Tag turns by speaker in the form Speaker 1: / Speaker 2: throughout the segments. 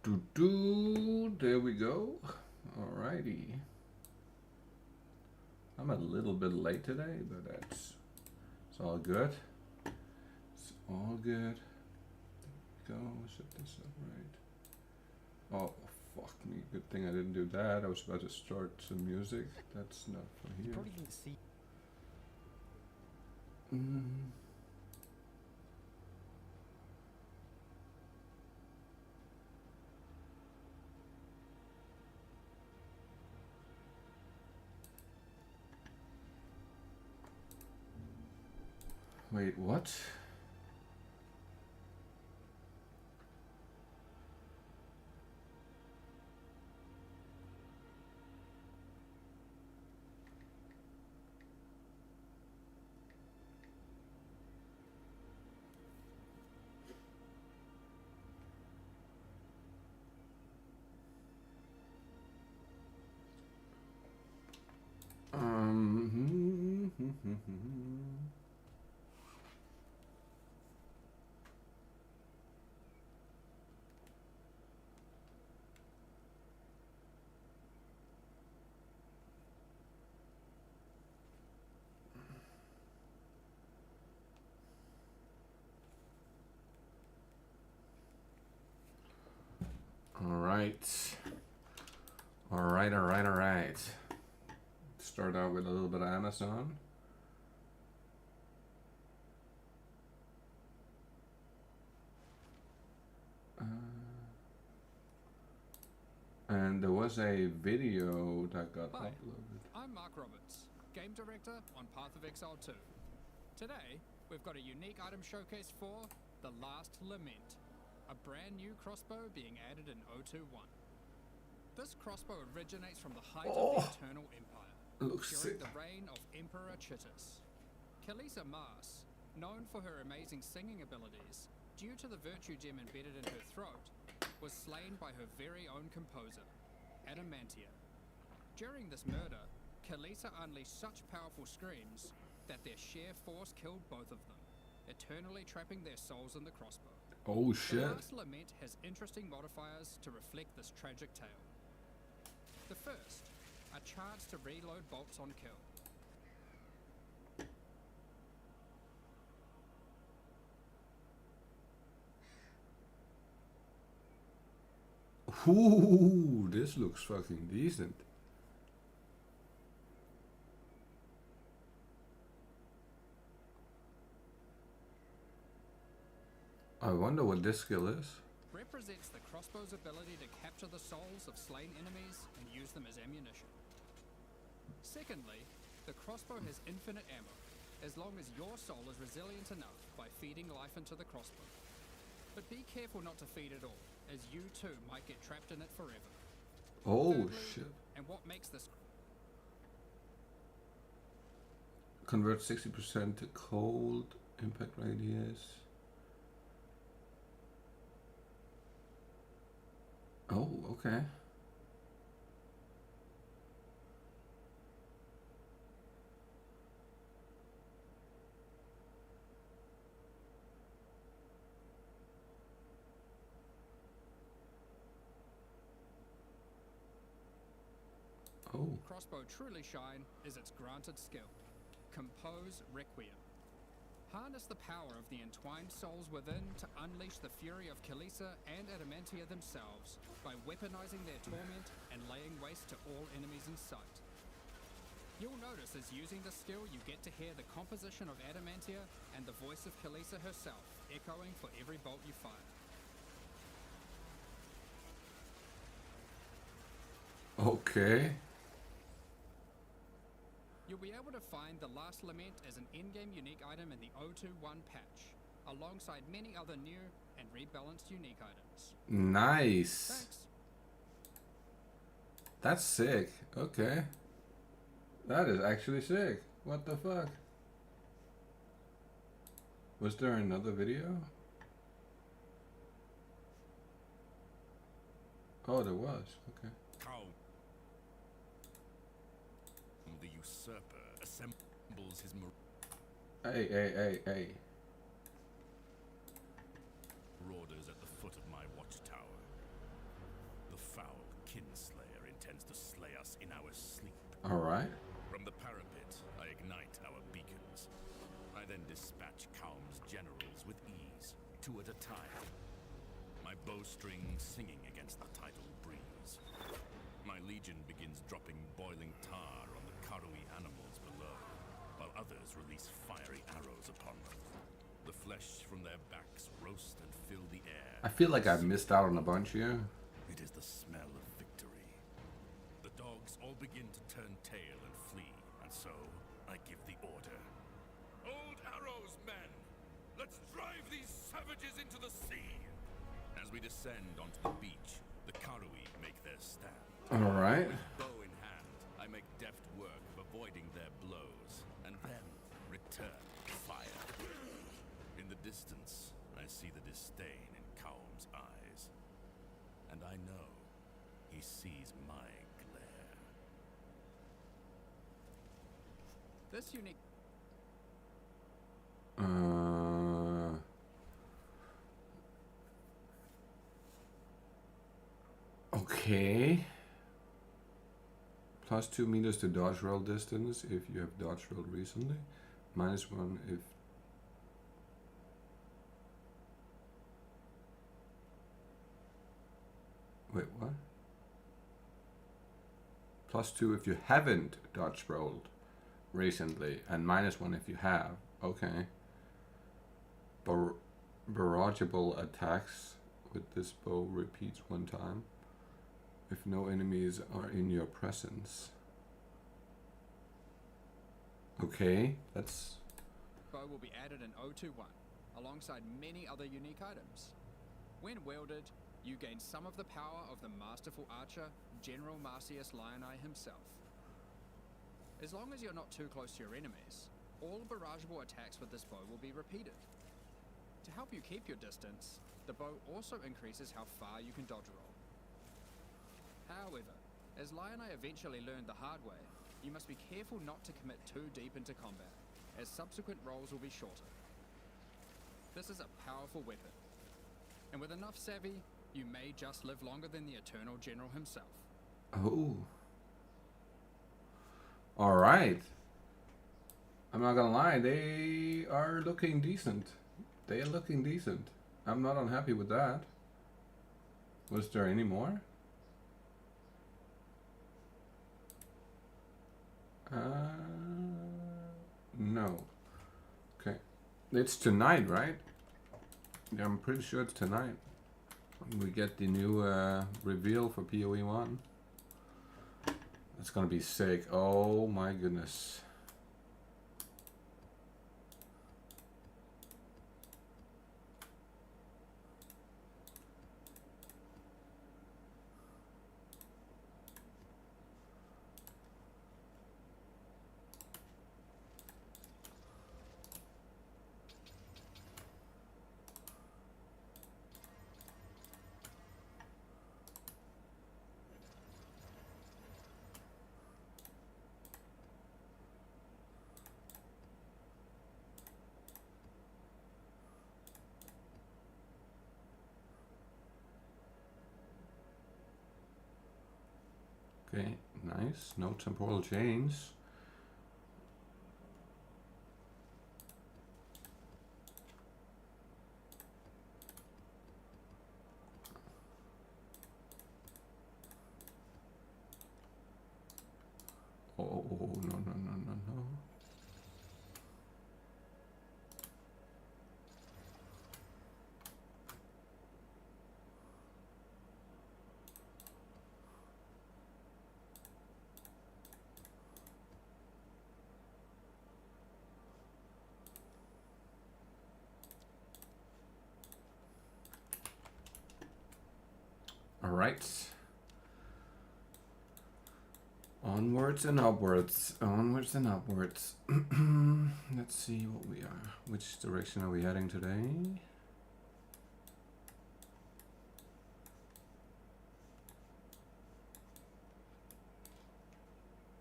Speaker 1: There we go. Alrighty. I'm a little bit late today, but it's all good. It's all good. There we go. Set this up right. Oh, fuck me. Good thing I didn't do that. I was about to start some music. That's not for here.
Speaker 2: Probably didn't see.
Speaker 1: Wait, what? All right. Start out with a little bit of Amazon. And there was a video that got uploaded.
Speaker 3: I'm Mark Roberts, Game Director on Path of Exile 2. Today, we've got a unique item showcase for The Last Lament, a brand new crossbow being added in 021. This crossbow originates from the height of the Eternal Empire, during the reign of Emperor Chittus. Kalisa Mars, known for her amazing singing abilities, due to the virtue gem embedded in her throat, was slain by her very own composer, Adamantia. During this murder, Kalisa unleashed such powerful screams that their sheer force killed both of them, eternally trapping their souls in the crossbow.
Speaker 1: Oh shit.
Speaker 3: The Last Lament has interesting modifiers to reflect this tragic tale. The first, a chance to reload bolts on kill.
Speaker 1: Ooh, this looks fucking decent. I wonder what this skill is.
Speaker 3: Represents the crossbow's ability to capture the souls of slain enemies and use them as ammunition. Secondly, the crossbow has infinite ammo, as long as your soul is resilient enough by feeding life into the crossbow. But be careful not to feed it all, as you too might get trapped in it forever.
Speaker 1: Oh
Speaker 3: Thirdly,
Speaker 1: shit.
Speaker 3: and what makes this...
Speaker 1: Convert 60% to cold, impact radius. Oh, okay. Oh.
Speaker 3: Crossbow truly shine is its granted skill. Compose Requiem. Harness the power of the entwined souls within to unleash the fury of Kalisa and Adamantia themselves by weaponizing their torment and laying waste to all enemies in sight. You'll notice as using the skill you get to hear the composition of Adamantia and the voice of Kalisa herself echoing for every bolt you fire.
Speaker 1: Okay.
Speaker 3: You'll be able to find the Last Lament as an in-game unique item in the 021 patch, alongside many other new and rebalanced unique items.
Speaker 1: Nice.
Speaker 3: Thanks.
Speaker 1: That's sick. Okay. That is actually sick. What the fuck? Was there another video? Oh, there was. Okay.
Speaker 2: The usurper assembles his
Speaker 1: Hey.
Speaker 2: marauders at the foot of my watchtower. our sleep.
Speaker 1: Alright.
Speaker 2: From the parapet, I ignite our beacons. I then dispatch Kaum's generals with ease, 2 at a time. My bowstring singing against the tidal breeze. My legion begins dropping boiling tar on the Karui animals below, while others release fiery arrows upon them. The flesh from their backs roast and fill the air.
Speaker 1: I feel like I've missed out on a bunch here.
Speaker 2: It is the smell of victory. The dogs all begin to turn tail and flee, and so I give the order. Hold arrows, men! Let's drive these savages into the sea! As we descend onto the beach, the Karui make their stand.
Speaker 1: Alright.
Speaker 2: Bow in hand, I make deft work of avoiding their blows, and then return fire. In the distance, I see the disdain in Kaum's eyes, and I know he sees my glare.
Speaker 3: This unique.
Speaker 1: Okay. +2 meters to dodge roll distance if you have dodge rolled recently. -1 if. Wait, what? +2 if you haven't dodge rolled recently, and -1 if you have. Okay. Barrageable attacks with this bow repeats 1 time if no enemies are in your presence. Okay, that's...
Speaker 3: Bow will be added in 021, alongside many other unique items. When wielded, you gain some of the power of the masterful archer, General Marcius Lioni himself. As long as you're not too close to your enemies, all barrageable attacks with this bow will be repeated. To help you keep your distance, the bow also increases how far you can dodge roll. However, as Lioni eventually learned the hard way, you must be careful not to commit too deep into combat, as subsequent rolls will be shorter. This is a powerful weapon, and with enough savvy, you may just live longer than the Eternal General himself.
Speaker 1: Oh. Alright. I'm not gonna lie, they are looking decent. They are looking decent. I'm not unhappy with that. Was there any more? No. Okay. It's tonight, right? Yeah, I'm pretty sure it's tonight. We get the new reveal for PoE 1. That's gonna be sick. Oh my goodness. Okay, nice. No temporal chains. Oh, no, no, no, no, no. All right. Onwards and upwards. Onwards and upwards. Let's see what we are. Which direction are we heading today?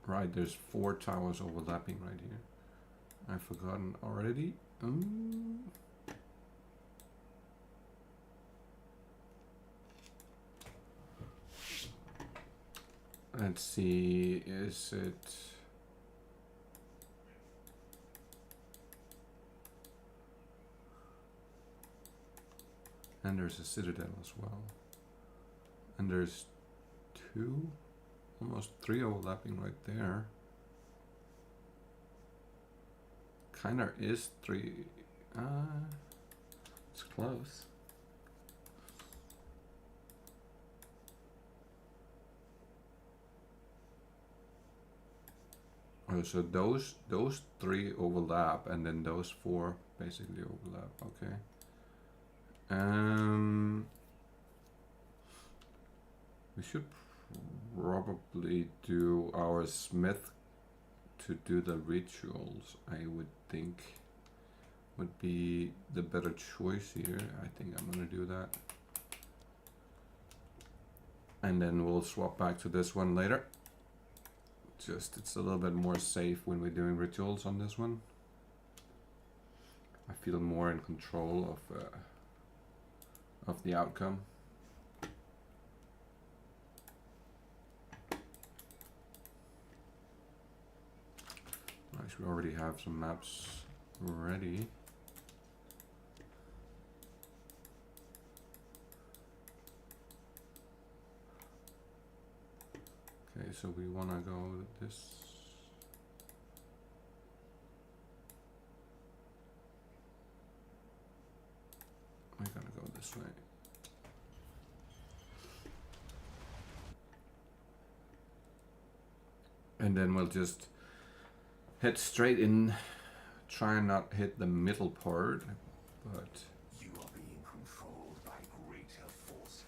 Speaker 1: Right, there's 4 towers overlapping right here. I've forgotten already. Let's see, is it... And there's a citadel as well. And there's 2, almost 3 overlapping right there. Kinda is 3. It's close. Oh, so those 3 overlap, and then those 4 basically overlap. Okay. We should probably do our smith to do the rituals. I would think would be the better choice here. I think I'm gonna do that. And then we'll swap back to this one later. Just, it's a little bit more safe when we're doing rituals on this one. I feel more in control of the outcome. Nice, we already have some maps ready. Okay, so we want to go this. We're gonna go this way. And then we'll just head straight in, try and not hit the middle part, but...
Speaker 4: You are being controlled by greater forces.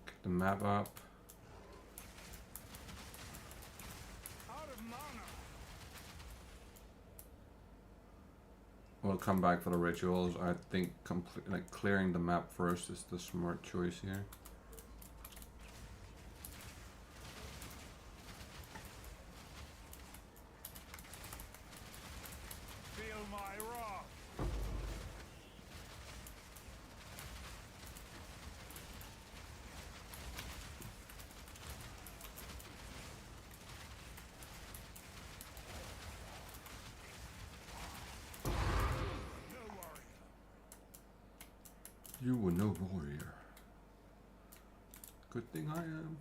Speaker 1: Get the map up. We'll come back for the rituals. I think like clearing the map first is the smart choice here.
Speaker 4: Feel my wrath.
Speaker 1: You were no warrior. Good thing I am.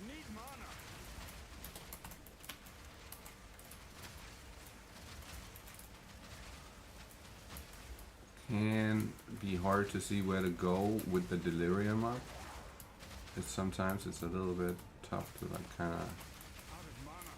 Speaker 4: Need mana.
Speaker 1: Can be hard to see where to go with the delirium up. Sometimes it's a little bit tough to like kind of...
Speaker 4: Out of mana.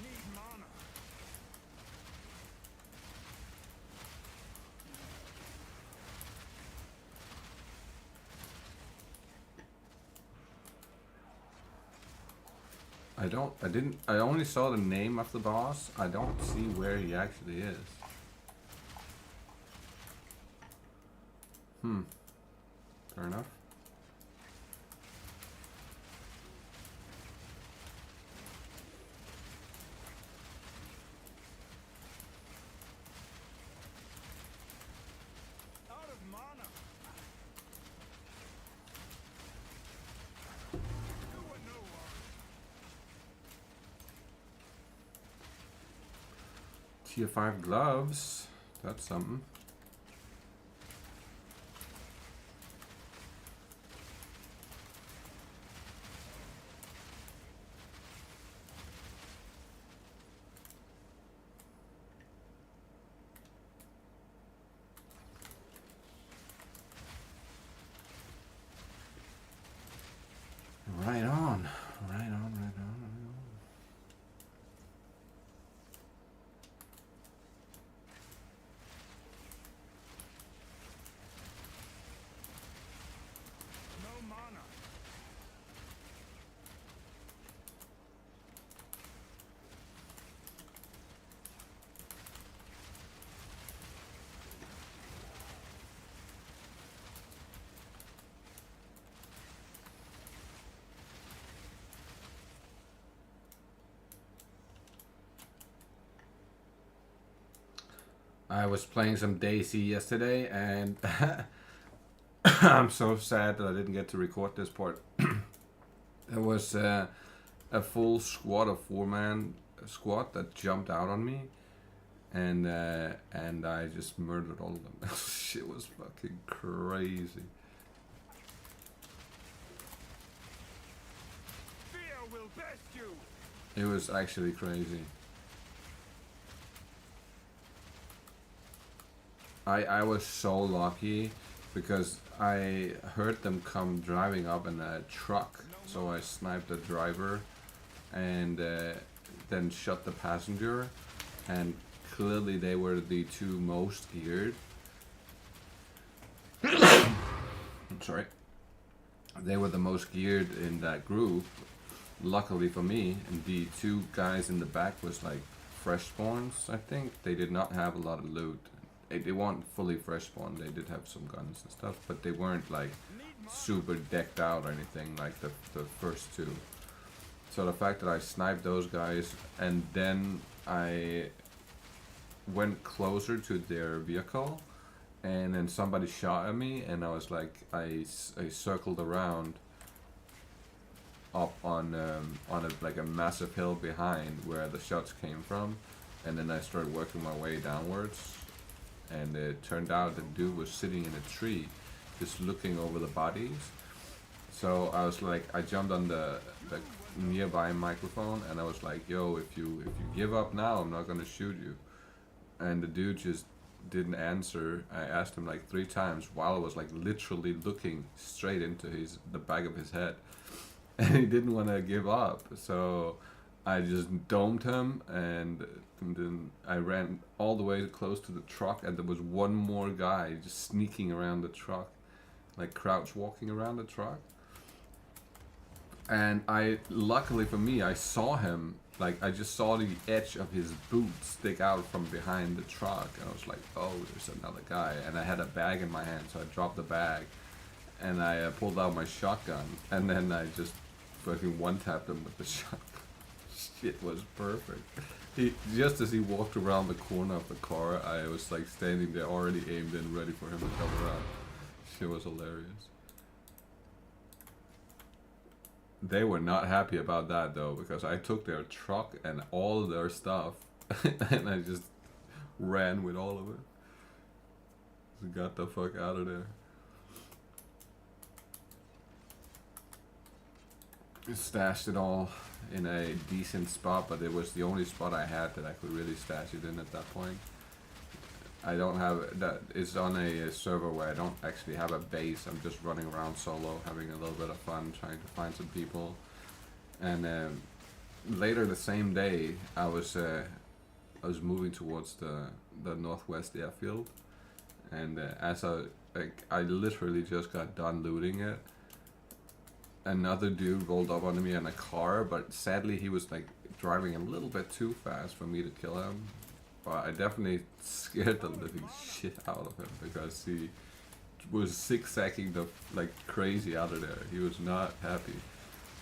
Speaker 4: Need mana.
Speaker 1: I only saw the name of the boss. I don't see where he actually is. Fair enough.
Speaker 4: Out of mana. You were no warrior.
Speaker 1: Tier 5 gloves. That's something. I was playing some Daisy yesterday, and I'm so sad that I didn't get to record this part. There was a full squad of 4-man squad that jumped out on me, and I just murdered all of them. Shit was fucking crazy.
Speaker 4: Fear will best you.
Speaker 1: It was actually crazy. I was so lucky because I heard them come driving up in a truck, so I sniped the driver and then shot the passenger, and clearly they were the two most geared. I'm sorry. They were the most geared in that group, luckily for me, and the two guys in the back was like fresh spawns, I think. They did not have a lot of loot. They weren't fully fresh spawn, they did have some guns and stuff, but they weren't like super decked out or anything like the first two. So the fact that I sniped those guys and then I went closer to their vehicle and then somebody shot at me, and I was like, I circled around up on like a massive hill behind where the shots came from, and then I started working my way downwards. And it turned out the dude was sitting in a tree just looking over the bodies. So I was like, I jumped on the nearby microphone and I was like, yo, if you give up now, I'm not gonna shoot you. And the dude just didn't answer. I asked him like 3 times while I was like literally looking straight into the back of his head, and he didn't want to give up. So I just domed him, and then I ran all the way close to the truck, and there was one more guy just sneaking around the truck, like crouch walking around the truck. And luckily for me, I saw him, like I just saw the edge of his boot stick out from behind the truck, and I was like, oh, there's another guy. And I had a bag in my hand, so I dropped the bag, and I pulled out my shotgun, and then I just fucking one-tapped him with the shotgun. Shit was perfect. Just as he walked around the corner of the car, I was like standing there already aimed in, ready for him to come around. Shit was hilarious. They were not happy about that though, because I took their truck and all of their stuff and I just ran with all of it. Just got the fuck out of there. Stashed it all in a decent spot, but it was the only spot I had that I could really stash it in at that point. I don't have that. It's on a server where I don't actually have a base. I'm just running around solo, having a little bit of fun, trying to find some people. And later the same day, I was moving towards the northwest airfield, and as I literally just got done looting it, another dude rolled up onto me in a car, but sadly he was like driving a little bit too fast for me to kill him. But I definitely scared the living shit out of him because he was zigzagging like crazy out of there. He was not happy.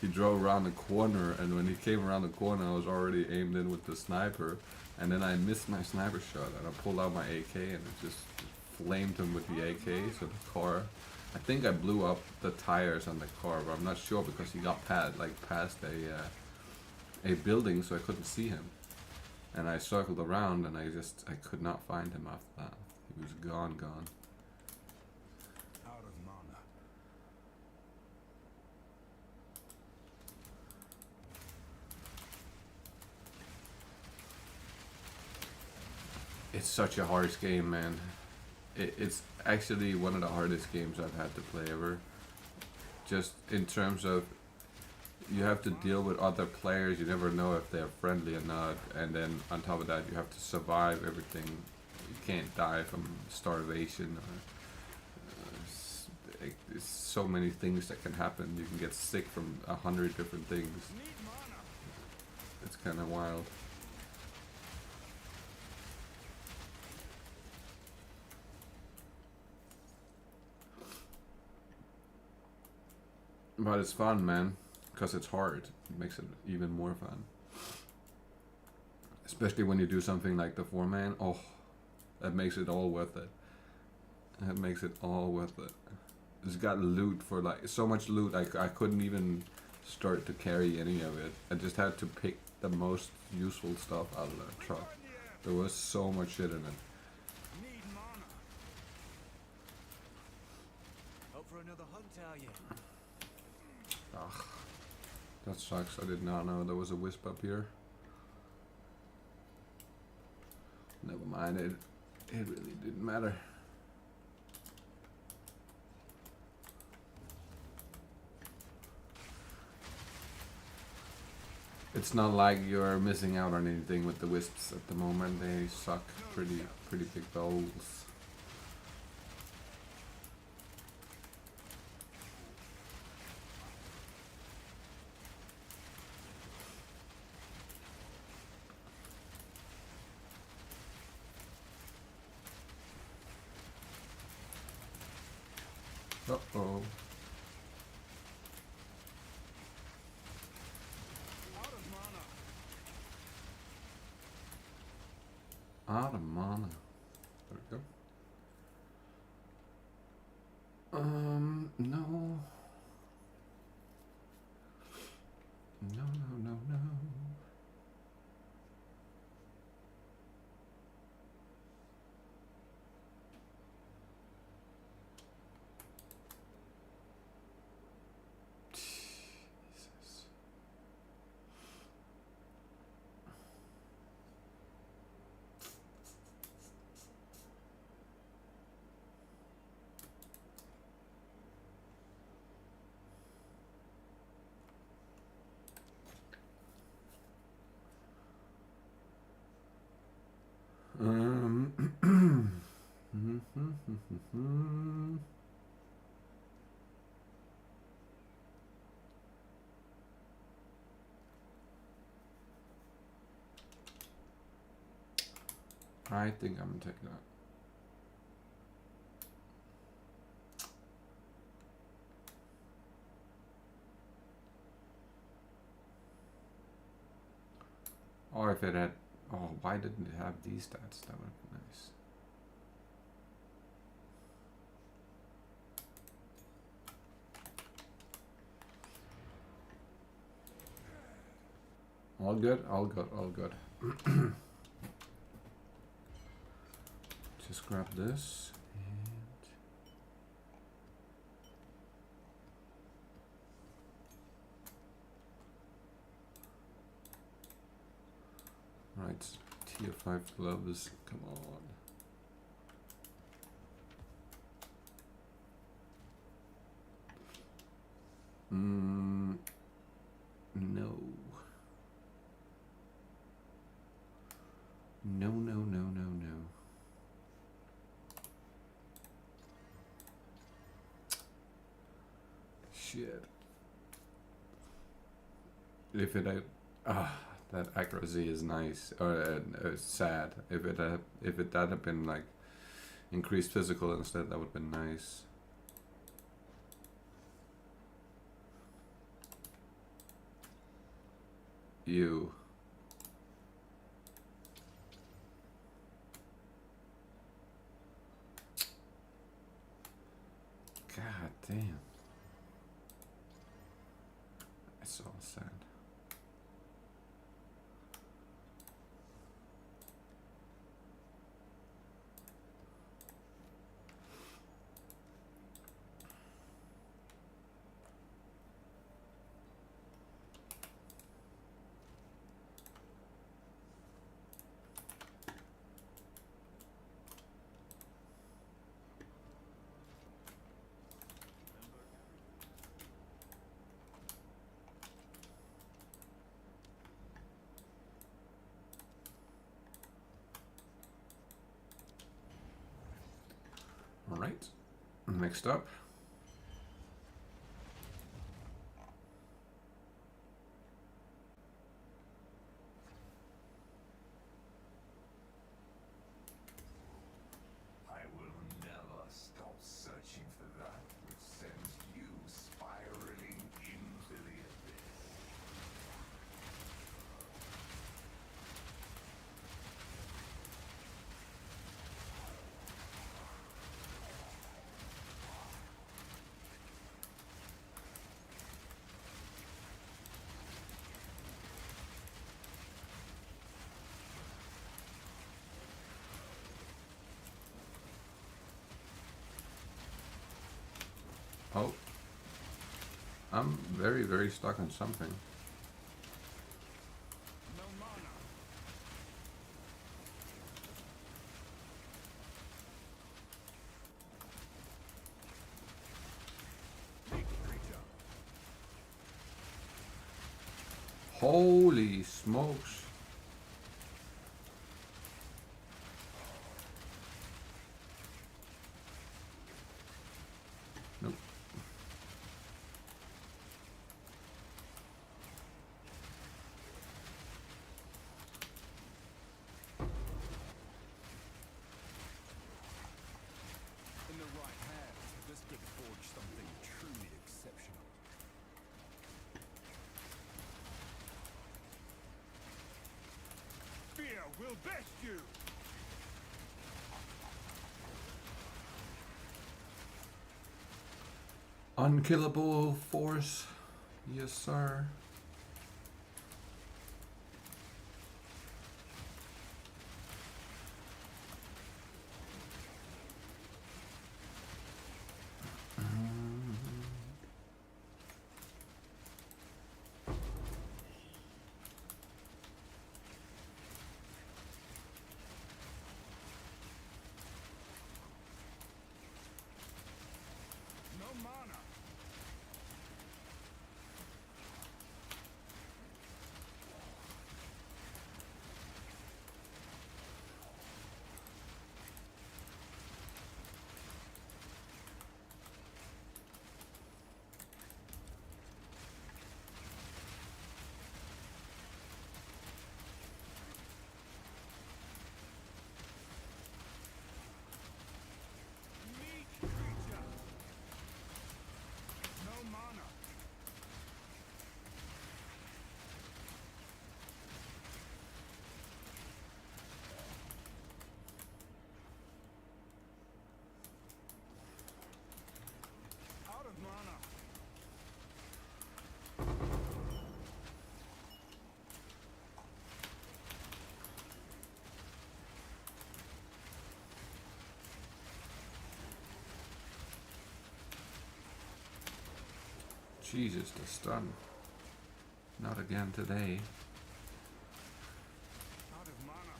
Speaker 1: He drove around the corner, and when he came around the corner, I was already aimed in with the sniper, and then I missed my sniper shot, and I pulled out my AK and it just flamed him with the AK. So the car, I think I blew up the tires on the car, but I'm not sure because he got past a building, so I couldn't see him. And I circled around, and I could not find him after that. He was gone.
Speaker 4: Out of mana.
Speaker 1: It's such a hard game, man. It's actually one of the hardest games I've had to play ever. Just in terms of, you have to deal with other players, you never know if they're friendly or not, and then on top of that you have to survive everything. You can't die from starvation, or there's so many things that can happen. You can get sick from 100 different things. It's kind of wild. But it's fun, man. Because it's hard. It makes it even more fun. Especially when you do something like the 4-man. Oh, That makes it all worth it. That makes it all worth it. It's got loot for like so much loot. I couldn't even start to carry any of it. I just had to pick the most useful stuff out of that truck. There was so much shit in it.
Speaker 5: Need mana. Hope for another hunt, are you?
Speaker 1: Ugh. That sucks. I did not know there was a wisp up here. Never mind, it really didn't matter. It's not like you're missing out on anything with the wisps at the moment. They suck pretty big balls. Uh-oh. Out of mana. There we go. No. No. Jesus. I think I'm gonna take that. Or if it had, oh, why didn't it have these stats? That would be nice. All good, all good, all good. Just grab this and right, tier 5 gloves, come on. No. No. Shit. If it had, that accuracy is nice, or sad. If it had been like increased physical instead, that would have been nice. You. God damn. It's all sad. All right, next up.
Speaker 4: I will never stop searching for that which sends you spiraling into the abyss.
Speaker 1: Oh. I'm very, very stuck on something.
Speaker 5: No mana. Big creature.
Speaker 1: Holy smokes. Nope.
Speaker 5: In the right hands, this could forge something truly exceptional. Fear will best you!
Speaker 1: Unkillable force. Yes, sir.
Speaker 5: No mana. Meat creature. No mana. Out of mana.
Speaker 1: Jesus, the stun. Not again today.
Speaker 5: Out of mana.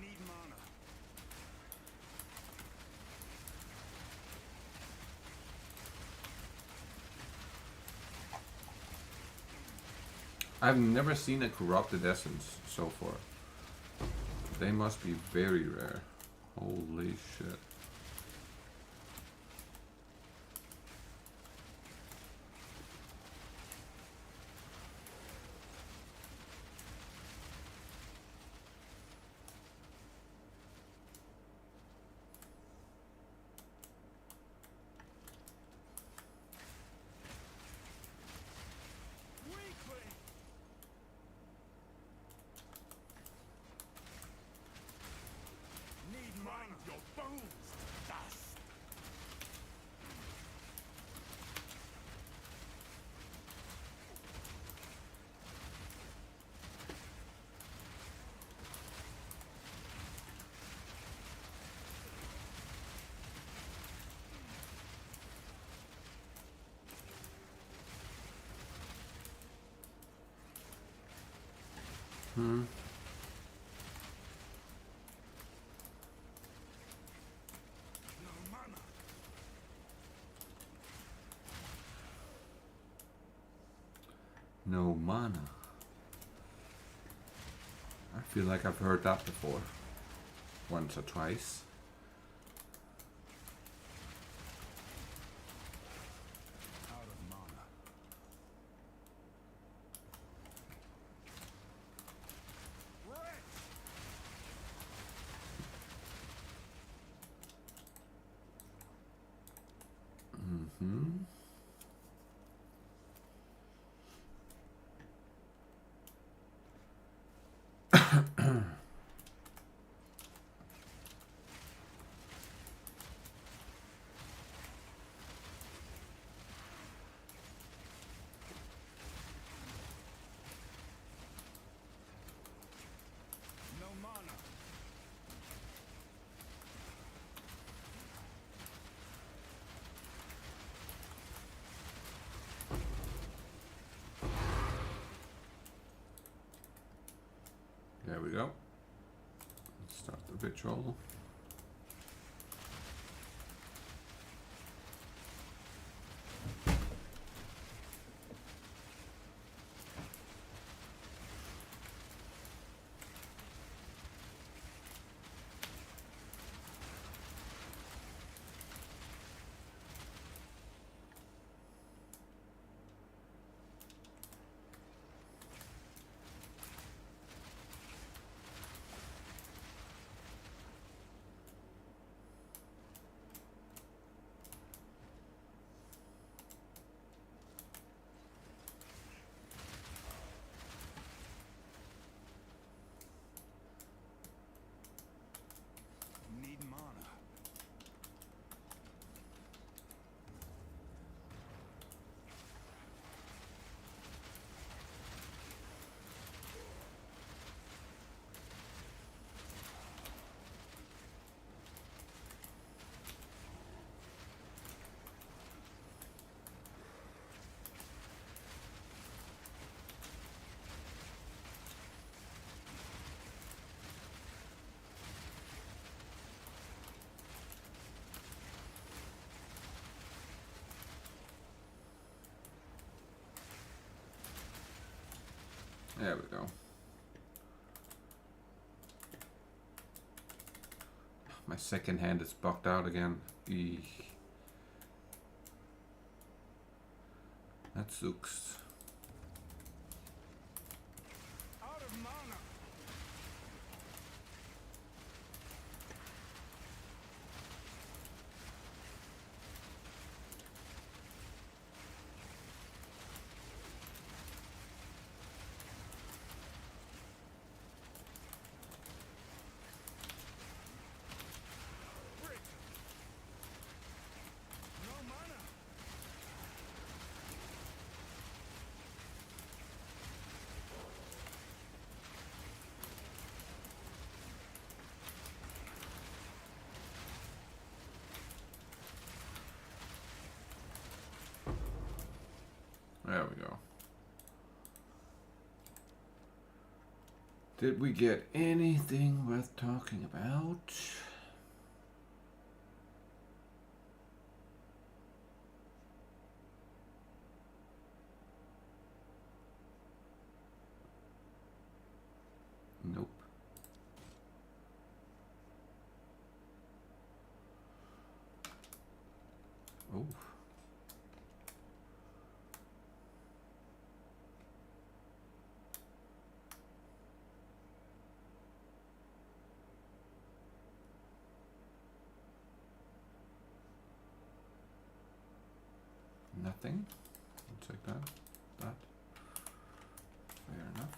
Speaker 5: Need mana.
Speaker 1: I've never seen a corrupted essence so far. They must be very rare. Holy shit.
Speaker 5: Weakling. Need mana. Your bones to dust.
Speaker 1: Hmm.
Speaker 5: No mana.
Speaker 1: No mana. I feel like I've heard that before. Once or twice.
Speaker 5: Out of mana. Wretch.
Speaker 1: Mm-hmm. we go. Let's start the ritual.
Speaker 5: Need mana.
Speaker 1: There we go. My second hand is bugged out again. Eek. That sucks.
Speaker 5: Out of mana. Break. No mana.
Speaker 1: There we go. Did we get anything worth talking about? Nope. Oh. Nothing. I'll take that. That. Fair enough.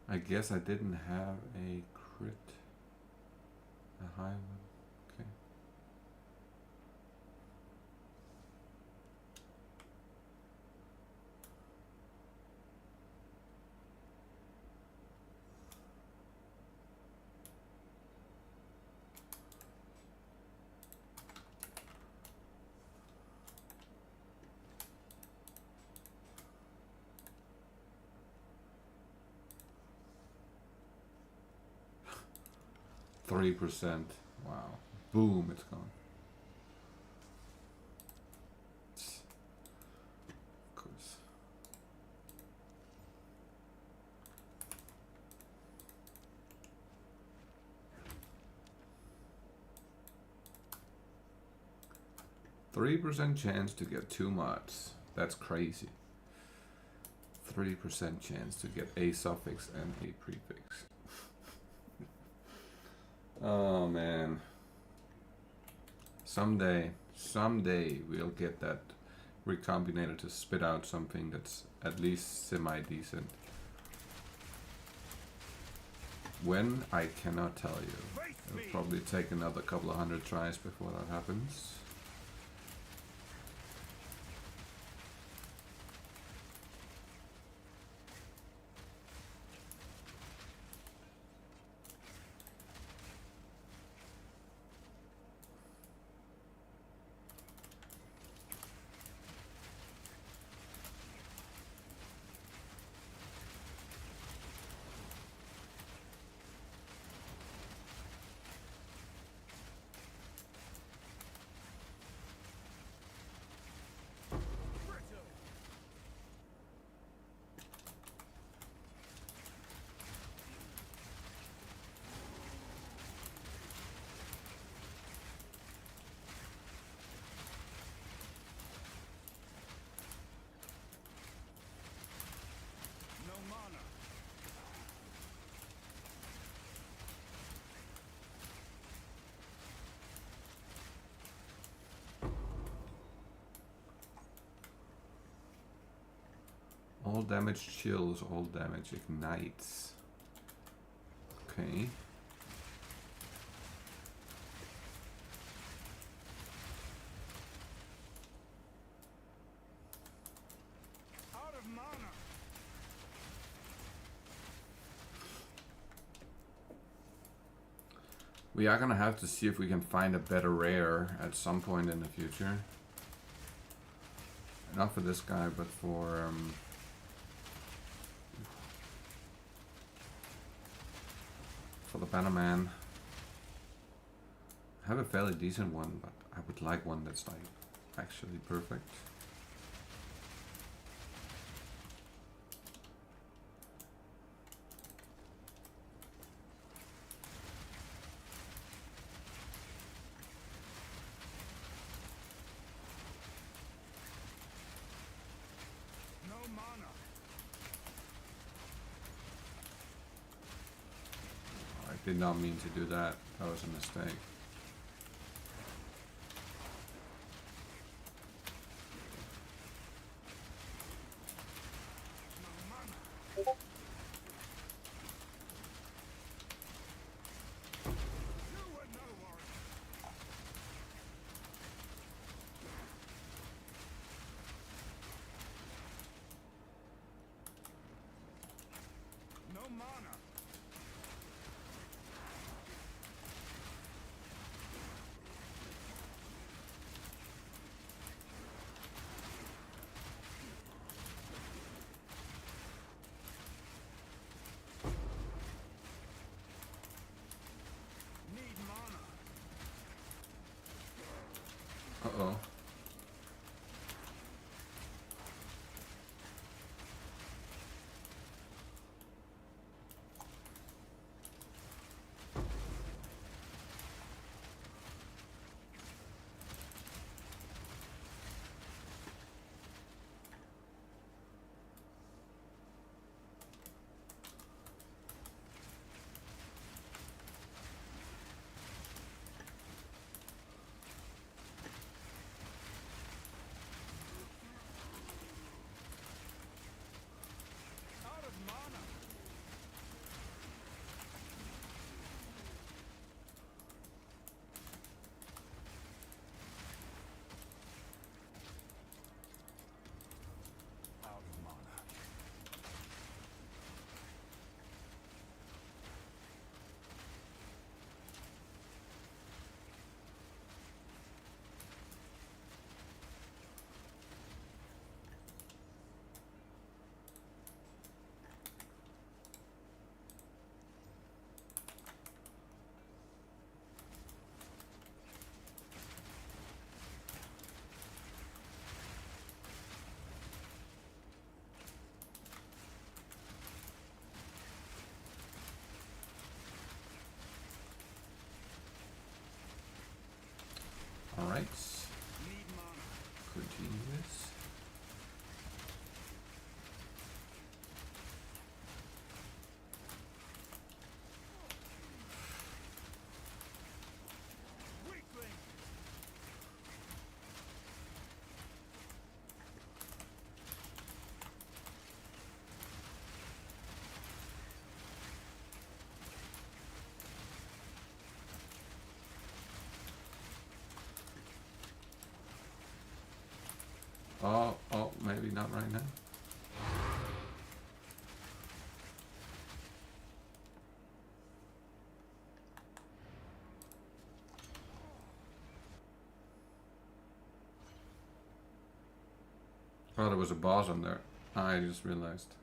Speaker 1: I guess I didn't have a crit. A high one. Okay. %. Wow. Boom, it's gone. Of course. %3 chance to get 2 mods. That's crazy. 3% chance to get a suffix and a prefix. Oh man. Someday we'll get that Recombinator to spit out something that's at least semi-decent. When, I cannot tell you. It'll probably take another couple of 100 tries before that happens.
Speaker 5: No mana.
Speaker 1: All damage chills, all damage ignites. Okay.
Speaker 5: Out of mana.
Speaker 1: We are gonna have to see if we can find a better rare at some point in the future. Not for this guy, but for the Bannerman. I have a fairly decent one, but I would like one that's like actually perfect.
Speaker 5: No mana.
Speaker 1: I did not mean to do that. That was a mistake.
Speaker 5: No mana. You were no warrior. No mana. Need mana.
Speaker 1: Uh-oh.
Speaker 5: Out of mana. Out of mana.
Speaker 1: Alright.
Speaker 5: Need mana.
Speaker 1: Continuous. Oh, maybe not right now. Oh, there was a boss on there. I just realized.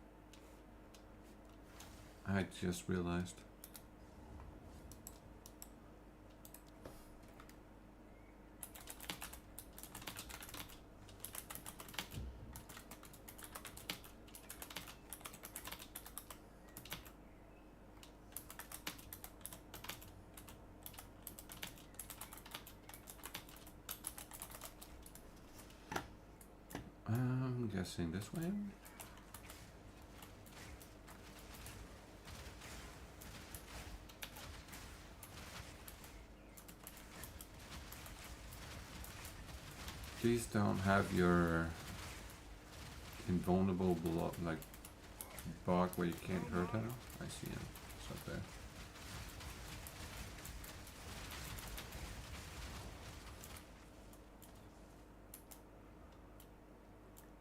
Speaker 1: I'm guessing this way. Please don't have your invulnerable block, like bug where you can't hurt her. I see him. It's up there.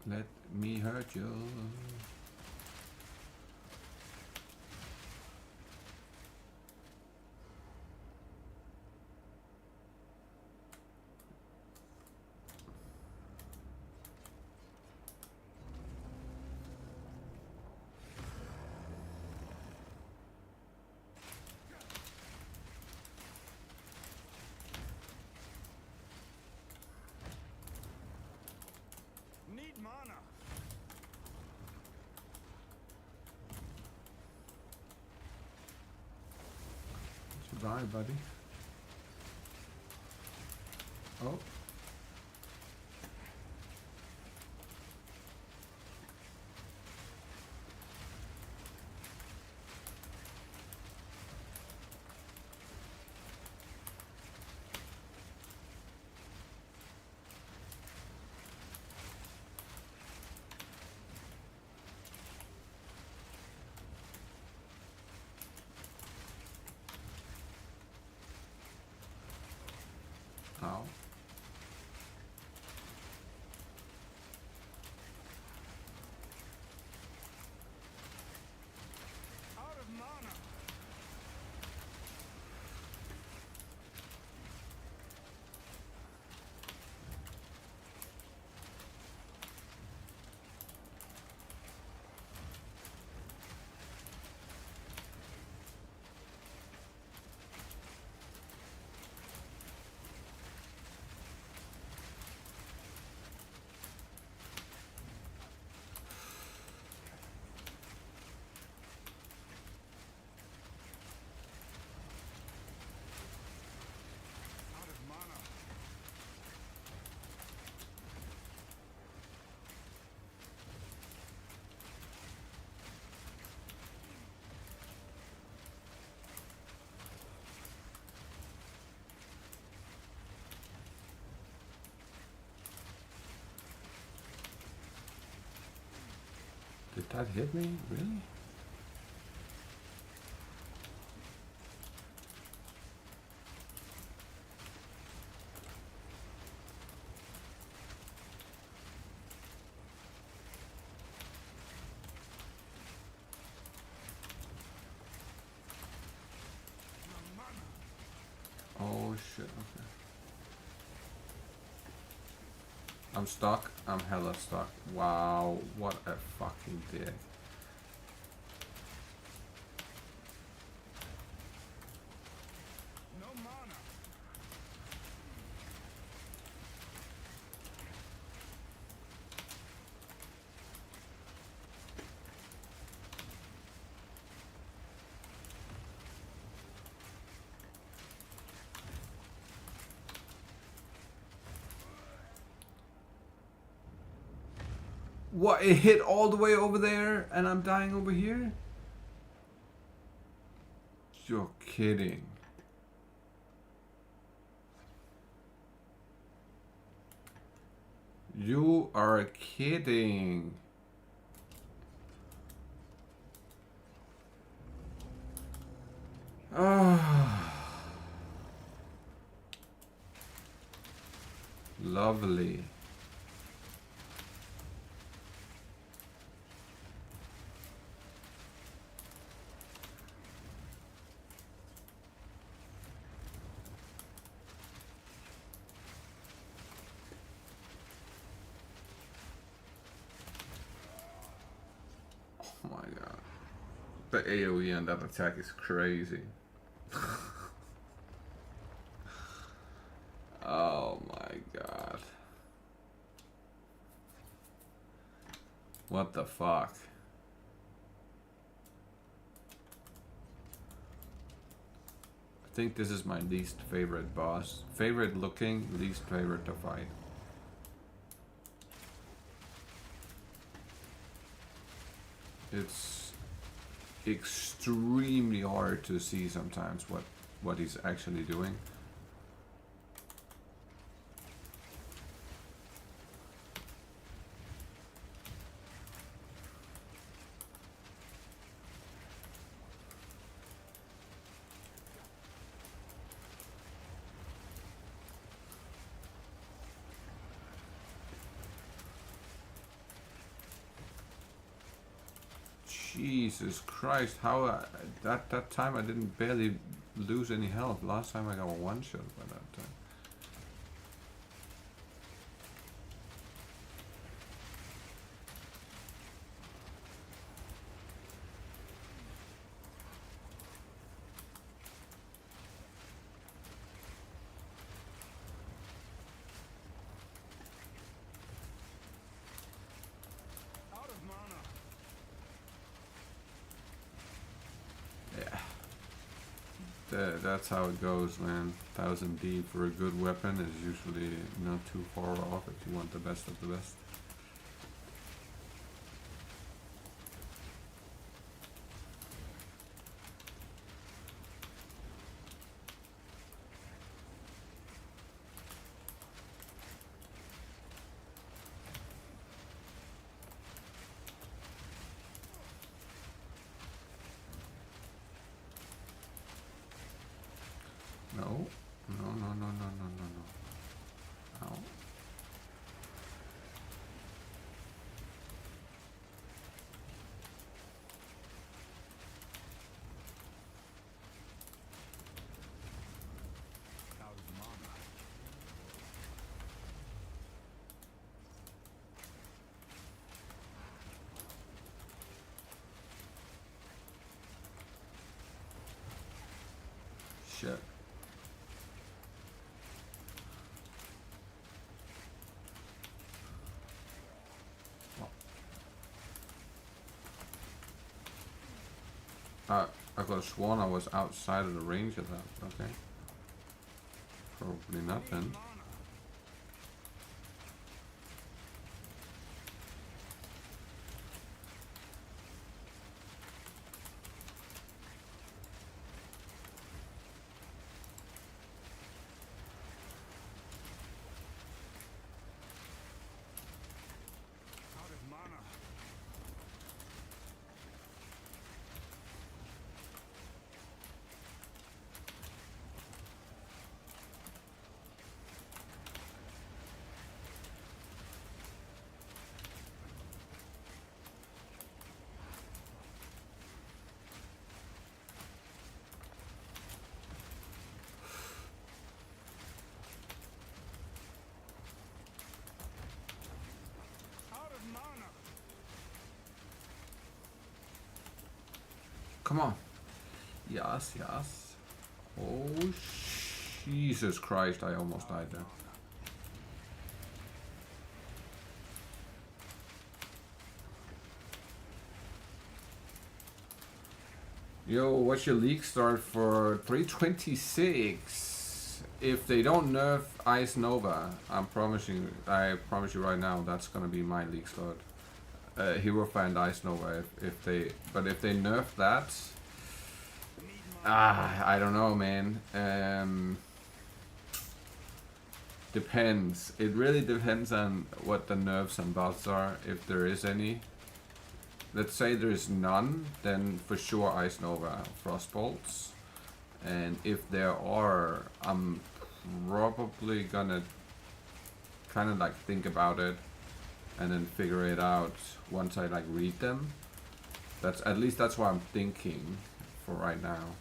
Speaker 1: Let me hurt you.
Speaker 5: Need mana.
Speaker 1: Survive, buddy. Oh. Ow.
Speaker 5: Out of mana. Out of mana.
Speaker 1: Did that hit me? Really? Oh shit, okay. I'm stuck. I'm hella stuck. Wow, what a fucking dick.
Speaker 5: No mana.
Speaker 1: What? It hit all the way over there and I'm dying over here? You're kidding. You are kidding. Ah. Lovely. The AoE on that attack is crazy. Oh my god. What the fuck? I think this is my least favorite boss. Favorite looking, least favorite to fight. It's extremely hard to see sometimes what he's actually doing. Jesus Christ, how that time I didn't barely lose any health. Last time I got a one shot by that time.
Speaker 5: Out of mana.
Speaker 1: That's how it goes, man. 1000 D for a good weapon is usually not too far off if you want the best of the best. No. Ow.
Speaker 5: Out of mana.
Speaker 1: Shit. I could have sworn I was outside of the range of that. Okay. Probably not then.
Speaker 5: Out of mana. Out of mana.
Speaker 1: Come on. Yes. Oh, Jesus Christ, I almost died there. Yo, what's your league start for 326? If they don't nerf Ice Nova, I promise you right now, that's gonna be my league start. Hero Find Ice Nova. If they nerf that, I don't know, man. Depends. It really depends on what the nerfs and buffs are, if there is any. Let's say there's none, then for sure Ice Nova, Frostbolts. And if there are, I'm probably gonna kind of like think about it and then figure it out once I like read them. That's at least that's what I'm thinking for right now.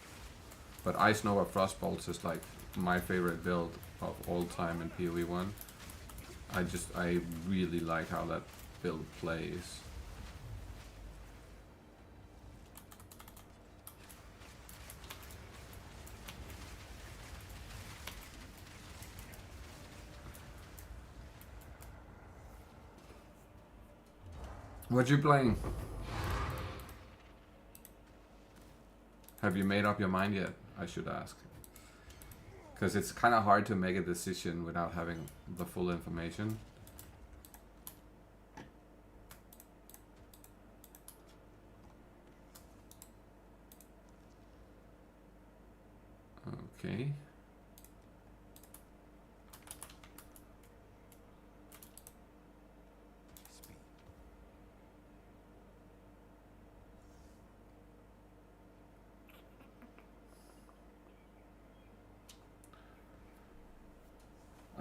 Speaker 1: But Ice Nova Frostbolts is like my favorite build of all time in PoE 1. I really like how that build plays. What you playing? Have you made up your mind yet? I should ask. Because it's kind of hard to make a decision without having the full information. Okay.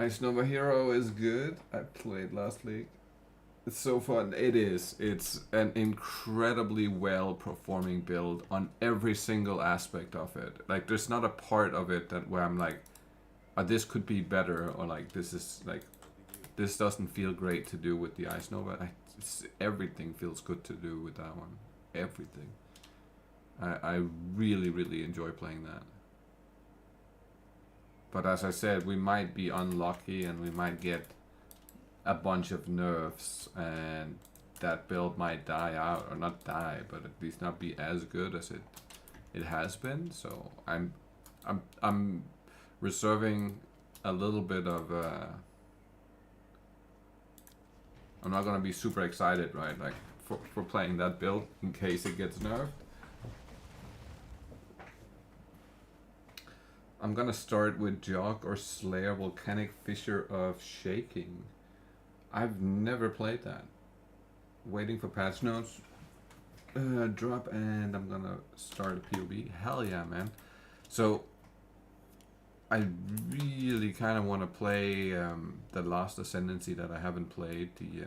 Speaker 1: Ice Nova Hero is good. I played last week. It's so fun. It is. It's an incredibly well performing build on every single aspect of it. Like there's not a part of it that where I'm like, oh, this could be better, or like this is like, this doesn't feel great to do with the Ice Nova. Everything feels good to do with that one. Everything. I really, really enjoy playing that. But as I said, we might be unlucky and we might get a bunch of nerfs and that build might die out, or not die, but at least not be as good as it has been. So I'm reserving a little bit of I'm not gonna be super excited, right? Like for playing that build in case it gets nerfed. I'm gonna start with Jog or Slayer Volcanic Fissure of Shaking. I've never played that. Waiting for patch notes. Drop, and I'm gonna start a PoE. Hell yeah, man. So I really kind of want to play the Last Ascendancy that I haven't played. The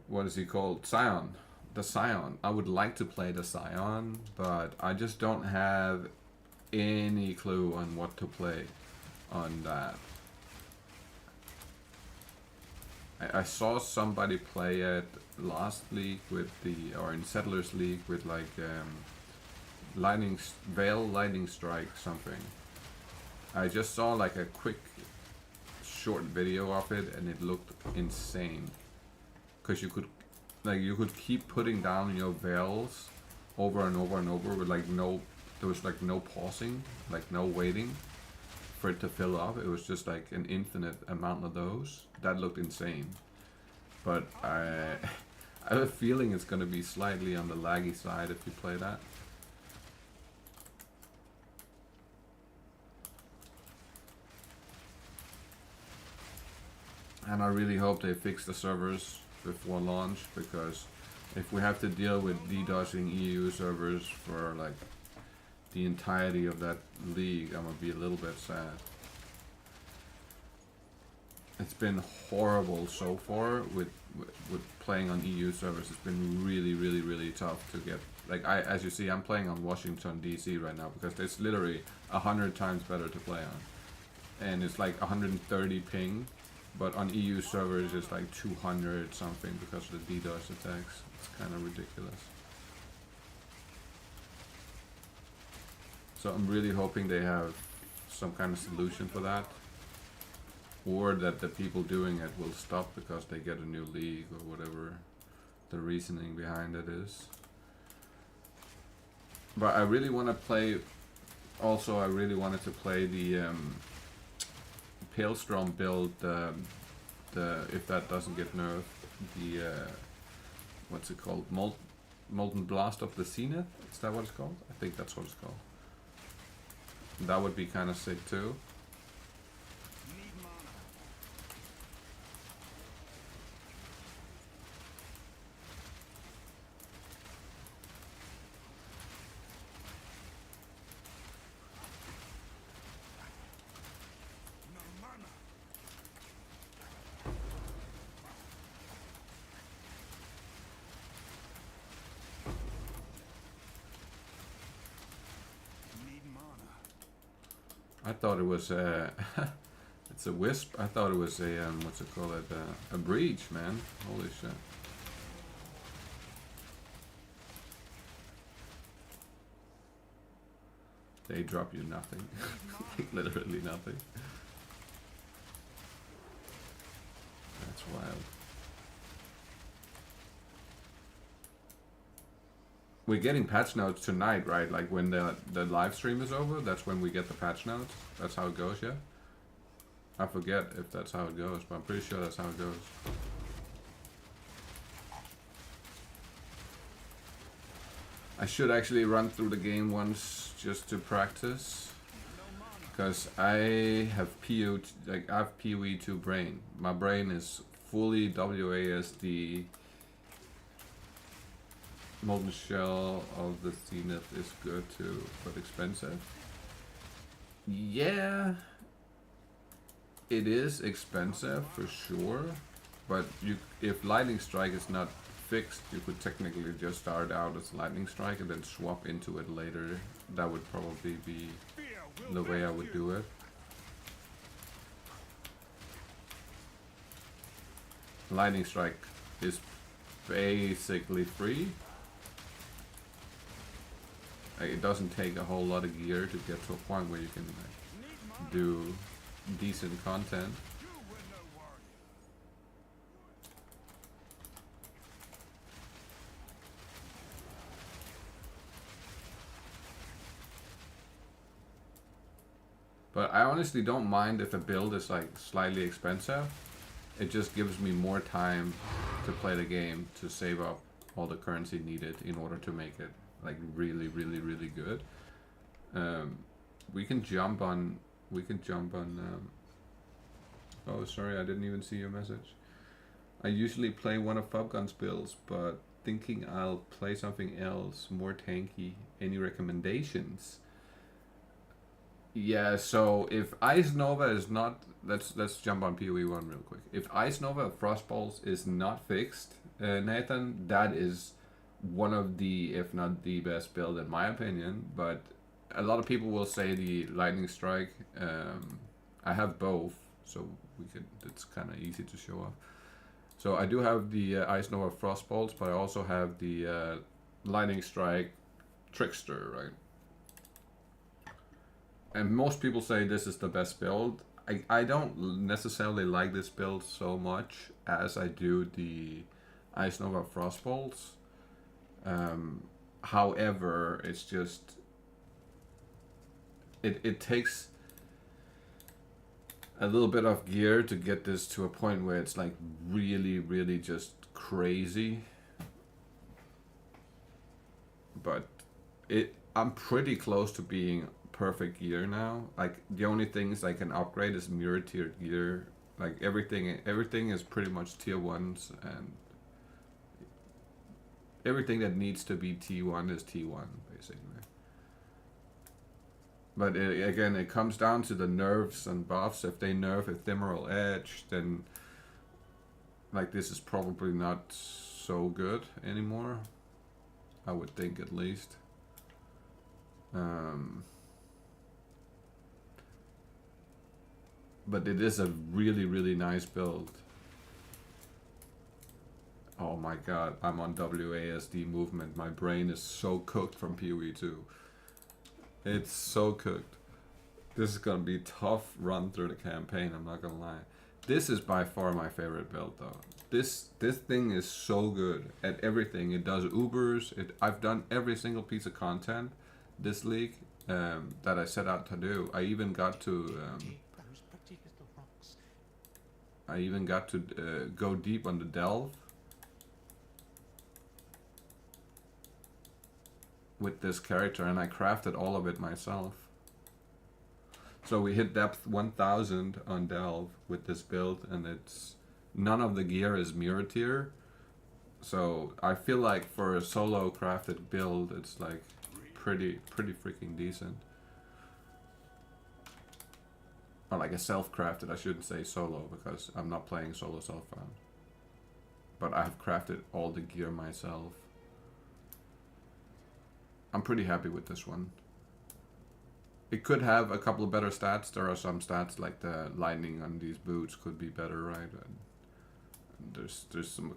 Speaker 1: what is he called? Scion. The Scion. I would like to play the Scion, but I just don't have any clue on what to play on that. I saw somebody play it last league with or in Settlers League with like Veil Lightning Strike something. I just saw like a quick short video of it and it looked insane. Cause you could keep putting down your veils over and over and over with like there was like no pausing, like no waiting for it to fill up. It was just like an infinite amount of those. That looked insane. But I have a feeling it's gonna be slightly on the laggy side if you play that. And I really hope they fix the servers before launch, because if we have to deal with DDoSing EU servers for like the entirety of that league, I'm gonna be a little bit sad. It's been horrible so far with playing on EU servers. It's been really tough to get. Like as you see, I'm playing on Washington DC right now because it's literally 100 times better to play on, and it's like 130 ping. But on EU servers it's like 200 something because of the DDoS attacks. It's kind of ridiculous. So I'm really hoping they have some kind of solution for that. Or that the people doing it will stop because they get a new league or whatever the reasoning behind it is. But I really want to play, also I really wanted to play the Palestrom build, if that doesn't get nerfed, the what's it called, Molten Blast of the Zenith, is that what it's called? I think that's what it's called. That would be kind of sick too. I thought it was it's a wisp. I thought it was a what's it called? A breach, man. Holy shit. They drop you nothing. Literally nothing. That's wild. We're getting patch notes tonight, right? Like when the live stream is over, that's when we get the patch notes. That's how it goes, yeah? I forget if that's how it goes, but I'm pretty sure that's how it goes. I should actually run through the game once just to practice. Because I have PoE 2 brain. My brain is fully WASD. Molten Shell of the Zenith is good too, but expensive. Yeah, it is expensive for sure, but if Lightning Strike is not fixed, you could technically just start out as Lightning Strike and then swap into it later. That would probably be the way I would do it. Lightning Strike is basically free. It doesn't take a whole lot of gear to get to a point where you can do decent content. But I honestly don't mind if a build is like slightly expensive. It just gives me more time to play the game to save up all the currency needed in order to make it like really good. We can jump on oh sorry, I didn't even see your message. I usually play one of Fubgun's builds, but thinking I'll play something else more tanky. Any recommendations? Yeah, so if Ice Nova is not, let's jump on PoE 1 real quick. If Ice Nova Frostballs is not fixed, Nathan, that is one of the, if not the best build in my opinion, but a lot of people will say the Lightning Strike. I have both, so it's kind of easy to show off. So I do have the Ice Nova Frostbolts, but I also have the Lightning Strike Trickster, right? And most people say this is the best build. I don't necessarily like this build so much as I do the Ice Nova Frostbolts. However, it's just it takes a little bit of gear to get this to a point where it's like really just crazy. But I'm pretty close to being perfect gear now. Like the only things I can upgrade is mirror tiered gear. Like everything is pretty much tier 1s, and everything that needs to be T1 is T1 basically. But again, it comes down to the nerfs and buffs. If they nerf Ephemeral Edge, then like this is probably not so good anymore. I would think, at least. But it is a really nice build. Oh my god, I'm on WASD movement. My brain is so cooked from PoE 2. It's so cooked. This is gonna be a tough run through the campaign, I'm not gonna lie. This is by far my favorite build though. This thing is so good at everything. It does Ubers. I've done every single piece of content this league that I set out to do. I even got to go deep on the delve with this character, and I crafted all of it myself. So we hit depth 1000 on delve with this build, and it's none of the gear is mirror tier. So I feel like for a solo crafted build, it's like pretty freaking decent. Or like a self-crafted, I shouldn't say solo because I'm not playing solo self-found. But I have crafted all the gear myself. I'm pretty happy with this one. It could have a couple of better stats. There are some stats like the lightning on these boots could be better, right? And there's a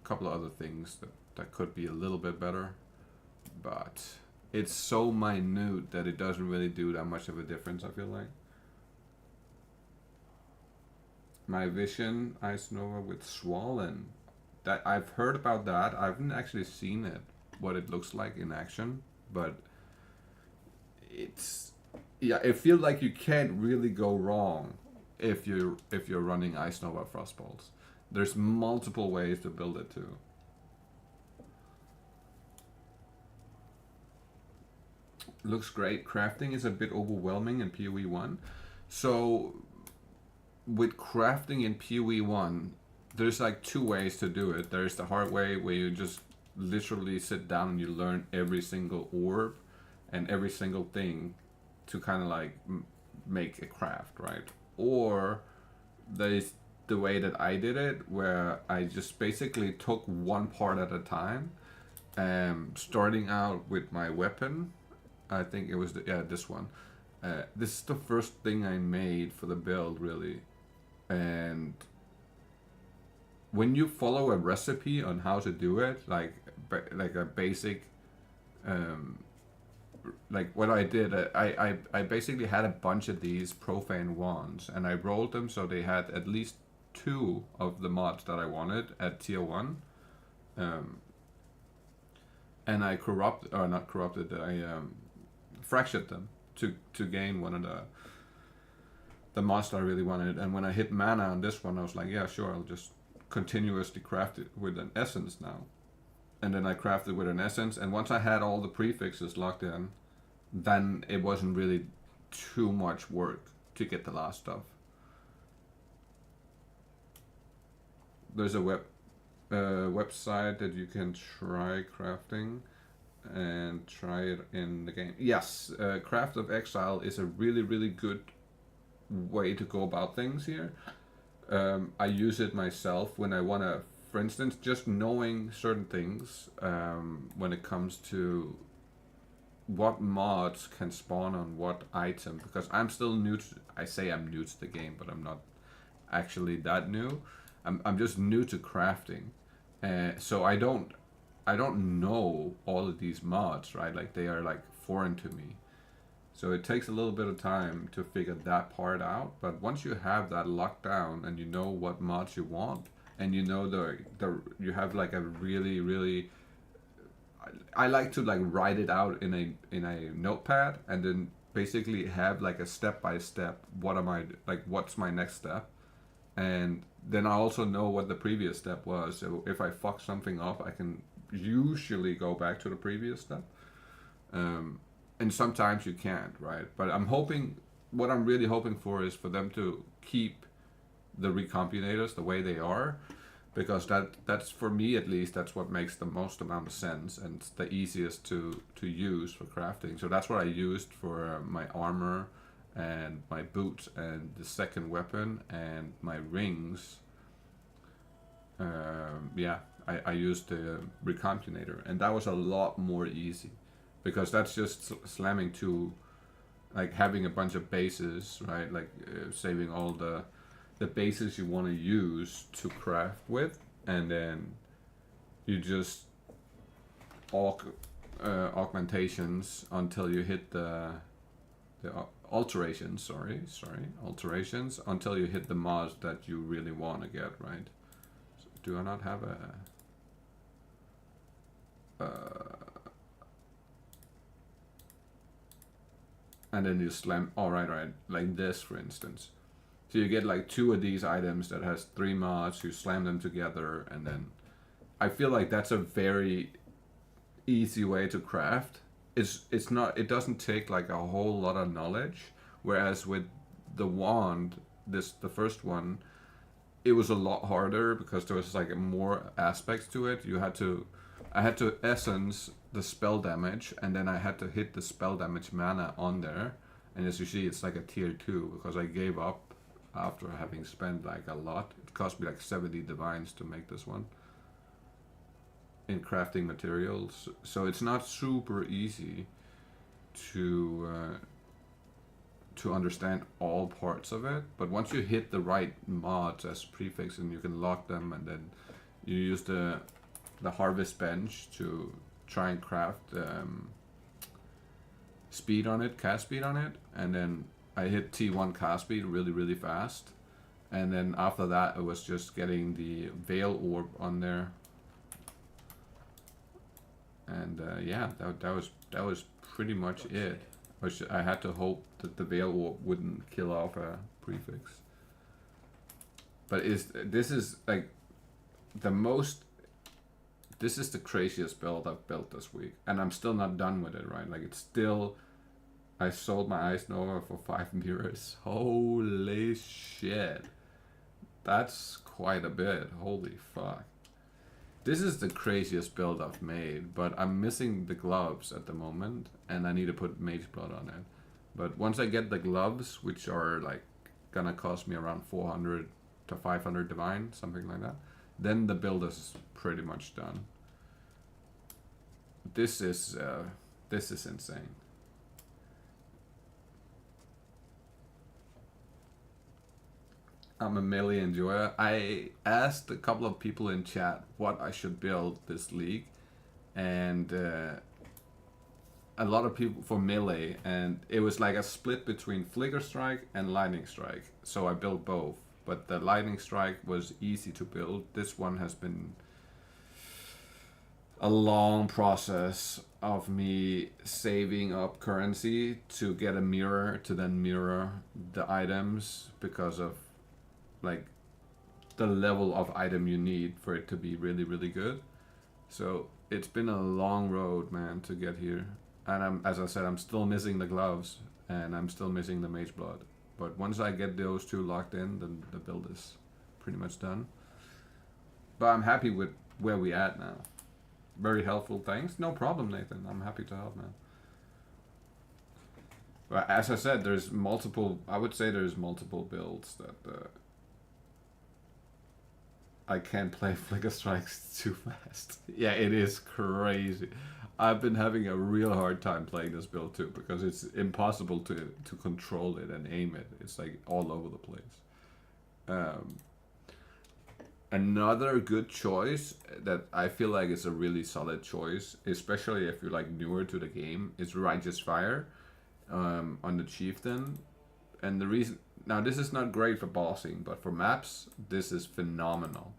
Speaker 1: couple of other things that could be a little bit better. But it's so minute that it doesn't really do that much of a difference, I feel like. My Vision Ice Nova with Swollen. That I've heard about that. I haven't actually seen it, what it looks like in action, but it's yeah. It feels like you can't really go wrong if you're running Ice Nova Frostbolts. There's multiple ways to build it too. Looks great. Crafting is a bit overwhelming in PoE 1. So with crafting in PoE 1, there's like two ways to do it. There's the hard way where you just literally sit down and you learn every single orb and every single thing to kind of like make a craft, right? Or there's the way that I did it, where I just basically took one part at a time, starting out with my weapon. I think it was this one. This is the first thing I made for the build, really. And when you follow a recipe on how to do it, like a basic, like what I did, I basically had a bunch of these profane wands, and I rolled them so they had at least 2 of the mods that I wanted at tier 1. And I I fractured them to gain one of the mods that I really wanted. And when I hit mana on this one, I was like, yeah, sure, I'll just continuously craft it with an essence now. And then I crafted with an essence, and once I had all the prefixes locked in, then it wasn't really too much work to get the last stuff. There's a website that you can try crafting and try it in the game. Yes, Craft of Exile is a really, really good way to go about things here. I use it myself when I want to, for instance, just knowing certain things when it comes to what mods can spawn on what item, because I'm still new to, I say I'm new to the game, but I'm not actually that new. I'm just new to crafting, so I don't know all of these mods, right? Like they are like foreign to me, so it takes a little bit of time to figure that part out. But once you have that locked down and you know what mods you want, and you know you have like a really I like to like write it out in a notepad, and then basically have like a step by step. What's my next step? And then I also know what the previous step was. So if I fuck something up, I can usually go back to the previous step. And sometimes you can't, right? But what I'm really hoping for is for them to keep the recombinators the way they are, because that's for me at least, that's what makes the most amount of sense, and it's the easiest to use for crafting. So that's what I used for my armor and my boots and the second weapon and my rings. I used the recombinator, and that was a lot more easy, because that's just slamming to, like, having a bunch of bases, right? Like saving all the bases you want to use to craft with, and then you just augmentations until you hit the alterations, alterations until you hit the mods that you really want to get, right? So do I not have and then you slam, right, like this, for instance. So you get like 2 of these items that has 3 mods, you slam them together, and then I feel like that's a very easy way to craft. It's not, it doesn't take like a whole lot of knowledge, whereas with the wand, the first one, it was a lot harder because there was like more aspects to it. I had to essence the spell damage, and then I had to hit the spell damage mana on there, and as you see, it's like a tier 2 because I gave up after having spent like a lot. It cost me like 70 divines to make this one in crafting materials, so it's not super easy to understand all parts of it. But once you hit the right mods as prefix, and you can lock them, and then you use the harvest bench to try and craft speed on it, cast speed on it, and then I hit T1 cast speed really fast, And then after that, it was just getting the Veil Orb on there. And yeah, that was pretty much it. I had to hope that the Veil Orb wouldn't kill off a prefix. But this is like the most. This is the craziest build I've built this week, and I'm still not done with it. Right, like it's still. I sold my Ice Nova for 5 mirrors. Holy shit, that's quite a bit. Holy fuck. This is the craziest build I've made, but I'm missing the gloves at the moment, and I need to put Mage Blood on it. But once I get the gloves, which are like gonna cost me around 400 to 500 divine, something like that, then the build is pretty much done. This is insane. I'm a melee enjoyer. I asked a couple of people in chat what I should build this league, and a lot of people for melee, and it was like a split between Flicker Strike and Lightning Strike. So I built both, but the Lightning Strike was easy to build. This one has been a long process of me saving up currency to get a mirror to then mirror the items because of like the level of item you need for it to be really, really good. So it's been a long road, man, to get here. And as I said, I'm still missing the gloves and I'm still missing the Mage Blood. But once I get those two locked in, then the build is pretty much done. But I'm happy with where we at now. Very helpful, thanks. No problem, Nathan. I'm happy to help, man. But as I said, there's multiple. I would say there's multiple builds that I can't play Flicker Strikes too fast. Yeah, it is crazy. I've been having a real hard time playing this build too because it's impossible to control it and aim it. It's like all over the place. Another good choice that I feel like is a really solid choice, especially if you're like newer to the game, is Righteous Fire on the Chieftain. And the reason, now this is not great for bossing, but for maps, this is phenomenal.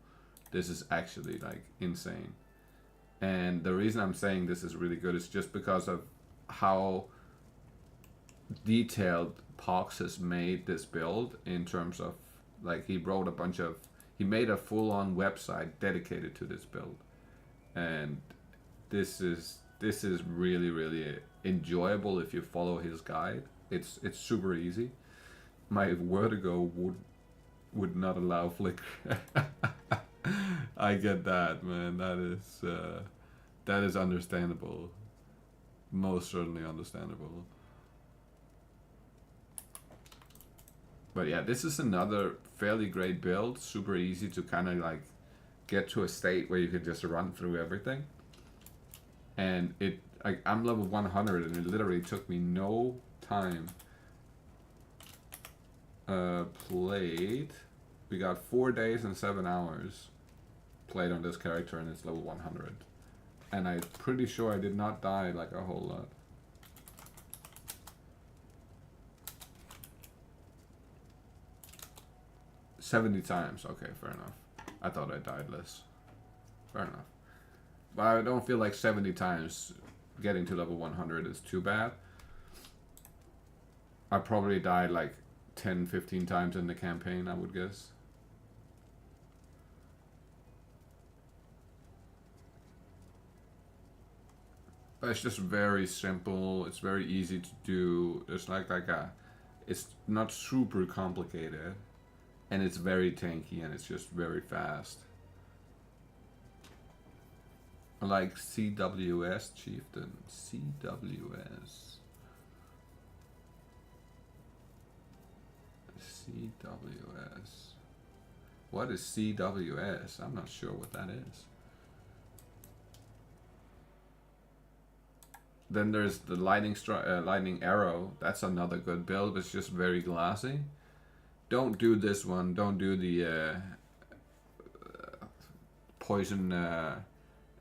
Speaker 1: This is actually like insane. And the reason I'm saying this is really good is just because of how detailed Pox has made this build in terms of like he made a full-on website dedicated to this build. And this is really, really enjoyable if you follow his guide. It's super easy. My Vertigo would not allow flicker. I get that, man. That is understandable. Most certainly understandable. But yeah, this is another fairly great build. Super easy to kind of like get to a state where you can just run through everything. And I'm level 100 and it literally took me no time. Played. We got 4 days and 7 hours played on this character and it's level 100. And I'm pretty sure I did not die like a whole lot. "70 times, okay, fair enough. I thought I died less. Fair enough. But I don't feel like 70 times getting to level 100 is too bad. I probably died like 10, 15 times in the campaign, I would guess. But it's just very simple. It's very easy to do. It's it's not super complicated. And it's very tanky and it's just very fast. I like CWS Chieftain. CWS. CWS. What is CWS? I'm not sure what that is. Then there's the lightning arrow. That's another good build. It's just very glassy. Don't do this one. Don't do the poison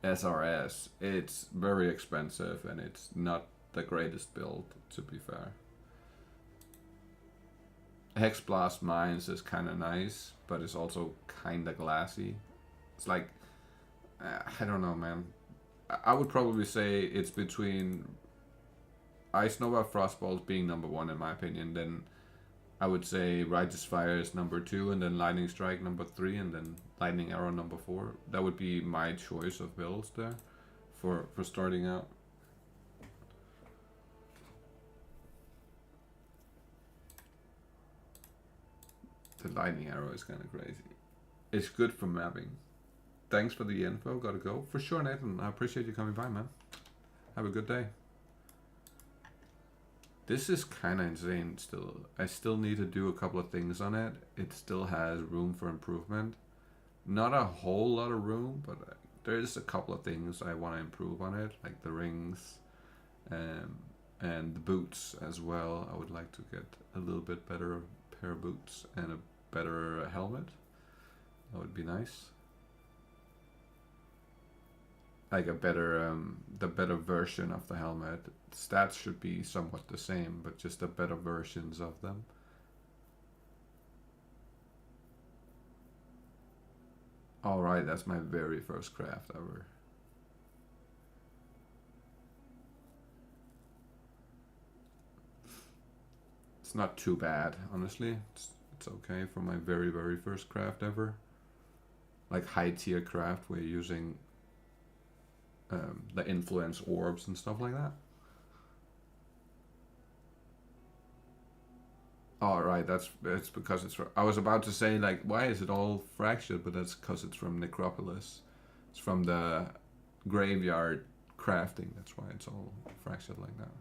Speaker 1: SRS. It's very expensive and it's not the greatest build, to be fair. Hex Blast Mines is kind of nice, but it's also kind of glassy. It's like, I don't know, man. I would probably say it's between Ice Nova Frostballs being number 1 in my opinion, then I would say Righteous Fire is number 2, and then Lightning Strike number 3, and then Lightning Arrow number 4. That would be my choice of builds there for starting out. The Lightning Arrow is kind of crazy. It's good for mapping. Thanks for the info. Gotta go. For sure, Nathan. I appreciate you coming by, man. Have a good day. This is kind of insane still. I still need to do a couple of things on it. It still has room for improvement. Not a whole lot of room, but there's a couple of things I want to improve on it. Like the rings and the boots as well. I would like to get a little bit better pair of boots and a better helmet. That would be nice. Like a better, the better version of the helmet. Stats should be somewhat the same, but just the better versions of them. Alright, that's my very first craft ever. It's not too bad, honestly. It's okay for my very, very first craft ever. Like high tier craft where you're using the influence orbs and stuff like that. Oh, right, it's because it's from, I was about to say, like, why is it all fractured? But that's because it's from Necropolis. It's from the graveyard crafting. That's why it's all fractured like that.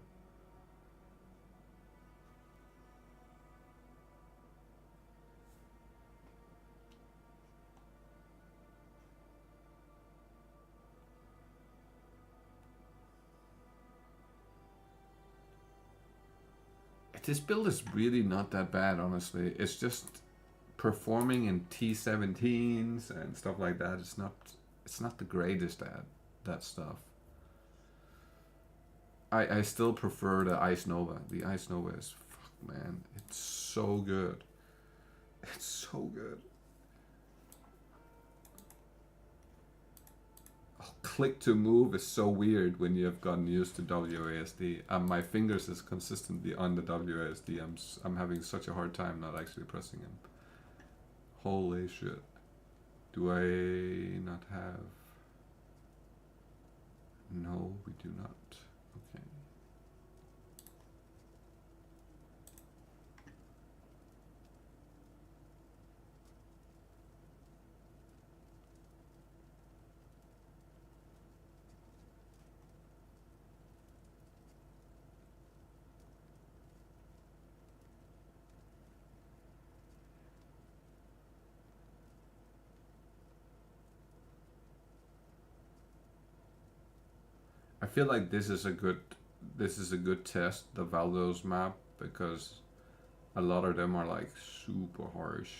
Speaker 1: This build is really not that bad, honestly. It's just performing in T17s and stuff like that. It's not the greatest at that stuff. I still prefer the Ice Nova. The Ice Nova is, fuck man, it's so good. It's so good. Click to move is so weird when you have gotten used to WASD. My fingers is consistently on the WASD. I'm having such a hard time not actually pressing them. Holy shit. Do I not have... No, we do not. Okay. I feel like this is a good test, the Valdos map, because a lot of them are like super harsh.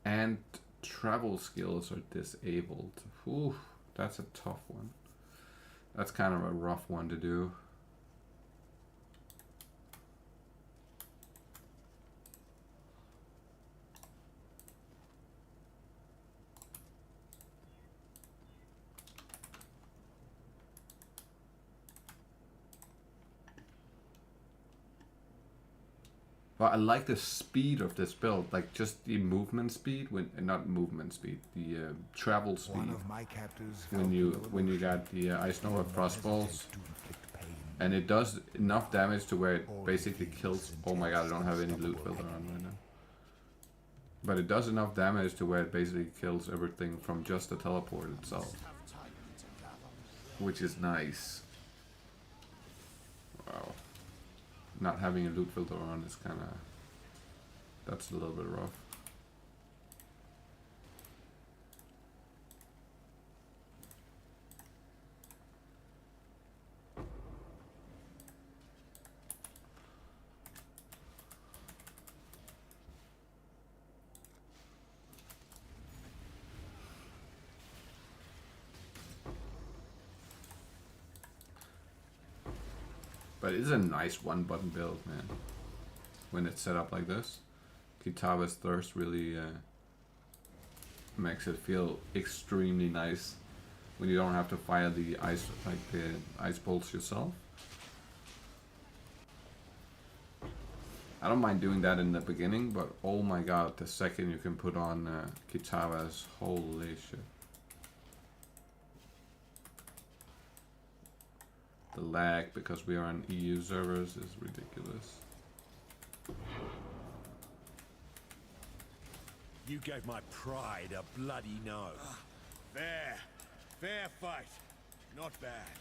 Speaker 1: And travel skills are disabled. Ooh, that's a tough one. That's kind of a rough one to do. But I like the speed of this build, like just the movement speed, not movement speed, the travel speed. When you got the Ice Nova Frostballs, and it does enough damage to where it basically kills. Oh my god, I don't have any loot filter on right now. But it does enough damage to where it basically kills everything from just the teleport itself. Which is nice. Wow. Not having a loot filter on is kinda... That's a little bit rough. But it's a nice one button build, man. When it's set up like this. Kitava's Thirst really makes it feel extremely nice when you don't have to fire the ice, like the ice bolts yourself. I don't mind doing that in the beginning, but oh my god, the second you can put on Kitava's, holy shit. The lag, because we are on EU servers, is ridiculous.
Speaker 5: You gave my pride a bloody no. Fair. Fair fight. Not bad.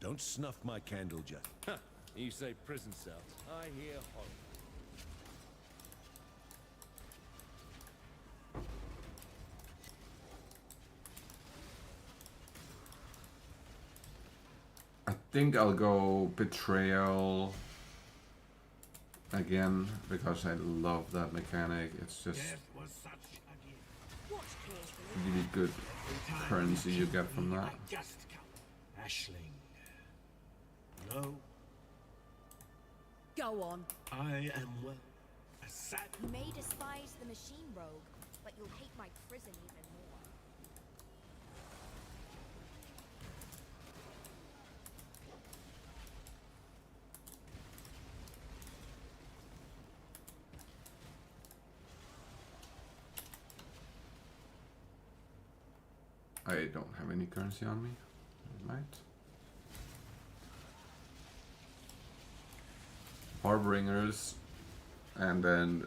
Speaker 5: Don't snuff my candle, Jeff.
Speaker 6: Huh. You say prison cells. I hear horror.
Speaker 1: I think I'll go Betrayal again, because I love that mechanic. It's just really good currency you get from that.
Speaker 7: Ashling. No,
Speaker 8: Go on.
Speaker 7: I am well. A sad
Speaker 9: You may despise the machine rogue, but you'll hate my prison even more.
Speaker 1: I don't have any currency on me. I might. Harbingers, and then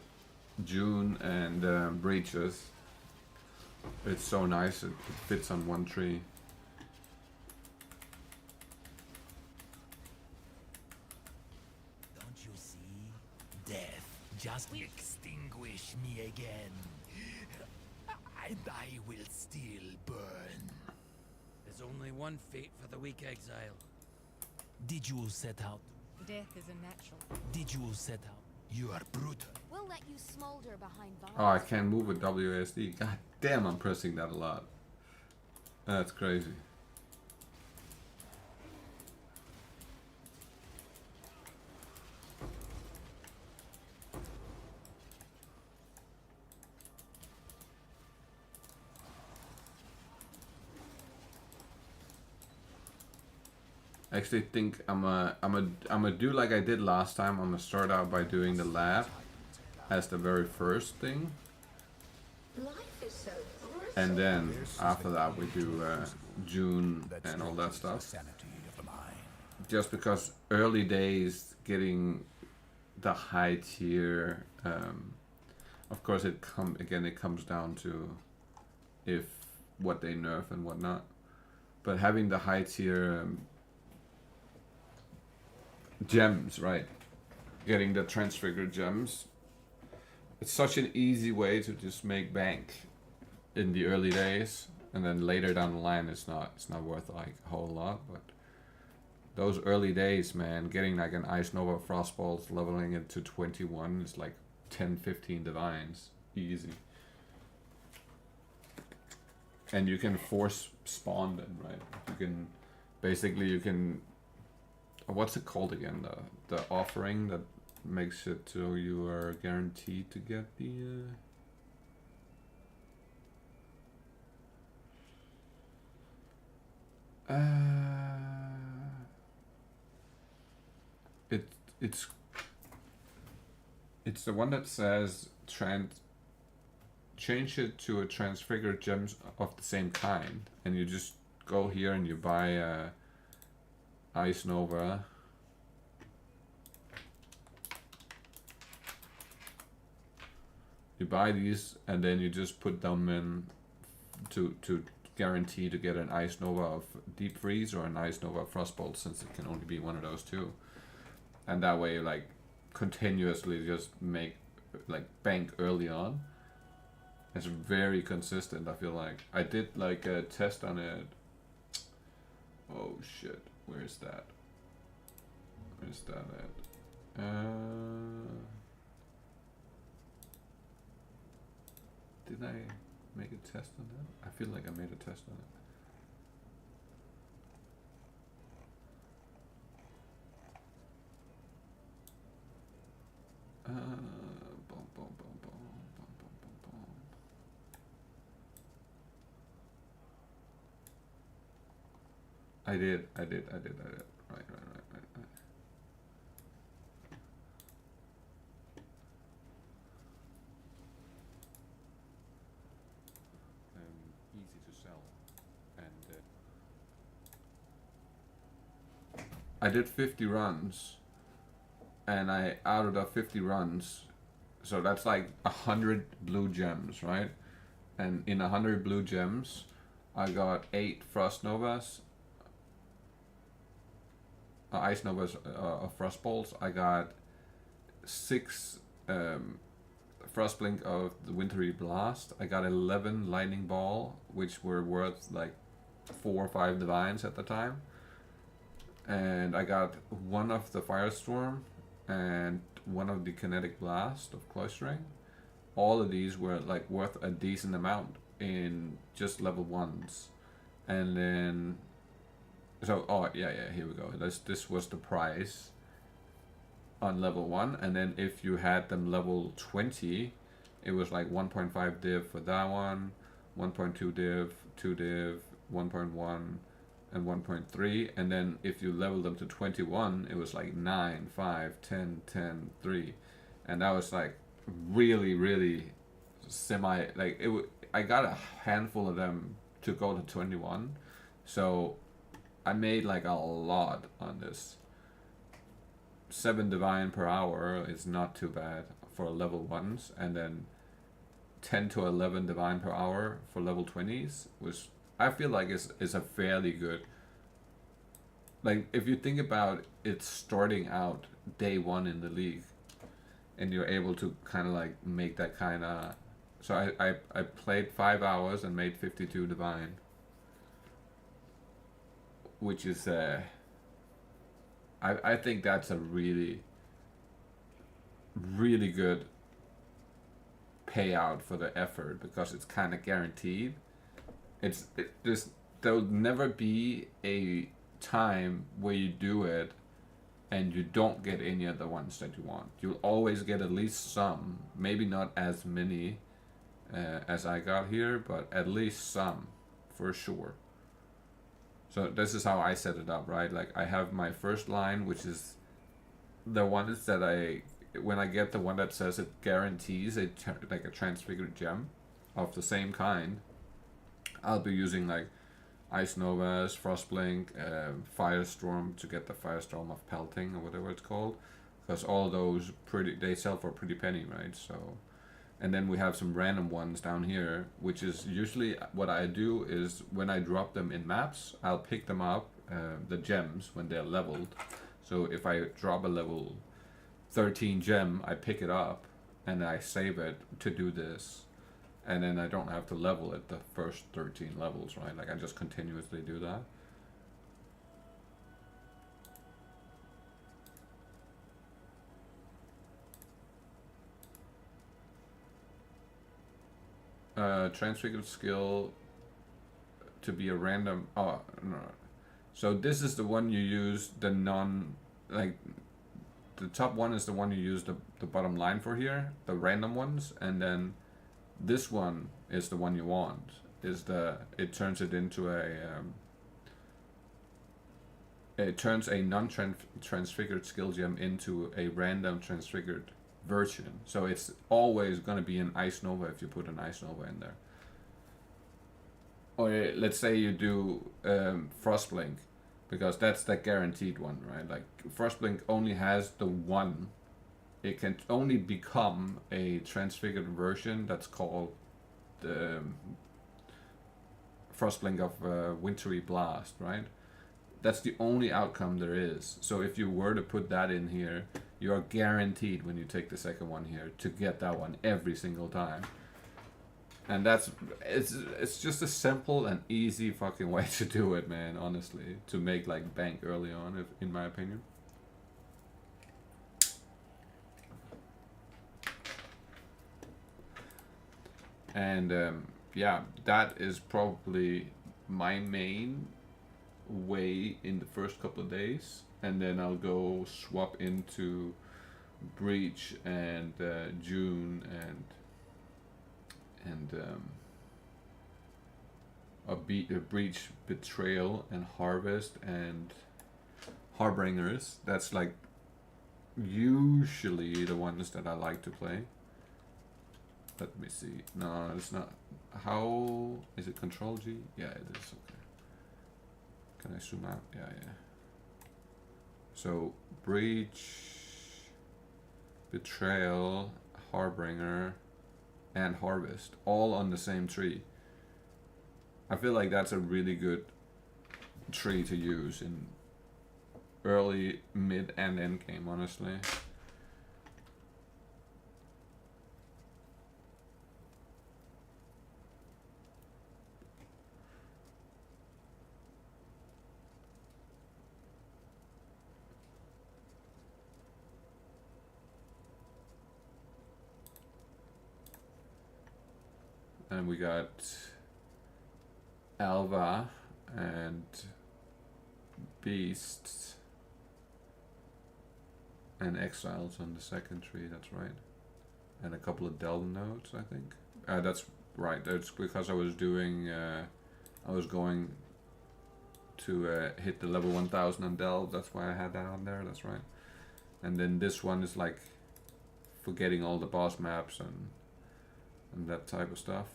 Speaker 1: June and Breaches. It's so nice, it fits on one tree.
Speaker 10: Don't you see? Death just extinguish me again. And I will still burn.
Speaker 6: There's only one fate for the weak exile.
Speaker 10: Did you set out?
Speaker 8: Death is a natural.
Speaker 10: Did you set out? You are brutal.
Speaker 9: We'll let you smolder behind bars.
Speaker 1: Oh, I can't move with WASD. God damn, I'm pressing that a lot. That's crazy. I actually think I'm a do like I did last time. I'm gonna start out by doing the lab as the very first thing, and then after that we do June and all that stuff. Just because early days getting the high tier, of course it comes down to if what they nerf and whatnot, but having the high tier gems, right? Getting the transfigured gems. It's such an easy way to just make bank in the early days, and then later down the line it's not worth like a whole lot, but those early days, man, getting like an Ice Nova Frostbolts, leveling it to 21 is like 10-15 divines. Easy. And you can force spawn them, right? You can what's it called again? The offering that makes it so you are guaranteed to get the it's the one that says change it to a transfigured gems of the same kind, and you just go here and you buy Ice Nova. You buy these and then you just put them in to guarantee to get an Ice Nova of Deep Freeze or an Ice Nova of Frostbolt, since it can only be one of those two. And that way, like, continuously just make, like, bank early on. It's very consistent, I feel like. I did, like, a test on it. Oh, shit. Where is that? Where's that at? Did I make a test on that? I feel like I made a test on it. I did. Right. Easy to sell, and I did 50 runs, and I out of the 50 runs, so that's like 100 blue gems, right? And in 100 blue gems, I got 8 Frost Novas, Ice Novas of Frostbolts. I got 6 Frostblink of the Wintry Blast. I got 11 Lightning Ball, which were worth like 4 or 5 Divines at the time. And I got 1 of the Firestorm and 1 of the Kinetic Blast of Cloistering. All of these were like worth a decent amount in just level 1s. And then, so, oh yeah, here we go. This was the price on level 1, and then if you had them level 20, it was like 1.5 div for that one, 1.2 div, 2 div, 1.1, and 1.3, and then if you level them to 21, it was like 9, 5, 10, 10, 3, and that was like really semi, like I got a handful of them to go to 21, so I made like a lot on this. 7 divine per hour is not too bad for level 1s, and then 10 to 11 divine per hour for level 20s, which I feel like is a fairly good, like if you think about it starting out day 1 in the league, and you're able to kind of like make that kind of, so I played 5 hours and made 52 divine, which is I think that's a really good payout for the effort, because it's kind of guaranteed. There'll never be a time where you do it and you don't get any of the ones that you want. You'll always get at least some, maybe not as many as I got here, but at least some for sure. So this is how I set it up, right? Like I have my first line, which is the ones that when I get the one that says it guarantees like a transfigured gem of the same kind, I'll be using like Ice Novas, Frostblink, Firestorm to get the Firestorm of Pelting or whatever it's called, because all those they sell for a pretty penny, right? So, and then we have some random ones down here, which is usually what I do is when I drop them in maps, I'll pick them up, the gems, when they're leveled. So if I drop a level 13 gem, I pick it up and I save it to do this. And then I don't have to level it the first 13 levels, right? Like I just continuously do that. Transfigured skill to be a random, oh no, so this is the one you use, the top one is the one you use the bottom line for here, the random ones, and then this one is the one you want, it turns it into it turns a non-transfigured skill gem into a random transfigured version. So it's always going to be an Ice Nova if you put an Ice Nova in there. Or let's say you do Frostblink, because that's the guaranteed one, right? Like Frostblink only has the one it can only become a transfigured version that's called the Frostblink of Wintry Blast, right? That's the only outcome there is. So if you were to put that in here, you are guaranteed when you take the second one here to get that one every single time. And it's just a simple and easy fucking way to do it, man, honestly. To make like bank early on, in my opinion. And yeah, that is probably my main way in the first couple of days, and then I'll go swap into Breach and June and a Breach, Betrayal, and Harvest and Harbingers. That's like usually the ones that I like to play. Let me see. No, it's not. How is it? Control G? Yeah, it is. Okay. Can I zoom out? Yeah, yeah. So Breach, Betrayal, Harbinger, and Harvest, all on the same tree. I feel like that's a really good tree to use in early, mid, and end game, honestly. And we got Alva and Beasts and Exiles on the second tree, that's right. And a couple of Delve nodes, I think. That's right, that's because I was doing, I was going to hit the level 1000 on Delve, that's why I had that on there, that's right. And then this one is like for getting all the boss maps and that type of stuff.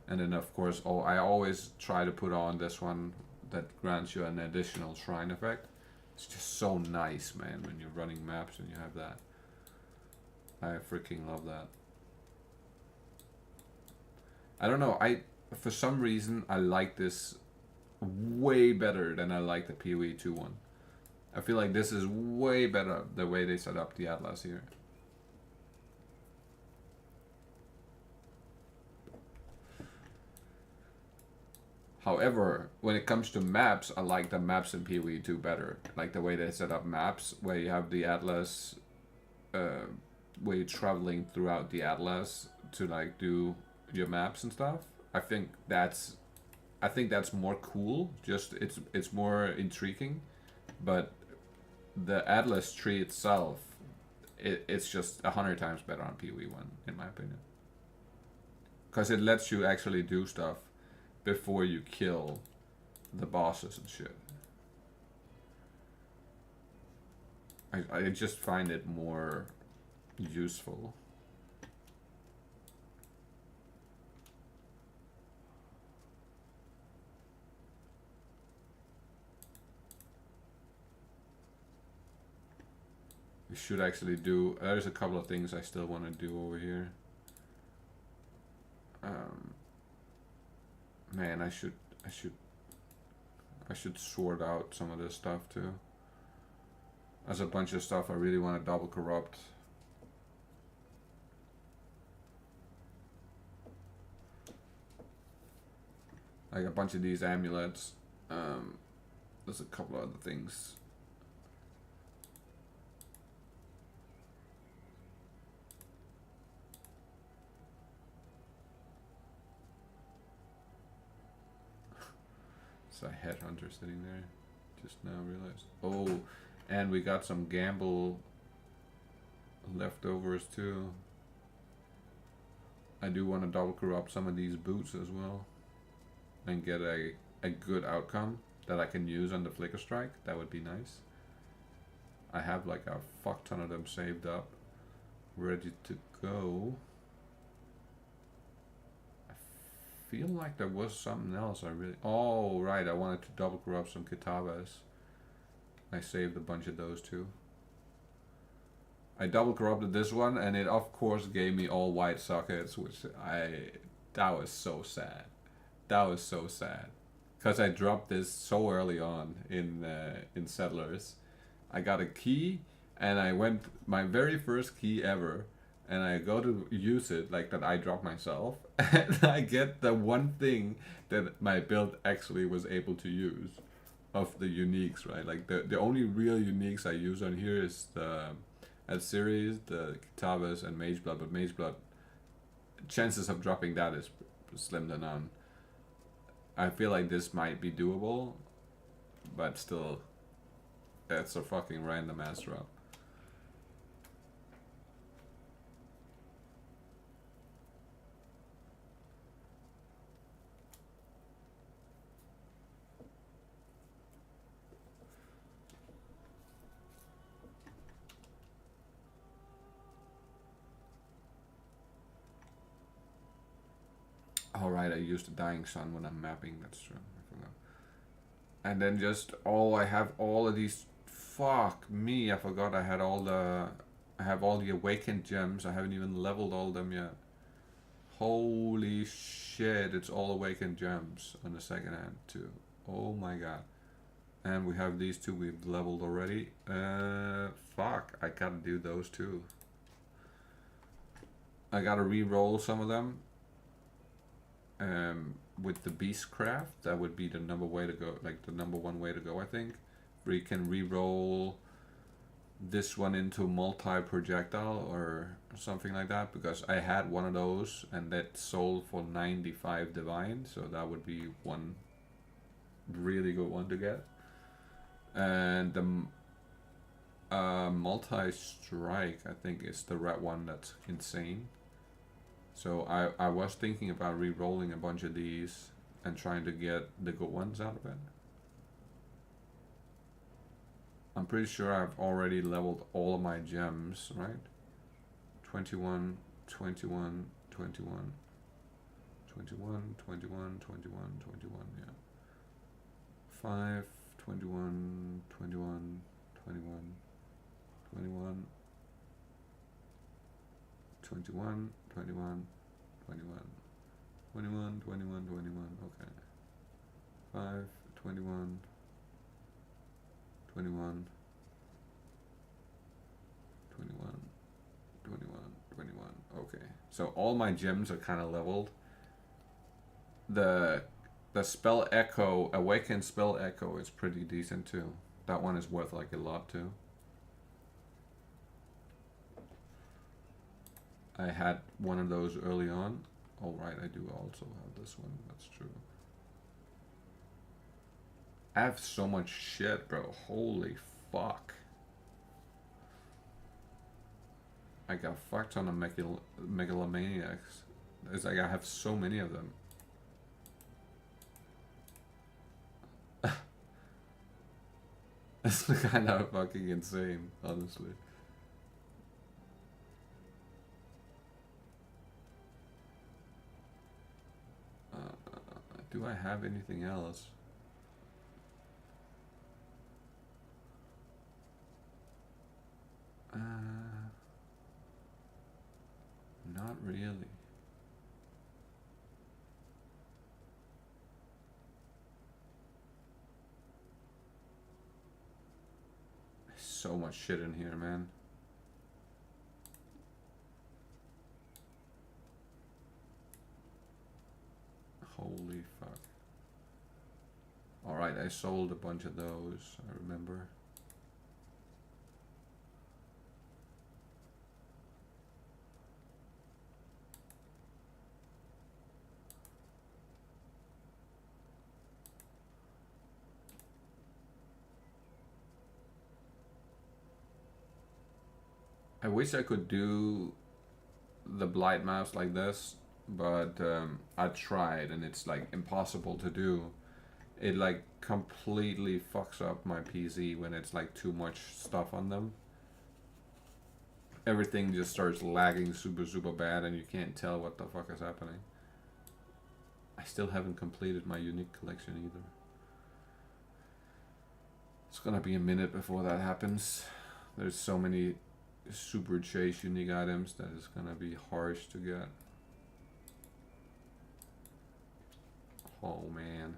Speaker 1: And then of course, I always try to put on this one that grants you an additional shrine effect. It's just so nice, man, when you're running maps and you have that. I freaking love that. I don't know, for some reason I like this way better than I like the PoE 2 one. I feel like this is way better the way they set up the Atlas here. However, when it comes to maps, I like the maps in PoE 2 better. Like the way they set up maps, where you have the Atlas, where you're traveling throughout the Atlas to like do your maps and stuff. I think that's more cool. Just it's more intriguing, but the Atlas tree itself, it's just 100 times better on PoE 1 in my opinion, because it lets you actually do stuff before you kill the bosses and shit. I just find it more useful. We should actually do, there's a couple of things I still want to do over here. Man, I should sort out some of this stuff too. There's a bunch of stuff I really want to double corrupt. Like a bunch of these amulets. There's a couple of other things. A headhunter sitting there, just now realized. Oh, and we got some gamble leftovers too. I do want to double corrupt some of these boots as well and get a good outcome that I can use on the Flicker Strike. That would be nice. I have like a fuck ton of them saved up, ready to go. Feel like there was something else I really... Oh, right, I wanted to double corrupt some Kitabas. I saved a bunch of those too. I double corrupted this one, and it of course gave me all white sockets, which that was so sad. That was so sad, because I dropped this so early on in Settlers. I got a key, and I went my very first key ever, and I go to use it, like that I dropped myself, and I get the one thing that my build actually was able to use of the uniques, right? Like the only real uniques I use on here is the series, the Kitabas and Mageblood, but Mageblood, chances of dropping that is slim to none. I feel like this might be doable, but still, that's a fucking random ass drop. All right, I used the Dying Sun when I'm mapping. That's true. I forgot. And then just I have all of these. Fuck me! I forgot I had all the. I have all the awakened gems. I haven't even leveled all of them yet. Holy shit! It's all awakened gems on the second hand too. Oh my god! And we have these two we've leveled already. Fuck! I gotta do those too. I gotta re-roll some of them. With the Beastcraft, that would be the number way to go, like the number one way to go, I think. Where you can re-roll this one into multi-projectile or something like that, because I had one of those and that sold for 95 divine, so that would be one really good one to get. And the multi-strike, I think, is the red one that's insane. So I was thinking about re-rolling a bunch of these and trying to get the good ones out of it. I'm pretty sure I've already leveled all of my gems, right? 21, 21, 21, 21, 21, 21, 21, yeah. 5, 21, 21, 21, 21, 21, 21, 21, 21, 21, 21, okay. 5, 21, 21, 21, 21, 21, okay. So all my gems are kind of leveled. The spell echo, awakened spell echo, is pretty decent too. That one is worth like a lot too. I had one of those early on. Oh right, I do also have this one, that's true. I have so much shit, bro. Holy fuck. I got a fuck ton of megalomaniacs. It's like I have so many of them. It's kind of fucking insane, honestly. Do I have anything else? Not really. So much shit in here, man. Holy fuck. Alright, I sold a bunch of those, I remember. I wish I could do the Blight mouse like this, but I tried and it's like impossible to do. It like completely fucks up my PC when it's like too much stuff on them. Everything just starts lagging super bad and you can't tell what the fuck is happening. I still haven't completed my unique collection either. It's gonna be a minute before that happens. There's so many super chase unique items that is gonna be harsh to get. Oh man.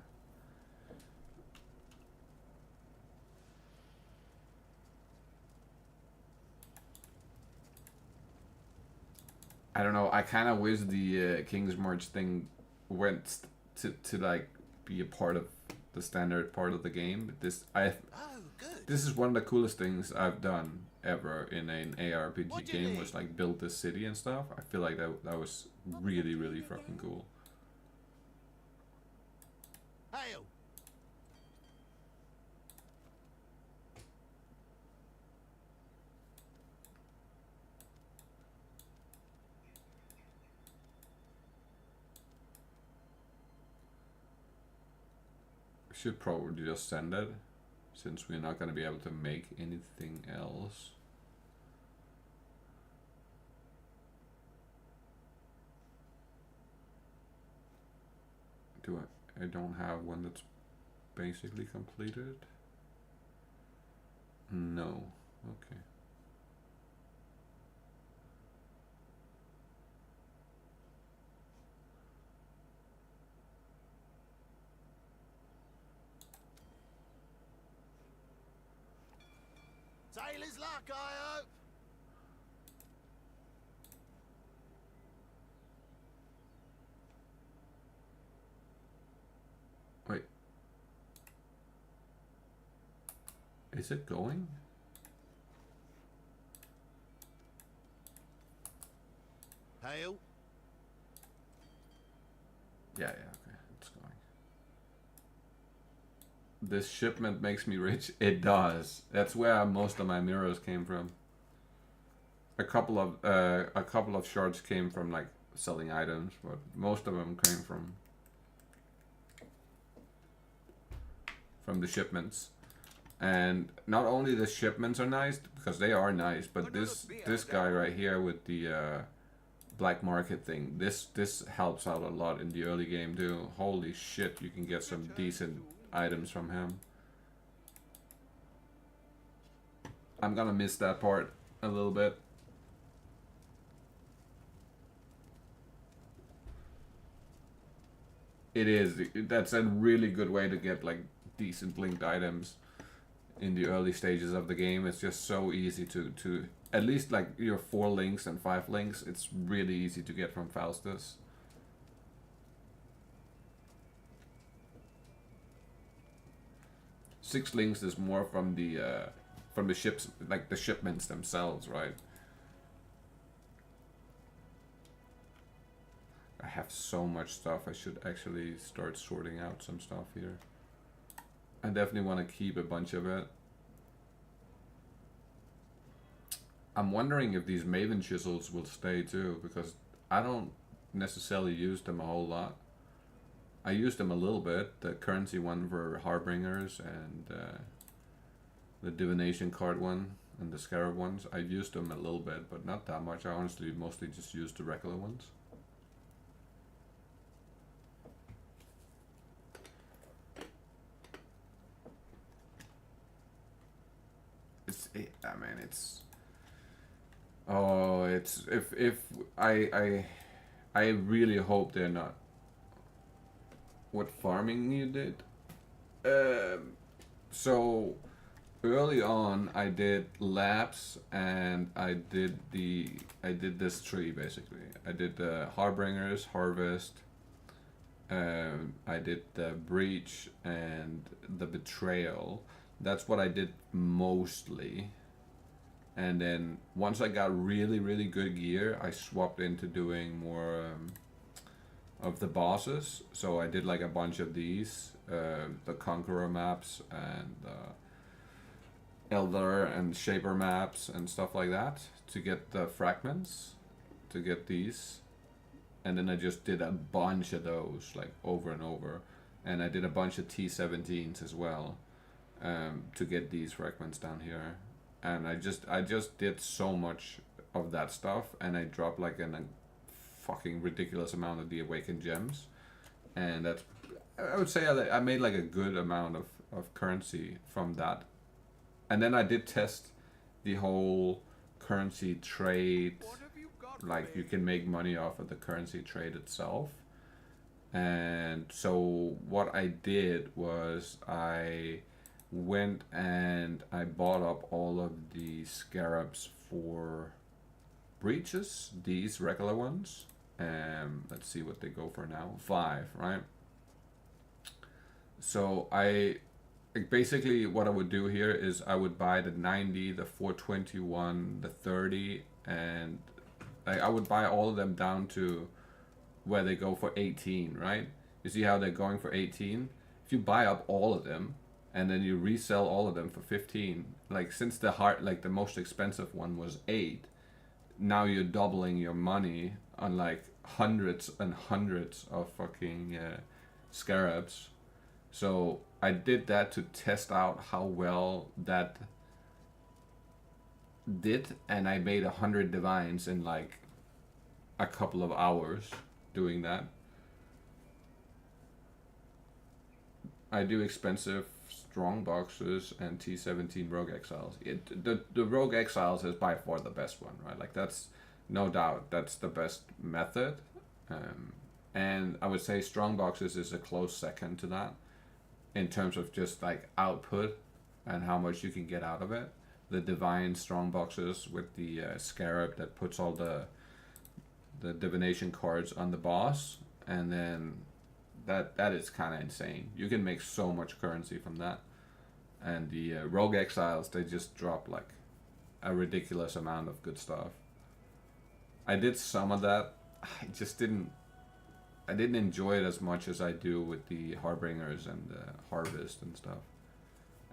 Speaker 1: I don't know, I kind of wish the King's March thing went to like be a part of the standard part of the game. But this this is one of the coolest things I've done ever in an ARPG game, was like build this city and stuff. I feel like that was really, really fucking cool.
Speaker 5: Hail!
Speaker 1: Should probably just send it, since we're not going to be able to make anything else. I don't have one that's basically completed. No. Okay.
Speaker 5: Sailor's luck, I hope.
Speaker 1: Wait. Is it going?
Speaker 5: Hail.
Speaker 1: Yeah, okay, it's going. This shipment makes me rich. It does. That's where most of my mirrors came from. A couple of shards came from like selling items, but most of them came from the shipments. And not only the shipments are nice, because they are nice, but this guy right here with the black market thing, this helps out a lot in the early game too. Holy shit, you can get some decent items from him. I'm gonna miss that part a little bit. It is. That's a really good way to get like decent linked items in the early stages of the game. It's just so easy to at least like your 4 links and 5 links. It's really easy to get from Faustus. Six links is more from the ships, like the shipments themselves, right? I have so much stuff. I should actually start sorting out some stuff here. I definitely want to keep a bunch of it. I'm wondering if these Maven chisels will stay too, because I don't necessarily use them a whole lot. I use them a little bit. The currency one for Harbingers and the divination card one and the scarab ones. I used them a little bit, but not that much. I honestly mostly just use the regular ones. I mean, it's. Oh, it's if I really hope they're not. What farming you did? So early on, I did labs and I did this tree basically. I did the Harbingers harvest. I did the breach and the betrayal. That's what I did mostly. And then once I got really, really good gear, I swapped into doing more of the bosses. So I did like a bunch of these, the Conqueror maps and Elder and Shaper maps and stuff like that to get the fragments, to get these. And then I just did a bunch of those like over and over. And I did a bunch of T17s as well. To get these fragments down here, and I just did so much of that stuff, and I dropped like a fucking ridiculous amount of the awakened gems, and that's, I would say I made like a good amount of currency from that. And then I did test the whole currency trade, like you can make money off of the currency trade itself. And so what I did was I went and I bought up all of the scarabs for breaches, these regular ones. Let's see what they go for now. 5, right? So basically what I would do here is I would buy the 90, the 421, the 30, and I would buy all of them down to where they go for 18, right? You see how they're going for 18? If you buy up all of them and then you resell all of them for 15, like since the most expensive one was 8, now you're doubling your money on like hundreds and hundreds of fucking scarabs. So I did that to test out how well that did, and I made 100 divines in like a couple of hours doing that. I do expensive strong boxes and T17 Rogue Exiles. The Rogue Exiles is by far the best one, right? Like that's no doubt that's the best method. And I would say strong boxes is a close second to that in terms of just like output and how much you can get out of it. The divine strong boxes with the scarab that puts all the divination cards on the boss, and then that is kind of insane. You can make so much currency from that. And the Rogue Exiles, they just drop like a ridiculous amount of good stuff. I did some of that. I didn't enjoy it as much as I do with the Harbingers and the Harvest and stuff.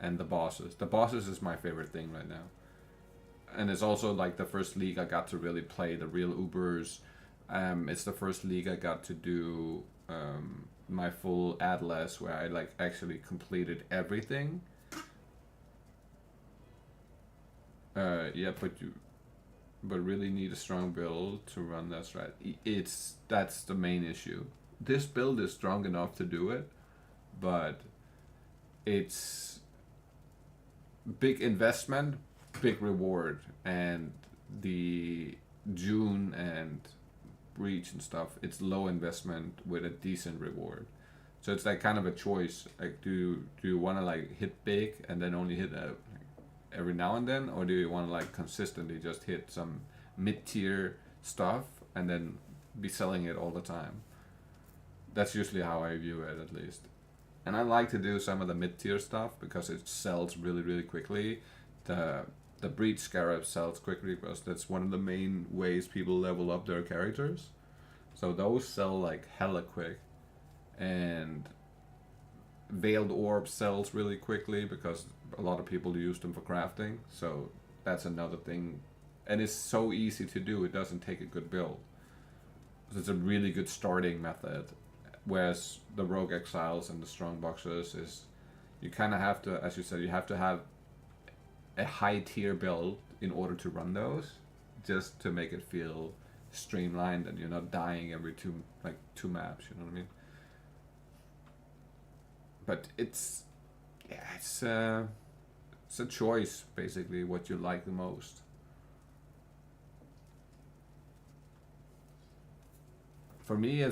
Speaker 1: And the bosses. The bosses is my favorite thing right now. And it's also like the first league I got to really play the real Ubers. It's the first league I got to do my full Atlas, where I like actually completed everything. Yeah, but really need a strong build to run that strat. That's the main issue. This build is strong enough to do it, but it's big investment, big reward, and the June and Breach and stuff, it's low investment with a decent reward. So it's like kind of a choice. Like, do you want to like hit big and then only hit every now and then, or do you want to like consistently just hit some mid-tier stuff and then be selling it all the time? That's usually how I view it, at least. And I like to do some of the mid-tier stuff because it sells really, really quickly. The Breach Scarab sells quickly because that's one of the main ways people level up their characters. So those sell like hella quick. And Veiled Orb sells really quickly because a lot of people use them for crafting. So that's another thing. And it's so easy to do, it doesn't take a good build. So it's a really good starting method. Whereas the Rogue Exiles and the Strong Boxers is, you kind of have to, as you said, you have to have a high tier build in order to run those, just to make it feel streamlined and you're not dying every two maps, you know what I mean? But it's a choice, basically, what you like the most. For me,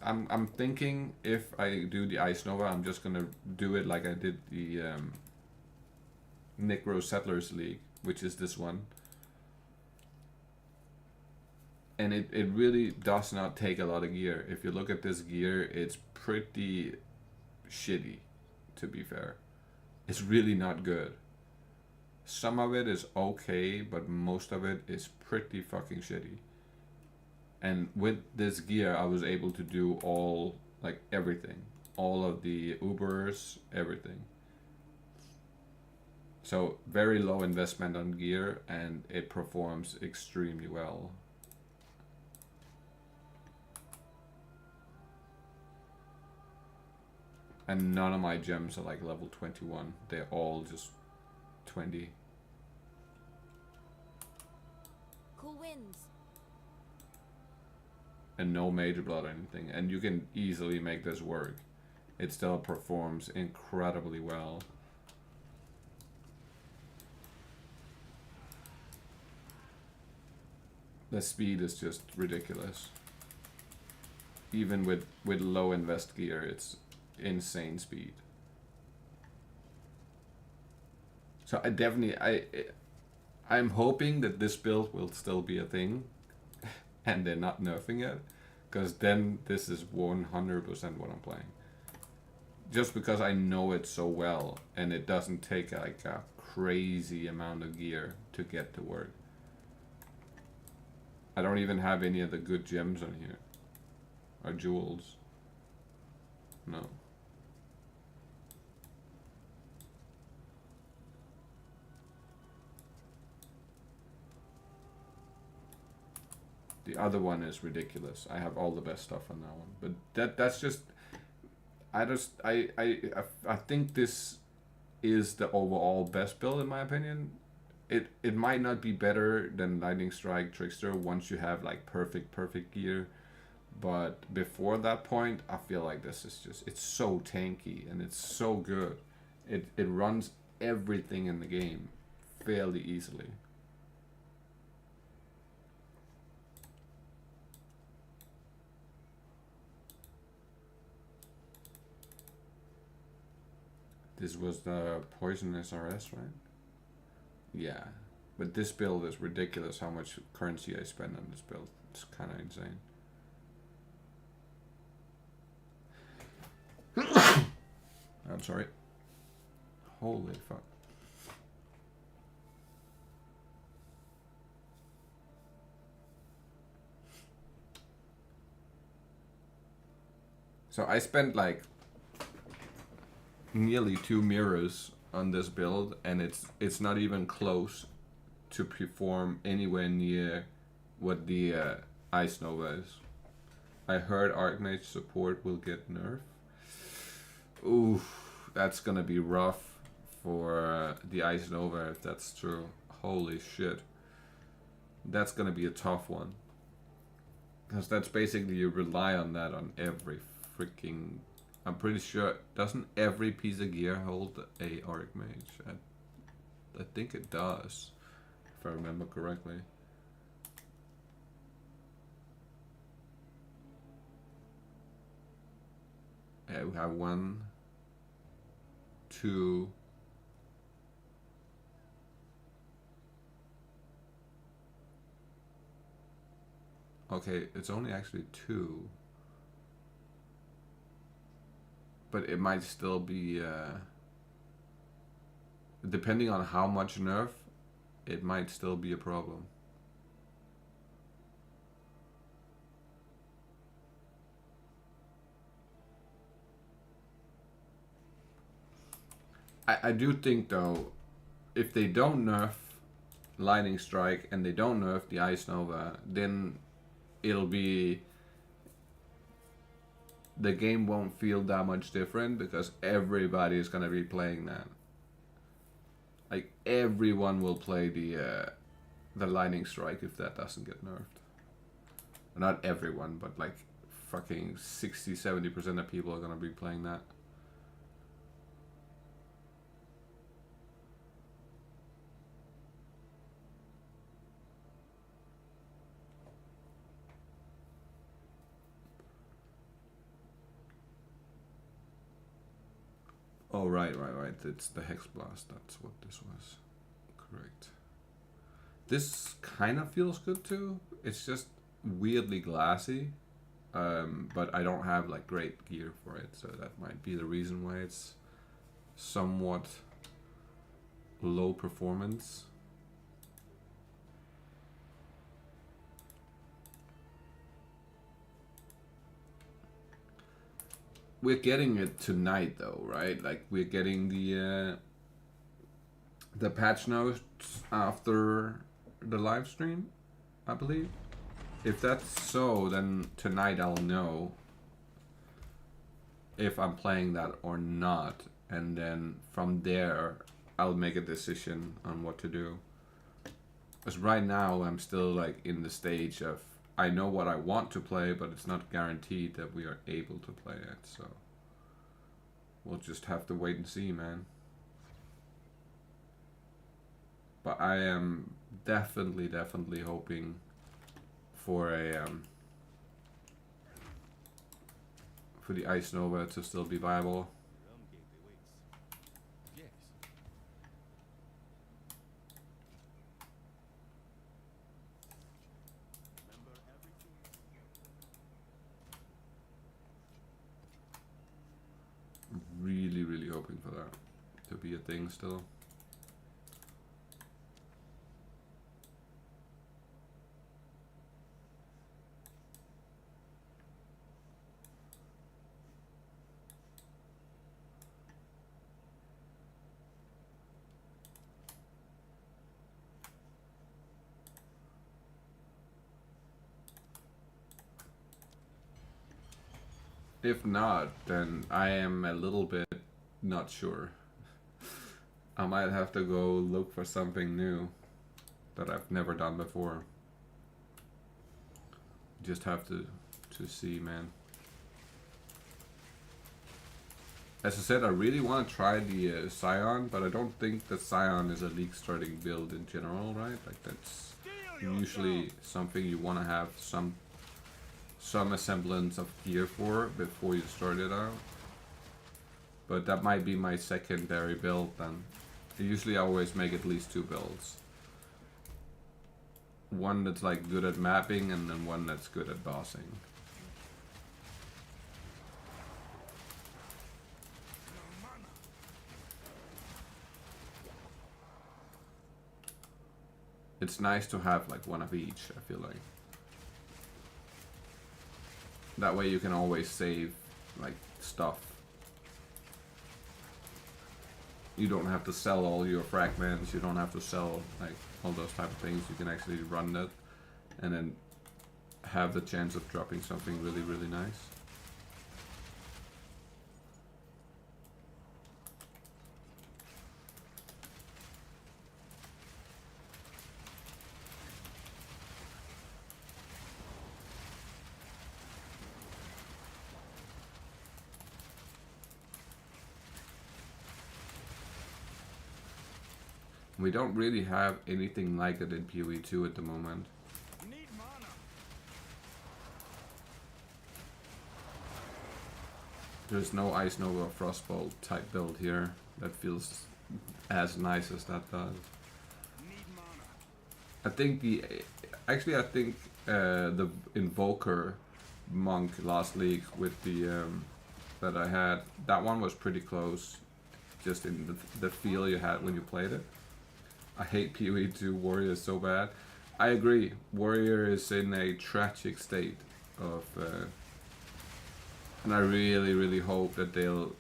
Speaker 1: I'm thinking if I do the Ice Nova, I'm just gonna do it like I did the Necro Settlers League, which is this one. And it really does not take a lot of gear. If you look at this gear, it's pretty shitty, to be fair. It's really not good. Some of it is okay, but most of it is pretty fucking shitty. And with this gear, I was able to do everything. All of the Ubers, everything. So very low investment on gear, and it performs extremely well. And none of my gems are like level 21. They're all just 20.
Speaker 9: Cool wins.
Speaker 1: And no major blood or anything. And you can easily make this work. It still performs incredibly well. The speed is just ridiculous. Even with low invest gear, it's insane speed. So I definitely, I'm hoping that this build will still be a thing and they're not nerfing it, because then this is 100% what I'm playing. Just because I know it so well and it doesn't take like a crazy amount of gear to get to work. I don't even have any of the good gems on here. Or jewels. No. The other one is ridiculous. I have all the best stuff on that one. But that's just I think this is the overall best build in my opinion. It might not be better than Lightning Strike Trickster once you have like perfect gear, but before that point I feel like this is just, it's so tanky and it's so good. It runs everything in the game fairly easily. This was the Poison SRS, right? Yeah, but this build is ridiculous how much currency I spend on this build. It's kind of insane. I'm sorry. Holy fuck. So I spent like nearly 2 mirrors on this build, and it's not even close to perform anywhere near what the Ice Nova is. I heard Archmage support will get nerfed. Ooh, that's gonna be rough for the Ice Nova if that's true. Holy shit. That's gonna be a tough one. Because that's basically, you rely on that on every freaking... I'm pretty sure, doesn't every piece of gear hold a Archmage? I think it does, if I remember correctly. Yeah, we have 1, 2... Okay, it's only actually 2. But it might still be, depending on how much nerf, it might still be a problem. I do think though, if they don't nerf Lightning Strike and they don't nerf the Ice Nova, then it'll be... the game won't feel that much different because everybody is gonna be playing that. Like everyone will play the Lightning Strike if that doesn't get nerfed. Not everyone, but like fucking 60-70% of people are gonna be playing that. Oh, right. It's the Hex Blast. That's what this was. Correct. This kind of feels good too. It's just weirdly glassy. But I don't have like great gear for it. So that might be the reason why it's somewhat low performance. We're getting it tonight though, right? Like we're getting the patch notes after the live stream, I believe. If that's so, then tonight I'll know if I'm playing that or not, and then from there I'll make a decision on what to do. Because right now I'm still like in the stage of, I know what I want to play, but it's not guaranteed that we are able to play it, so we'll just have to wait and see, man. But I am definitely hoping for a for the Ice Nova to still be viable. Really hoping for that to be a thing still. If not, then I am a little bit not sure. I might have to go look for something new that I've never done before. Just have to see, man. As I said, I really want to try the Scion, but I don't think the Scion is a league starting build in general, right? Like that's usually something you want to have some semblance of gear for before you start it out. But that might be my secondary build then. Usually I always make at least 2 builds. One that's like good at mapping and then one that's good at bossing. It's nice to have like one of each, I feel like. That way you can always save like stuff. You don't have to sell all your fragments, you don't have to sell like all those type of things. You can actually run that and then have the chance of dropping something really nice. We don't really have anything like it in PoE 2 at the moment. There's no Ice Nova Frostbolt type build here that feels as nice as that does. I think the Invoker Monk last league with the that I had, that one was pretty close, just in the feel you had when you played it. I hate PoE 2 Warrior so bad. I agree, Warrior is in a tragic state of and I really hope that they'll,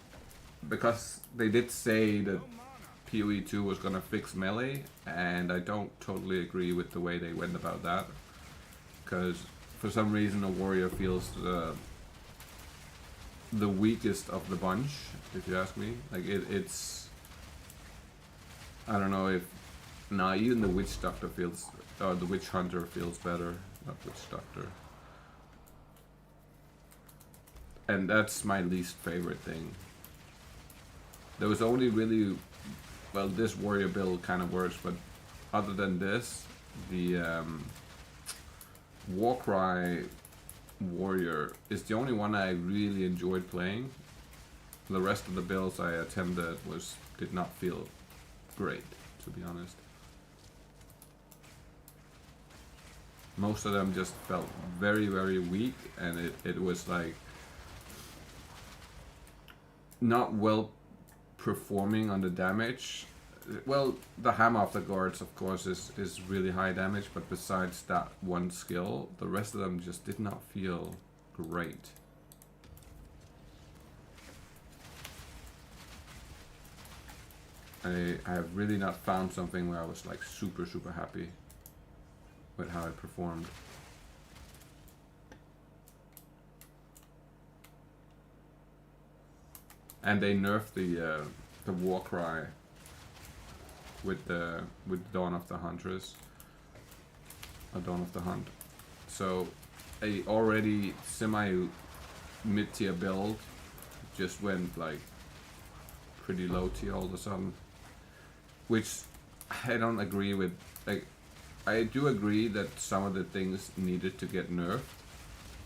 Speaker 1: because they did say that PoE 2 was gonna fix melee, and I don't totally agree with the way they went about that, because for some reason a Warrior feels the weakest of the bunch, if you ask me. Like it's I don't know if even the Witch Doctor feels, or the Witch Hunter feels better, not Witch Doctor. And that's my least favorite thing. There was only really, well, this Warrior build kind of works, but other than this, the Warcry Warrior is the only one I really enjoyed playing. The rest of the builds I attempted did not feel great, to be honest. Most of them just felt very weak, and it was like not well performing on the damage. Well, the Hammer of the Guards of course is really high damage, but besides that one skill, the rest of them just did not feel great. I have really not found something where I was like super happy with how it performed. And they nerfed the Warcry with Dawn of the Huntress, or Dawn of the Hunt. So a already semi mid-tier build just went like pretty low tier all of a sudden, which I don't agree with. Like, I do agree that some of the things needed to get nerfed,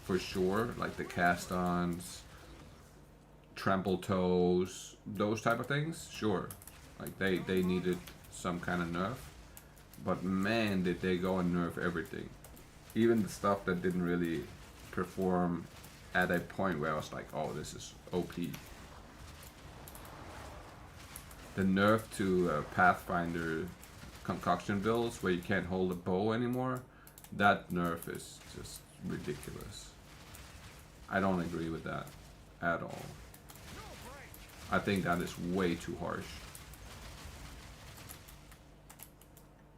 Speaker 1: for sure, like the cast-ons, trample toes, those type of things, sure. Like they needed some kind of nerf. But man, did they go and nerf everything. Even the stuff that didn't really perform at a point where I was like, oh, this is OP. The nerf to Pathfinder concoction builds where you can't hold a bow anymore, that nerf is just ridiculous. I don't agree with that at all. I think that is way too harsh.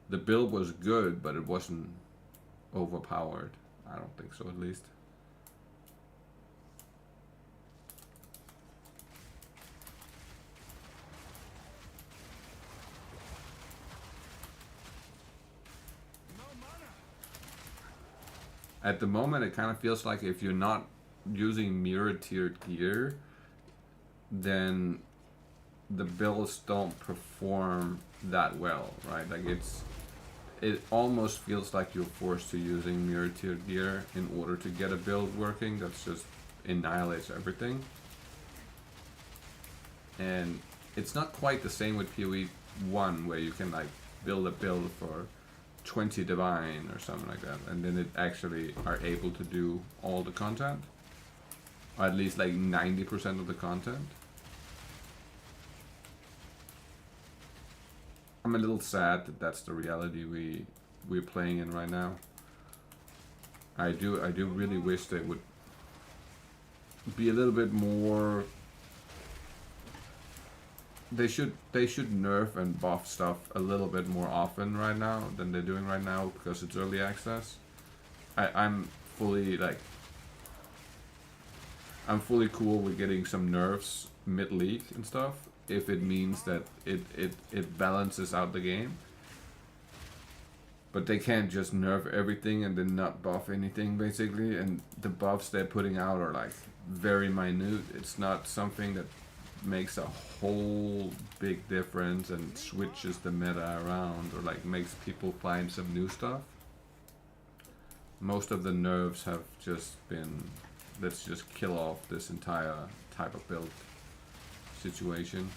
Speaker 1: The build was good, but it wasn't overpowered. I don't think so, at least. At the moment, it kind of feels like if you're not using mirror-tiered gear, then the builds don't perform that well, right? Like it almost feels like you're forced to using mirror-tiered gear in order to get a build working that just annihilates everything. And it's not quite the same with PoE 1, where you can like build a build for 20 divine or something like that, and then it actually are able to do all the content, or at least like 90% of the content. I'm a little sad that that's the reality we're playing in right now. I do really wish they would be a little bit more. They should nerf and buff stuff a little bit more often right now than they're doing right now, because it's early access. I'm fully cool with getting some nerfs mid-league and stuff, if it means that it balances out the game. But they can't just nerf everything and then not buff anything, basically. And the buffs they're putting out are like very minute. It's not something that makes a whole big difference and switches the meta around, or like makes people find some new stuff. Most of the nerfs have just been, let's just kill off this entire type of build situation.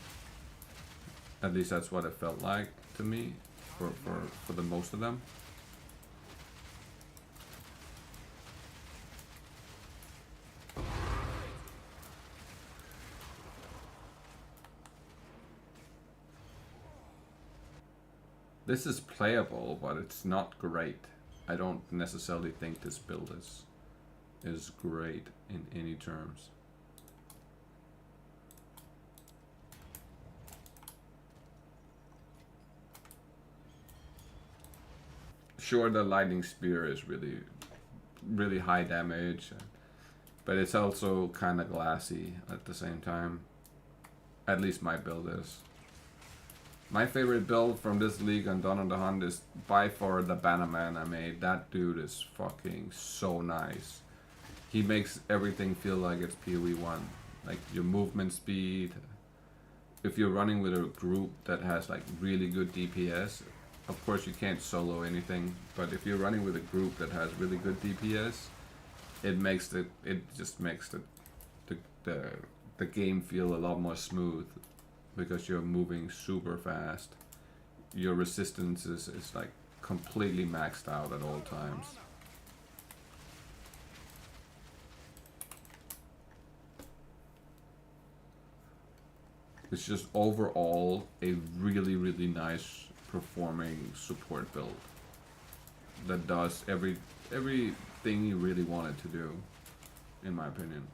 Speaker 1: At least that's what it felt like to me for the most of them. This is playable, but it's not great. I don't necessarily think this build is great in any terms. Sure, the lightning spear is really high damage, but it's also kind of glassy at the same time. At least my build is. My favorite build from this league on Dawn of the Hunt is by far the Bannerman I made. That dude is fucking so nice. He makes everything feel like it's PoE 1. Like your movement speed. If you're running with a group that has like really good DPS, of course you can't solo anything, but if you're running with a group that has really good DPS, it just makes the game feel a lot more smooth. Because you're moving super fast. Your resistance is like completely maxed out at all times. It's just overall a really nice performing support build that does everything you really want it to do, in my opinion.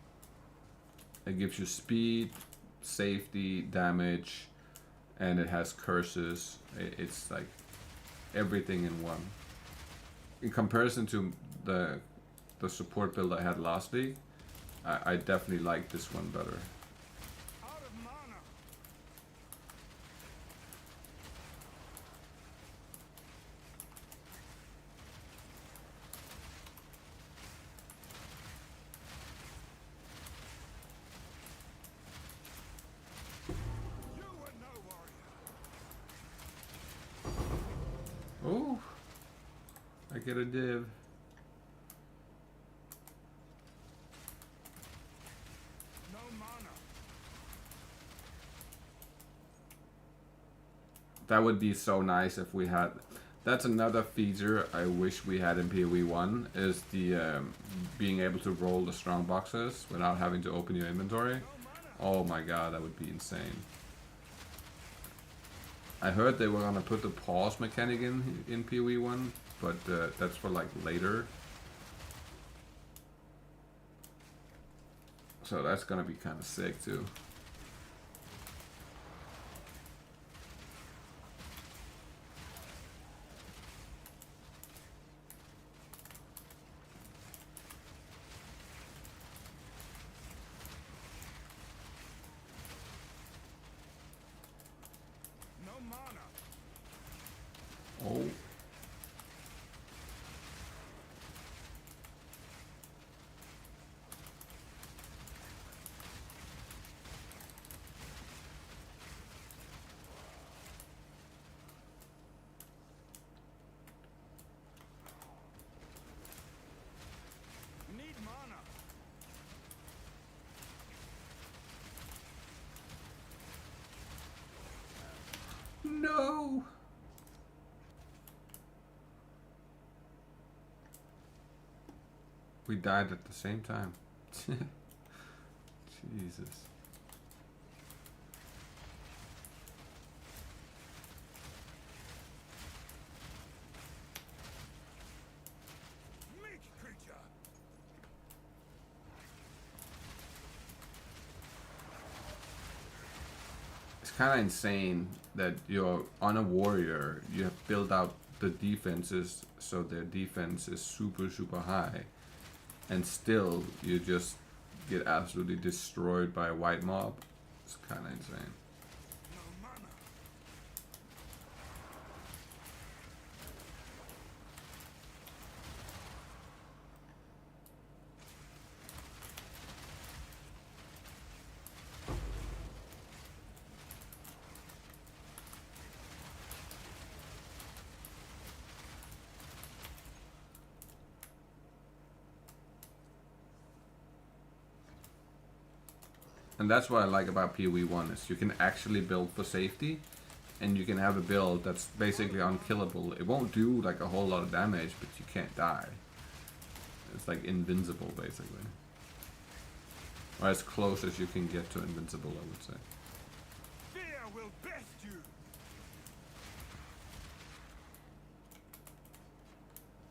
Speaker 1: It gives you speed, safety, damage, and it has curses. It's like everything in one. In comparison to the support build I had last week, I definitely like this one better. get a div.
Speaker 5: No mana.
Speaker 1: That would be so nice if we had. That's another feature I wish we had in PoE 1 is the being able to roll the strong boxes without having to open your inventory. Oh my god, that would be insane. I heard they were gonna put the pause mechanic in PoE 1, but that's for like later. So that's gonna be kind of sick too.
Speaker 5: No mana.
Speaker 1: Oh.
Speaker 5: Need mana.
Speaker 1: No. We died at the same time. Jesus.
Speaker 5: Meek creature.
Speaker 1: It's kind of insane that you're on a warrior, you have built out the defenses so their defense is super, super high. And still, you just get absolutely destroyed by a white mob. It's kind of insane.
Speaker 5: No mana.
Speaker 1: And that's what I like about PoE 1 is you can actually build for safety, and you can have a build that's basically unkillable. It won't do like a whole lot of damage, but you can't die. It's like invincible basically. Or as close as you can get to invincible, I would say.
Speaker 5: Fear will best you.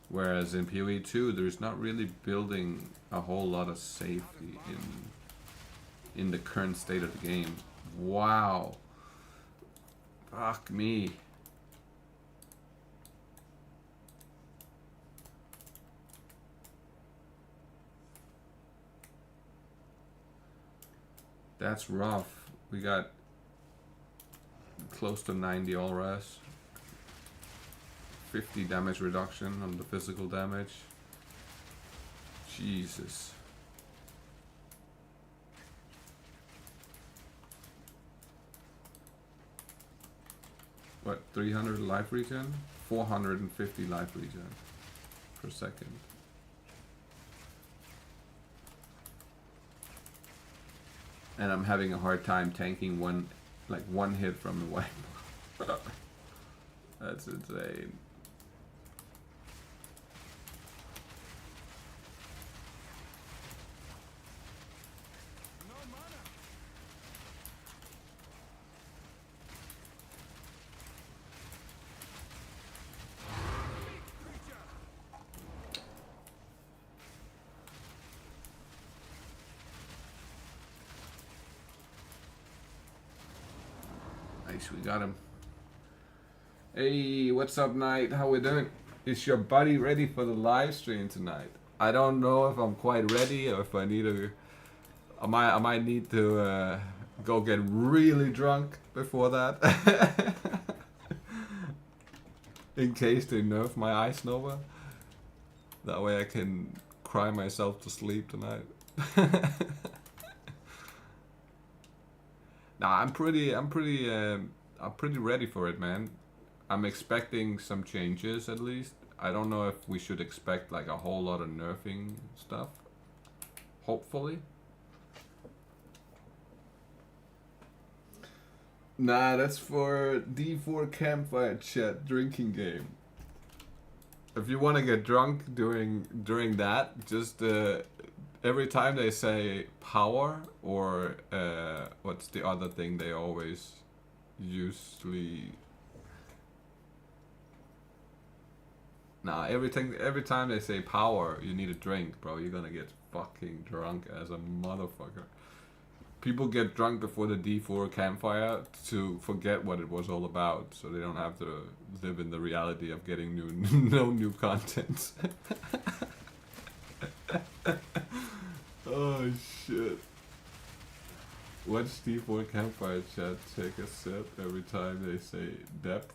Speaker 1: Whereas in PoE 2, there's not really building a whole lot of safety in the current state of the game. Wow. Fuck me. That's rough. We got close to 90 all res. 50 damage reduction on the physical damage. Jesus. What, 300 life regen? 450 life regen per second. And I'm having a hard time tanking one hit from the white. That's insane.
Speaker 5: No mana. Meek creature.
Speaker 1: Nice, we got him. Hey, what's up, Knight? How we doing? Is your buddy ready for the live stream tonight? I don't know if I'm quite ready or if I need to. I might need to go get really drunk before that. In case they nerf my Ice Nova. That way I can cry myself to sleep tonight. Nah, I'm pretty ready for it, man. I'm expecting some changes at least. I don't know if we should expect like a whole lot of nerfing stuff. Hopefully. Nah, that's for D4 campfire chat drinking game. If you want to get drunk during that, just every time they say power or what's the other thing they always usually. Nah, every time they say power, you need a drink, bro. You're gonna get fucking drunk as a motherfucker. People get drunk before the D4 campfire to forget what it was all about, so they don't have to live in the reality of getting no new content. Oh shit. Watch D4 campfire chat take a sip every time they say depth.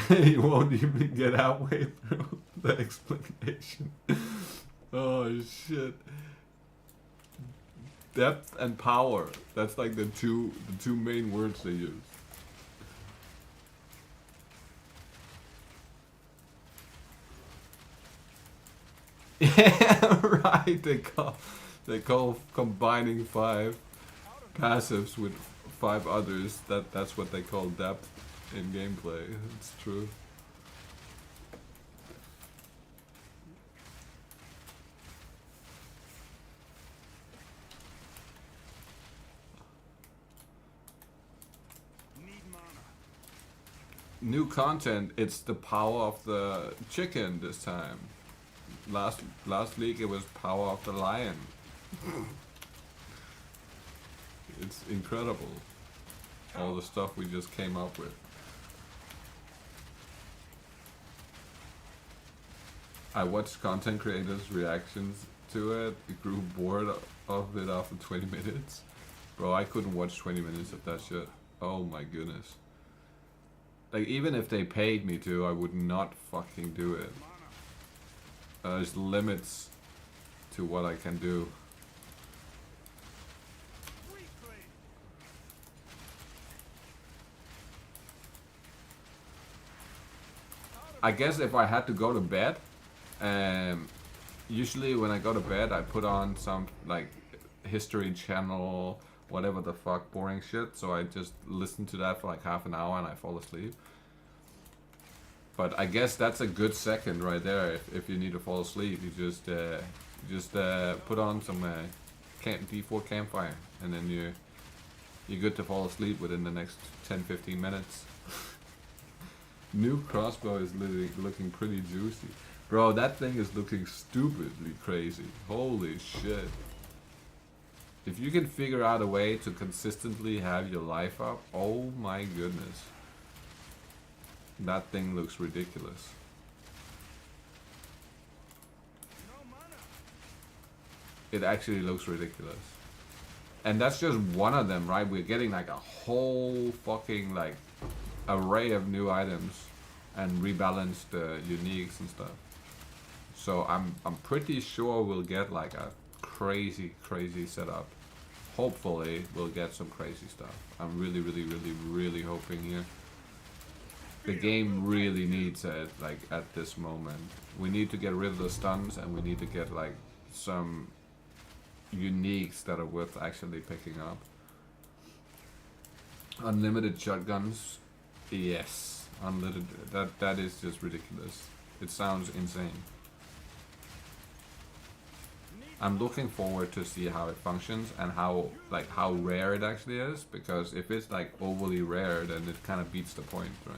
Speaker 1: You won't even get halfway through the explanation. Oh shit. Depth and power. That's like the two main words they use. Yeah, right. They call combining 5 passives with 5 others. That's what they call depth in gameplay. It's true. New content, it's the power of the chicken this time. Last week it was power of the lion. It's incredible. All the stuff we just came up with. I watched content creators' reactions to it. I grew bored of it after 20 minutes. Bro, I couldn't watch 20 minutes of that shit. Oh my goodness. Like, even if they paid me to, I would not fucking do it. There's limits to what I can do. I guess if I had to go to bed, usually when I go to bed, I put on some, like, History Channel, whatever the fuck, boring shit. So I just listen to that for like half an hour and I fall asleep. But I guess that's a good second right there. If you need to fall asleep, you just put on some D4 campfire, and then you're good to fall asleep within the next 10-15 minutes. New crossbow is looking pretty juicy, bro. That thing is looking stupidly crazy. Holy shit. If you can figure out a way to consistently have your life up, oh my goodness. That thing looks ridiculous. It actually looks ridiculous. And that's just one of them, right? We're getting like a whole fucking like array of new items and rebalanced uniques and stuff. So I'm pretty sure we'll get like a crazy setup. Hopefully we'll get some crazy stuff. I'm really hoping here. The game really needs it, like, at this moment. We need to get rid of the stuns, and we need to get like some uniques that are worth actually picking up. Unlimited shotguns, yes. Unlimited. That is just ridiculous. It sounds insane. I'm looking forward to see how it functions and how rare it actually is, because if it's like overly rare, then it kind of beats the point, right?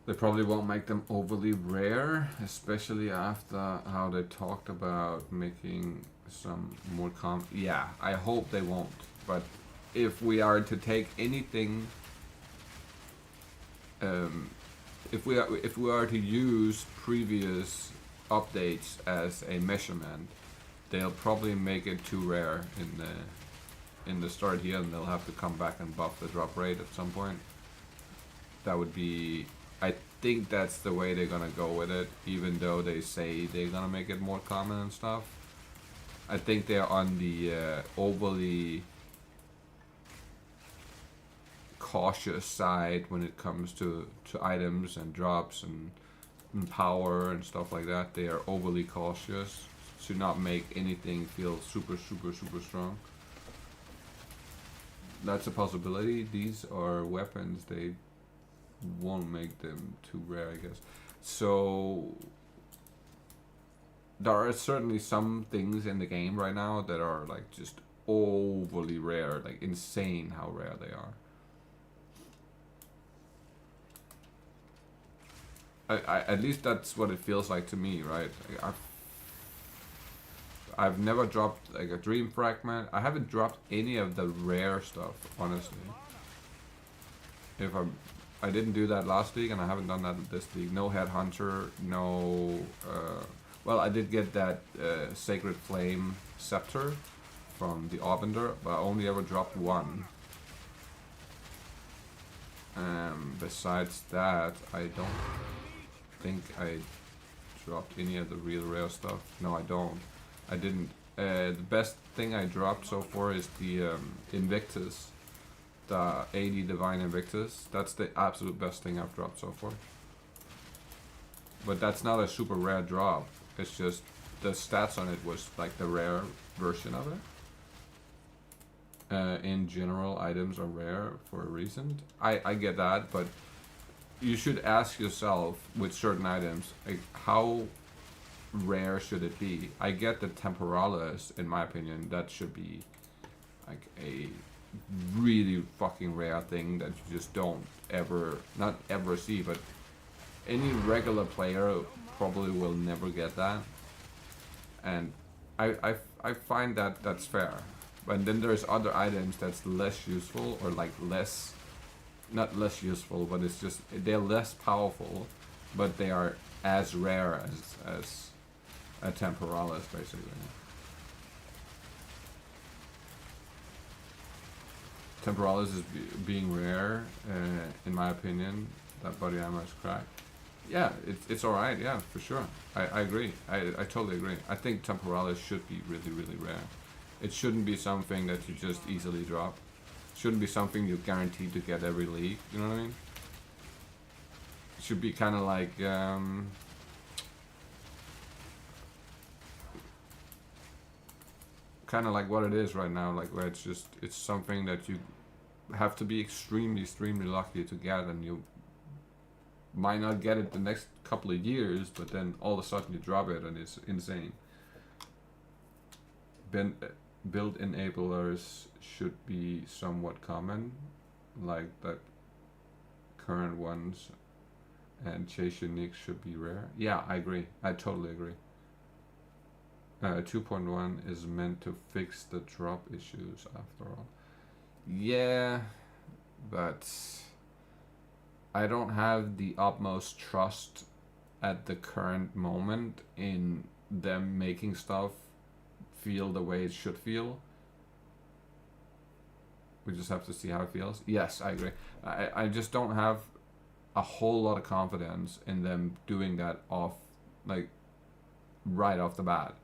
Speaker 1: They probably won't make them overly rare, especially after how they talked about making some more yeah, I hope they won't. But if we are to take anything, if we are to use previous updates as a measurement, they'll probably make it too rare in the start here, and they'll have to come back and buff the drop rate at some point. That would be, I think that's the way they're gonna go with it, even though they say they're gonna make it more common and stuff. I think they're on the overly cautious side when it comes to items and drops and power and stuff like that. They are overly cautious to not make anything feel super strong. That's a possibility. These are weapons, they won't make them too rare, I guess. So there are certainly some things in the game right now that are like just overly rare, like insane how rare they are. At least that's what it feels like to me, right? Like I've never dropped like a dream fragment. I haven't dropped any of the rare stuff, honestly. I didn't do that last league, and I haven't done that this league. No headhunter, no. Well, I did get that sacred flame scepter from the Arbiter, but I only ever dropped one. Besides that, I don't think I dropped any of the real rare stuff. No, I don't. I didn't. The best thing I dropped so far is the Invictus, the 80 Divine Invictus. That's the absolute best thing I've dropped so far. But that's not a super rare drop. It's just the stats on it was like the rare version of it. In general, items are rare for a reason. I get that, but you should ask yourself with certain items, like, how rare should it be? I get the Temporalis, in my opinion, that should be like a really fucking rare thing that you just don't ever, not ever see, but any regular player probably will never get that. And I find that that's fair. But then there's other items that's less useful, or like less, not less useful, but it's just, they're less powerful, but they are as rare as a Temporalis, basically. Temporalis is being rare, in my opinion. That body armor is cracked. Yeah, it's alright, yeah, for sure. I agree. I totally agree. I think Temporalis should be really rare. It shouldn't be something that you just easily drop. It shouldn't be something you're guaranteed to get every league, you know what I mean? It should be kind of like, kind of like what it is right now, like where it's something that you have to be extremely lucky to get, and you might not get it the next couple of years, but then all of a sudden you drop it and it's insane. Build enablers should be somewhat common, like the current ones, and chase unique should be rare. Yeah, I agree. I totally agree. 2.1 is meant to fix the drop issues after all. Yeah, but I don't have the utmost trust at the current moment in them making stuff feel the way it should feel. We just have to see how it feels. Yes, I agree. I just don't have a whole lot of confidence in them doing that right off the bat.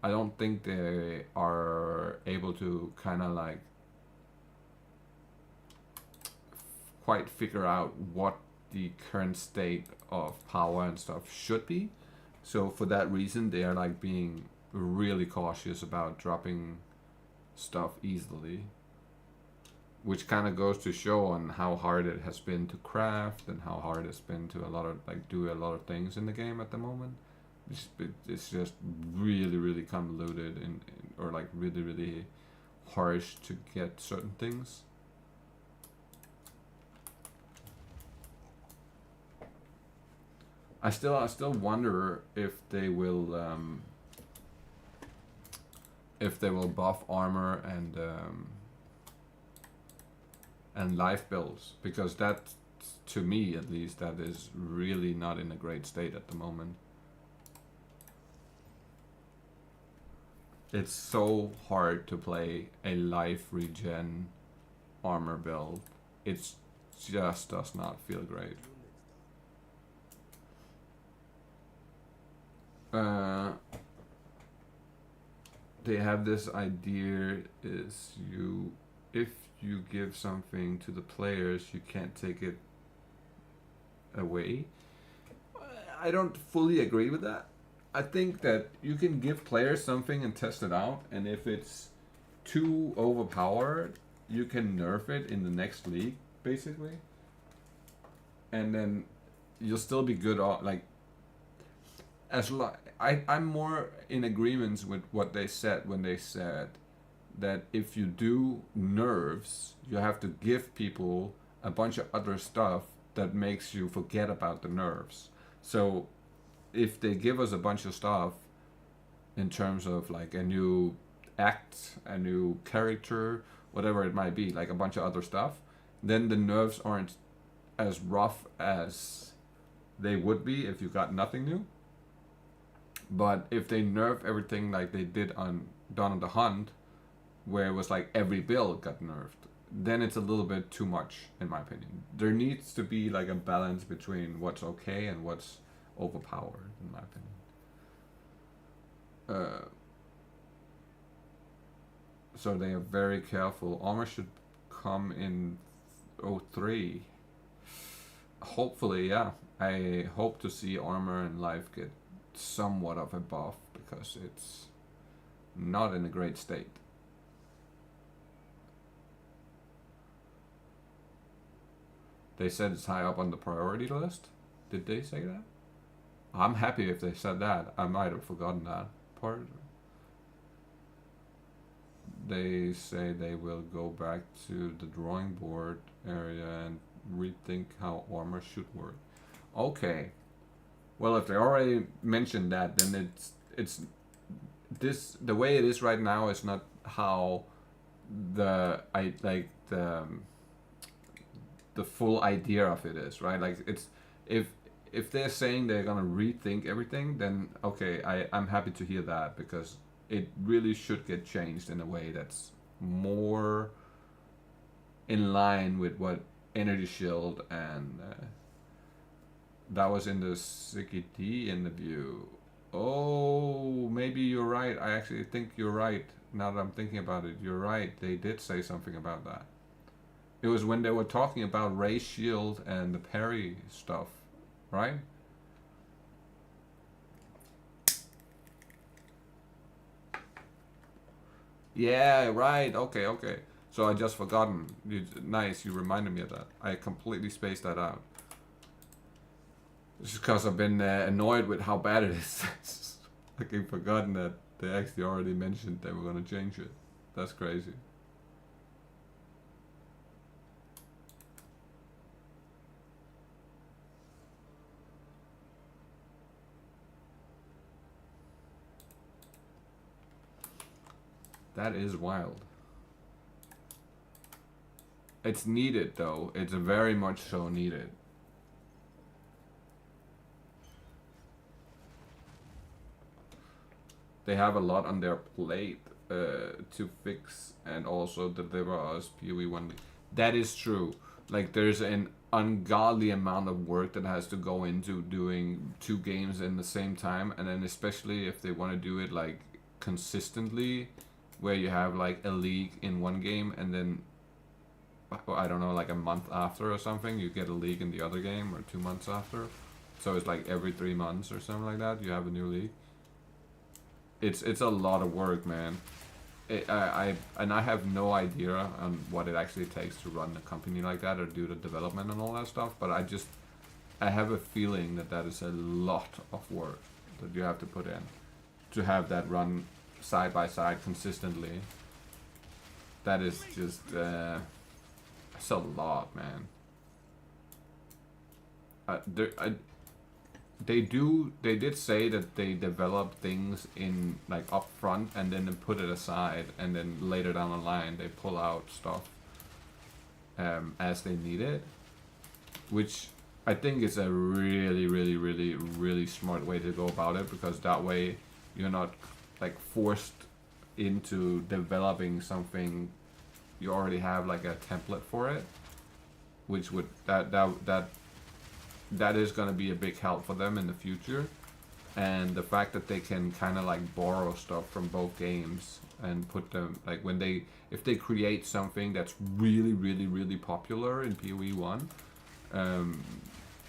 Speaker 1: I don't think they are able to kind of like quite figure out what the current state of power and stuff should be. So for that reason, they are like being really cautious about dropping stuff easily, which kind of goes to show on how hard it has been to craft and how hard it's been to do a lot of things in the game at the moment. It's just really convoluted or like really harsh to get certain things. I still wonder if they will buff armor and life builds, because that, to me at least, that is really not in a great state at the moment. It's so hard to play a life regen armor build. It just does not feel great. They have this idea is if you give something to the players, you can't take it away. I don't fully agree with that. I think that you can give players something and test it out, and if it's too overpowered, you can nerf it in the next league, basically. And then you'll still be good on, like, I'm more in agreement with what they said when they said that if you do nerfs, you have to give people a bunch of other stuff that makes you forget about the nerfs. So if they give us a bunch of stuff in terms of like a new act, a new character, whatever it might be, like a bunch of other stuff, then the nerfs aren't as rough as they would be if you got nothing new. But if they nerf everything like they did on Dawn of the Hunt, where it was like every build got nerfed, then it's a little bit too much, in my opinion. There needs to be like a balance between what's okay and what's overpowered, in my opinion. So they are very careful. Armor should come in 03. Hopefully, yeah. I hope to see armor and life get somewhat of a buff, because it's not in a great state. They said it's high up on the priority list. Did they say that? I'm happy if they said that. I might have forgotten that part. They say they will go back to the drawing board area and rethink how armor should work. Okay. Well, if they already mentioned that, then the way it is right now is not how the full idea of it is, right? Like, it's if they're saying they're gonna rethink everything, then okay, I'm happy to hear that, because it really should get changed in a way that's more in line with what Energy Shield and that was in the CKD interview. Oh, maybe you're right. I actually think you're right. Now that I'm thinking about it, you're right. They did say something about that. It was when they were talking about Ray Shield and the parry stuff, right? Yeah, right. Okay. So I just forgotten. Nice, you reminded me of that. I completely spaced that out. Just because I've been annoyed with how bad it is. Like, I've forgotten that they actually already mentioned they were going to change it. That's crazy. That is wild. It's needed, though. It's very much so needed. They have a lot on their plate to fix and also deliver us PoE 1. That is true. Like, there's an ungodly amount of work that has to go into doing 2 games in the same time, and then especially if they want to do it like consistently, where you have like a league in one game and then I don't know, like a month after or something you get a league in the other game, or 2 months after. So it's like every 3 months or something like that you have a new league. It's a lot of work, man. I have no idea on what it actually takes to run a company like that or do the development and all that stuff, but I have a feeling that is a lot of work that you have to put in to have that run side by side consistently. That is just it's a lot, man. They did say that they develop things in like up front and then they put it aside, and then later down the line they pull out stuff as they need it, which I think is a really smart way to go about it, because that way you're not like forced into developing something, you already have like a template for it, which would that is going to be a big help for them in the future. And the fact that they can kind of like borrow stuff from both games and put them, like when they, if they create something that's really popular in PoE 1,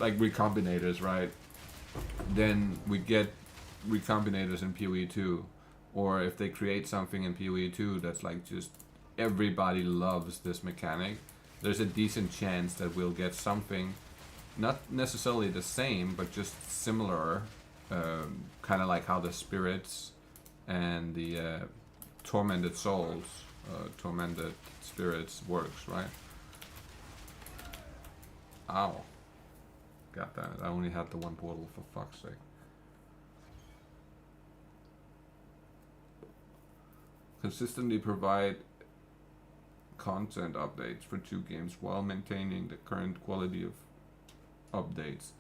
Speaker 1: like recombinators, right? Then we get recombinators in PoE 2. Or if they create something in PoE 2 that's like just everybody loves this mechanic, there's a decent chance that we'll get something, not necessarily the same, but just similar, kind of like how the spirits and the tormented souls, tormented spirits works, right? Ow. Got that. I only had the one portal, for fuck's sake. Consistently provide content updates for 2 games while maintaining the current quality of updates.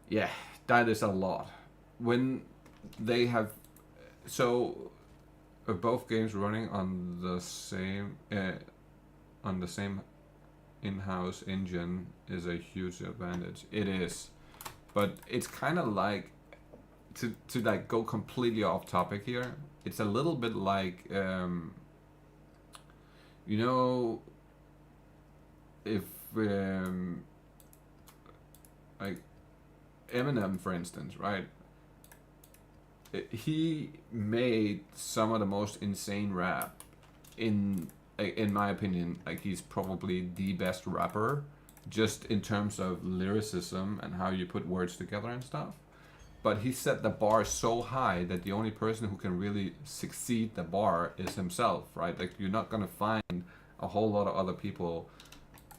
Speaker 1: Yeah, that is a lot. When they have, so both games running on the same in-house engine is a huge advantage. It is, but it's kind of like, to like go completely off topic here, it's a little bit like you know, if like Eminem, for instance, right? He made some of the most insane rap in my opinion. Like, he's probably the best rapper, just in terms of lyricism and how you put words together and stuff. But he set the bar so high that the only person who can really succeed the bar is himself, right? Like, you're not gonna find a whole lot of other people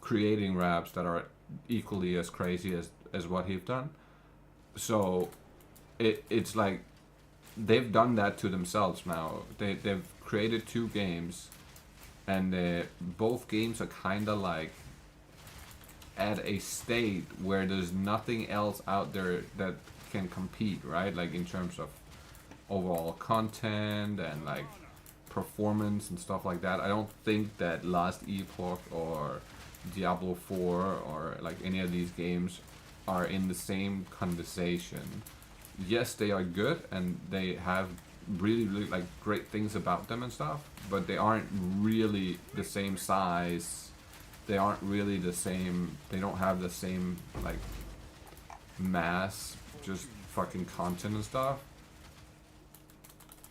Speaker 1: creating raps that are equally as crazy as what he's done. So it's like they've done that to themselves now. They've created 2 games, and both games are kind of like at a state where there's nothing else out there that can compete, right? Like in terms of overall content and like performance and stuff like that. I don't think that Last Epoch or Diablo 4 or like any of these games are in the same conversation. Yes, they are good and they have really like great things about them and stuff, but they aren't really the same size. They aren't really the same, they don't have the same like mass, just fucking content and stuff.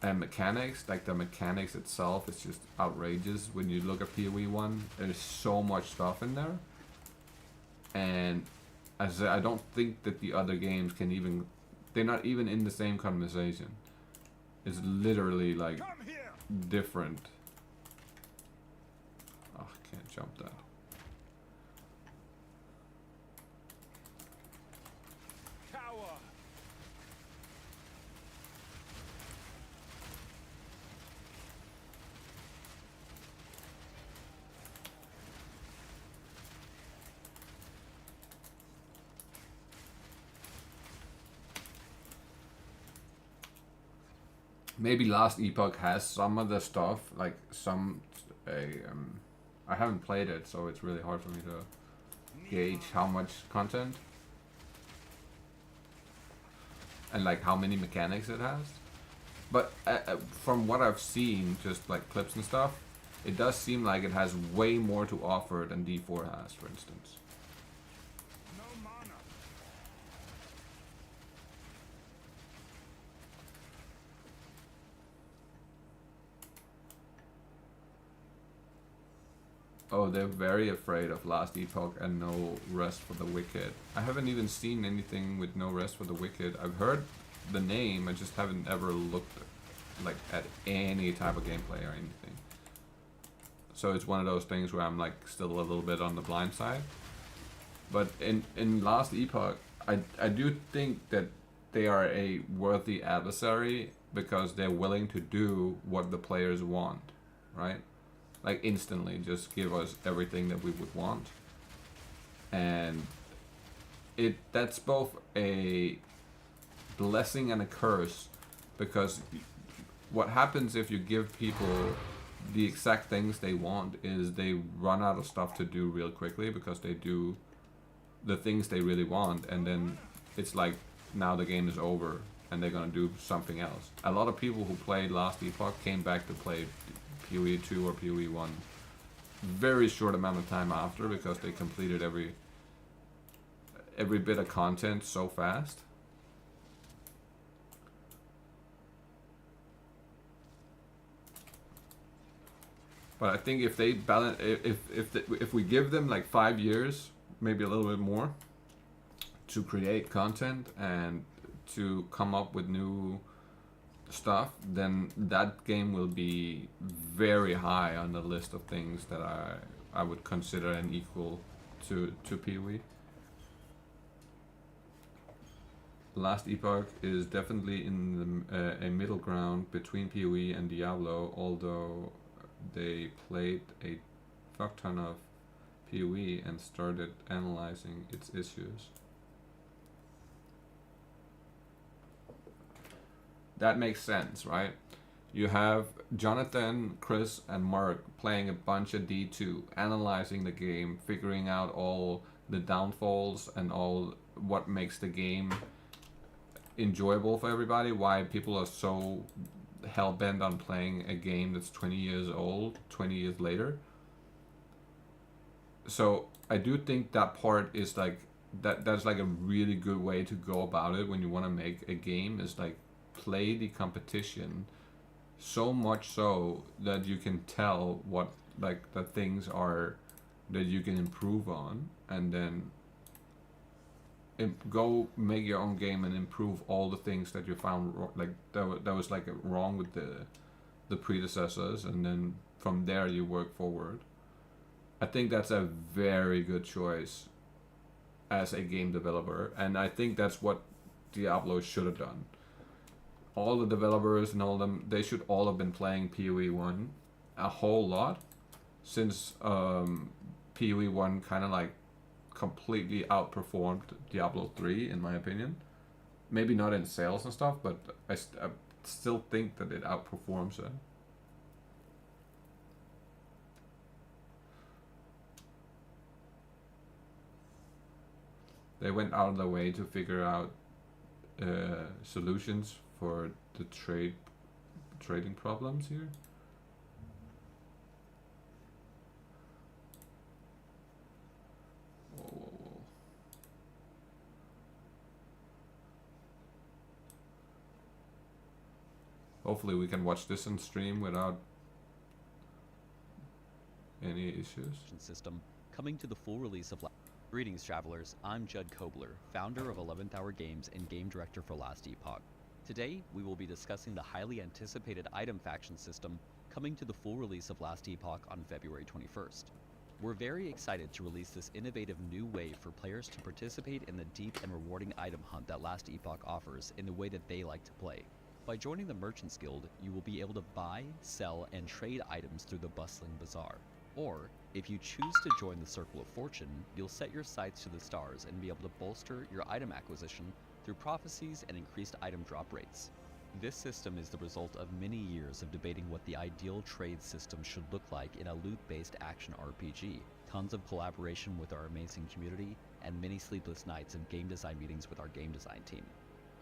Speaker 1: And mechanics, like the mechanics itself is just outrageous. When you look at PoE 1, there's so much stuff in there. And as I don't think that the other games can even, they're not even in the same conversation. It's literally like different. Oh, I can't jump that. Maybe Last Epoch has some of the stuff, like some, I haven't played it, so it's really hard for me to gauge how much content and like how many mechanics it has. But from what I've seen, just like clips and stuff, it does seem like it has way more to offer than D4 has, for instance. Oh, they're very afraid of Last Epoch and No Rest for the Wicked. I haven't even seen anything with No Rest for the Wicked. I've heard the name, I just haven't ever looked like at any type of gameplay or anything. So it's one of those things where I'm like still a little bit on the blind side. But in Last Epoch, I do think that they are a worthy adversary because they're willing to do what the players want, right? Like instantly just give us everything that we would want. And that's both a blessing and a curse, because what happens if you give people the exact things they want is they run out of stuff to do real quickly because they do the things they really want, and then it's like now the game is over and they're gonna do something else. A lot of people who played Last Epoch came back to play PoE 2 or PoE 1 very short amount of time after because they completed every bit of content so fast. But I think if they balance, if we give them like 5 years, maybe a little bit more, to create content and to come up with new stuff, then that game will be very high on the list of things that I would consider an equal to PoE. Last Epoch is definitely in the, a middle ground between PoE and Diablo, although they played a fuck ton of PoE and started analyzing its issues. That makes sense, right? You have Jonathan, Chris, and Mark playing a bunch of D2, analyzing the game, figuring out all the downfalls and all what makes the game enjoyable for everybody, why people are so hell-bent on playing a game that's 20 years old, 20 years later. So I do think that part is like, that's like a really good way to go about it when you want to make a game, is like play the competition so much so that you can tell what like the things are that you can improve on, and then go make your own game and improve all the things that you found like that was like wrong with the predecessors, and then from there you work forward. I think that's a very good choice as a game developer, and I think that's what Diablo should have done. All the developers and all of them, they should all have been playing PoE 1 a whole lot, since PoE 1 kind of like completely outperformed Diablo 3 in my opinion. Maybe not in sales and stuff, but I still think that it outperforms it. They went out of their way to figure out solutions for the trading problems here. Whoa, whoa, whoa. Hopefully we can watch this on stream without any issues.
Speaker 8: System coming to the full release of. Greetings, travelers. I'm Judd Kobler, founder of 11th Hour Games and game director for Last Epoch. Today, we will be discussing the highly anticipated item faction system coming to the full release of Last Epoch on February 21st. We're very excited to release this innovative new way for players to participate in the deep and rewarding item hunt that Last Epoch offers in the way that they like to play. By joining the Merchants Guild, you will be able to buy, sell, and trade items through the bustling bazaar. Or, if you choose to join the Circle of Fortune, you'll set your sights to the stars and be able to bolster your item acquisition through prophecies and increased item drop rates. This system is the result of many years of debating what the ideal trade system should look like in a loot-based action RPG, tons of collaboration with our amazing community, and many sleepless nights of game design meetings with our game design team.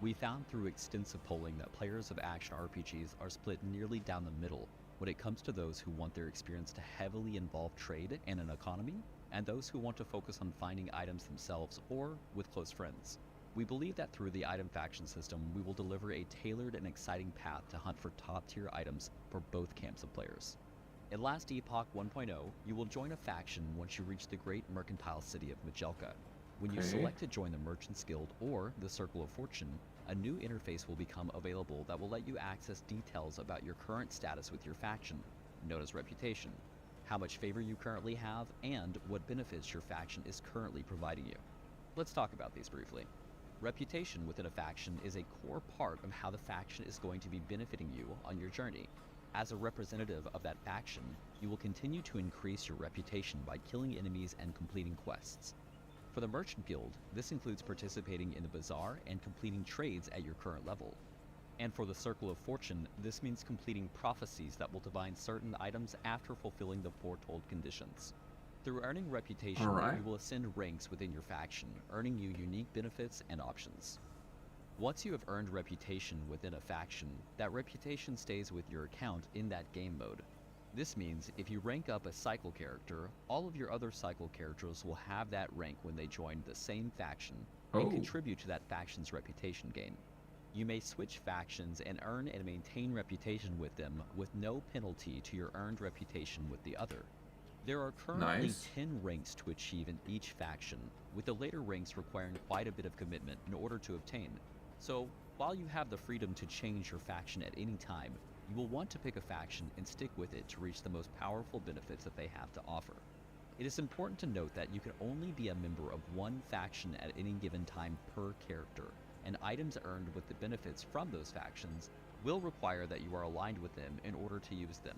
Speaker 8: We found through extensive polling that players of action RPGs are split nearly down the middle when it comes to those who want their experience to heavily involve trade and an economy, and those who want to focus on finding items themselves or with close friends. We believe that through the item faction system, we will deliver a tailored and exciting path to hunt for top-tier items for both camps of players. In Last Epoch 1.0, you will join a faction once you reach the great mercantile city of Majelka. When you select to join the Merchants Guild or the Circle of Fortune, a new interface will become available that will let you access details about your current status with your faction, known as reputation, how much favor you currently have, and what benefits your faction is currently providing you. Let's talk about these briefly. Reputation within a faction is a core part of how the faction is going to be benefiting you on your journey. As a representative of that faction, you will continue to increase your reputation by killing enemies and completing quests. For the Merchant Guild, this includes participating in the bazaar and completing trades at your current level. And for the Circle of Fortune, this means completing prophecies that will divine certain items after fulfilling the foretold conditions. Through earning reputation,
Speaker 1: Alright.
Speaker 8: you will ascend ranks within your faction, earning you unique benefits and options. Once you have earned reputation within a faction, that reputation stays with your account in that game mode. This means if you rank up a cycle character, all of your other cycle characters will have that rank when they join the same faction and contribute to that faction's reputation gain. You may switch factions and earn and maintain reputation with them with no penalty to your earned reputation with the other. There are currently 10 ranks to achieve in each faction, with the later ranks requiring quite a bit of commitment in order to obtain. So, while you have the freedom to change your faction at any time, you will want to pick a faction and stick with it to reach the most powerful benefits that they have to offer. It is important to note that you can only be a member of one faction at any given time per character, and items earned with the benefits from those factions will require that you are aligned with them in order to use them.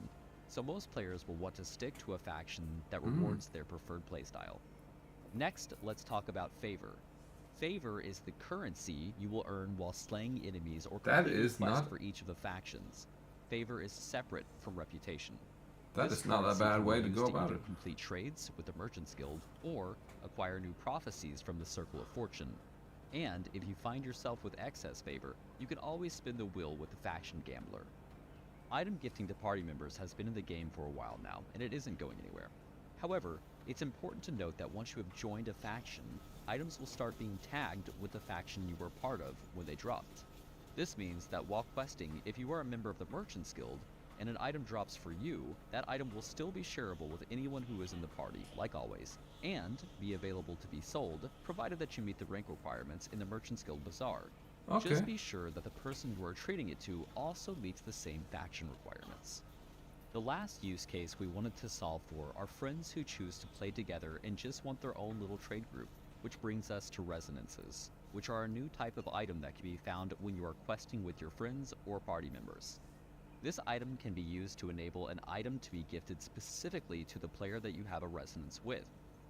Speaker 8: So most players will want to stick to a faction that rewards their preferred playstyle. Next, let's talk about favor. Favor is the currency you will earn while slaying enemies or completing quests for each of the factions. Favor is separate from reputation.
Speaker 1: That is not a bad way to go about it.
Speaker 8: Complete trades with the Merchant's Guild or acquire new prophecies from the Circle of Fortune. And if you find yourself with excess favor, you can always spin the wheel with the Faction Gambler. Item gifting to party members has been in the game for a while now, and it isn't going anywhere. However, it's important to note that once you have joined a faction, items will start being tagged with the faction you were part of when they dropped. This means that while questing, if you are a member of the Merchant's Guild, and an item drops for you, that item will still be shareable with anyone who is in the party, like always, and be available to be sold, provided that you meet the rank requirements in the Merchant's Guild Bazaar.
Speaker 1: Okay.
Speaker 8: Just be sure that the person you are trading it to also meets the same faction requirements. The last use case we wanted to solve for are friends who choose to play together and just want their own little trade group, which brings us to resonances, which are a new type of item that can be found when you are questing with your friends or party members. This item can be used to enable an item to be gifted specifically to the player that you have a resonance with,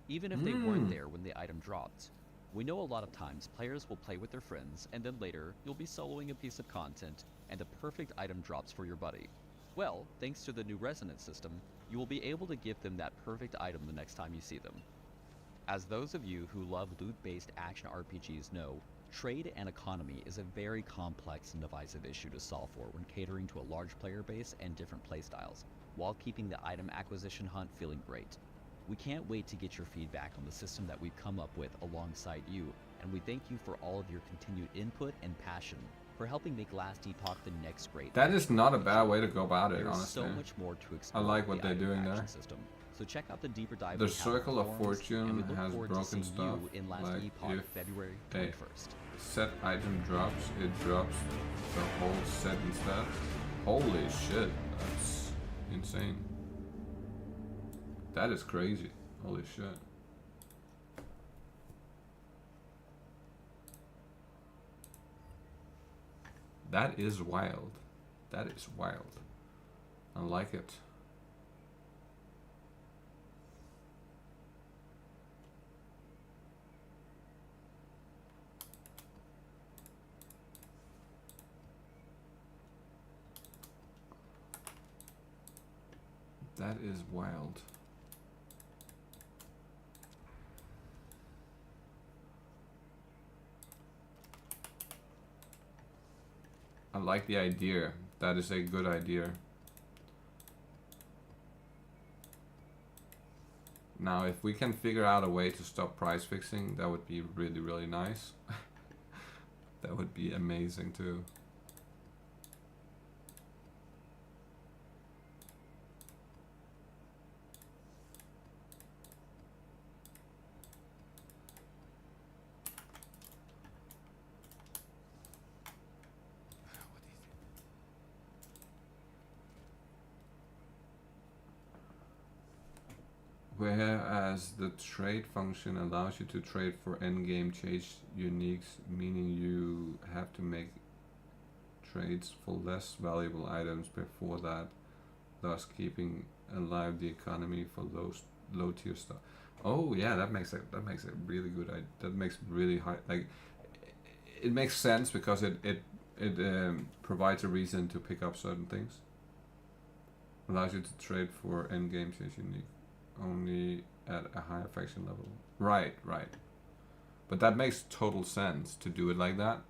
Speaker 8: even if they weren't there when the item dropped. We know a lot of times players will play with their friends and then later you'll be soloing a piece of content and the perfect item drops for your buddy. Well, thanks to the new resonance system, you will be able to give them that perfect item the next time you see them. As those of you who love loot-based action RPGs know, trade and economy is a very complex and divisive issue to solve for when catering to a large player base and different playstyles, while keeping the item acquisition hunt feeling great. We can't wait to get your feedback on the system that we've come up with alongside you, and we thank you for all of your continued input and passion for helping make Last Epoch the next great.
Speaker 1: That is not a bad way to go about it,
Speaker 8: There's
Speaker 1: honestly.
Speaker 8: so much more to explore.
Speaker 1: I like what they're doing there.
Speaker 8: System. So check out the deeper dive.
Speaker 1: The Circle of Fortune has broken stuff.
Speaker 8: In Last
Speaker 1: Like
Speaker 8: Epoch,
Speaker 1: if
Speaker 8: February
Speaker 1: a
Speaker 8: 21st.
Speaker 1: set item drops, it drops the whole set instead. Holy shit, that's insane. That is crazy. Holy shit. That is wild. That is wild. I like it. That is wild. I like the idea. That is a good idea. Now, if we can figure out a way to stop price fixing, that would be really, really nice. That would be amazing too. Whereas the trade function allows you to trade for endgame chase uniques, meaning you have to make trades for less valuable items before that, thus keeping alive the economy for those low tier stuff. Oh yeah, that makes it really good. That makes really high, like it makes sense because it provides a reason to pick up certain things. Allows you to trade for endgame since unique only at a higher faction level. Right. But that makes total sense to do it like that.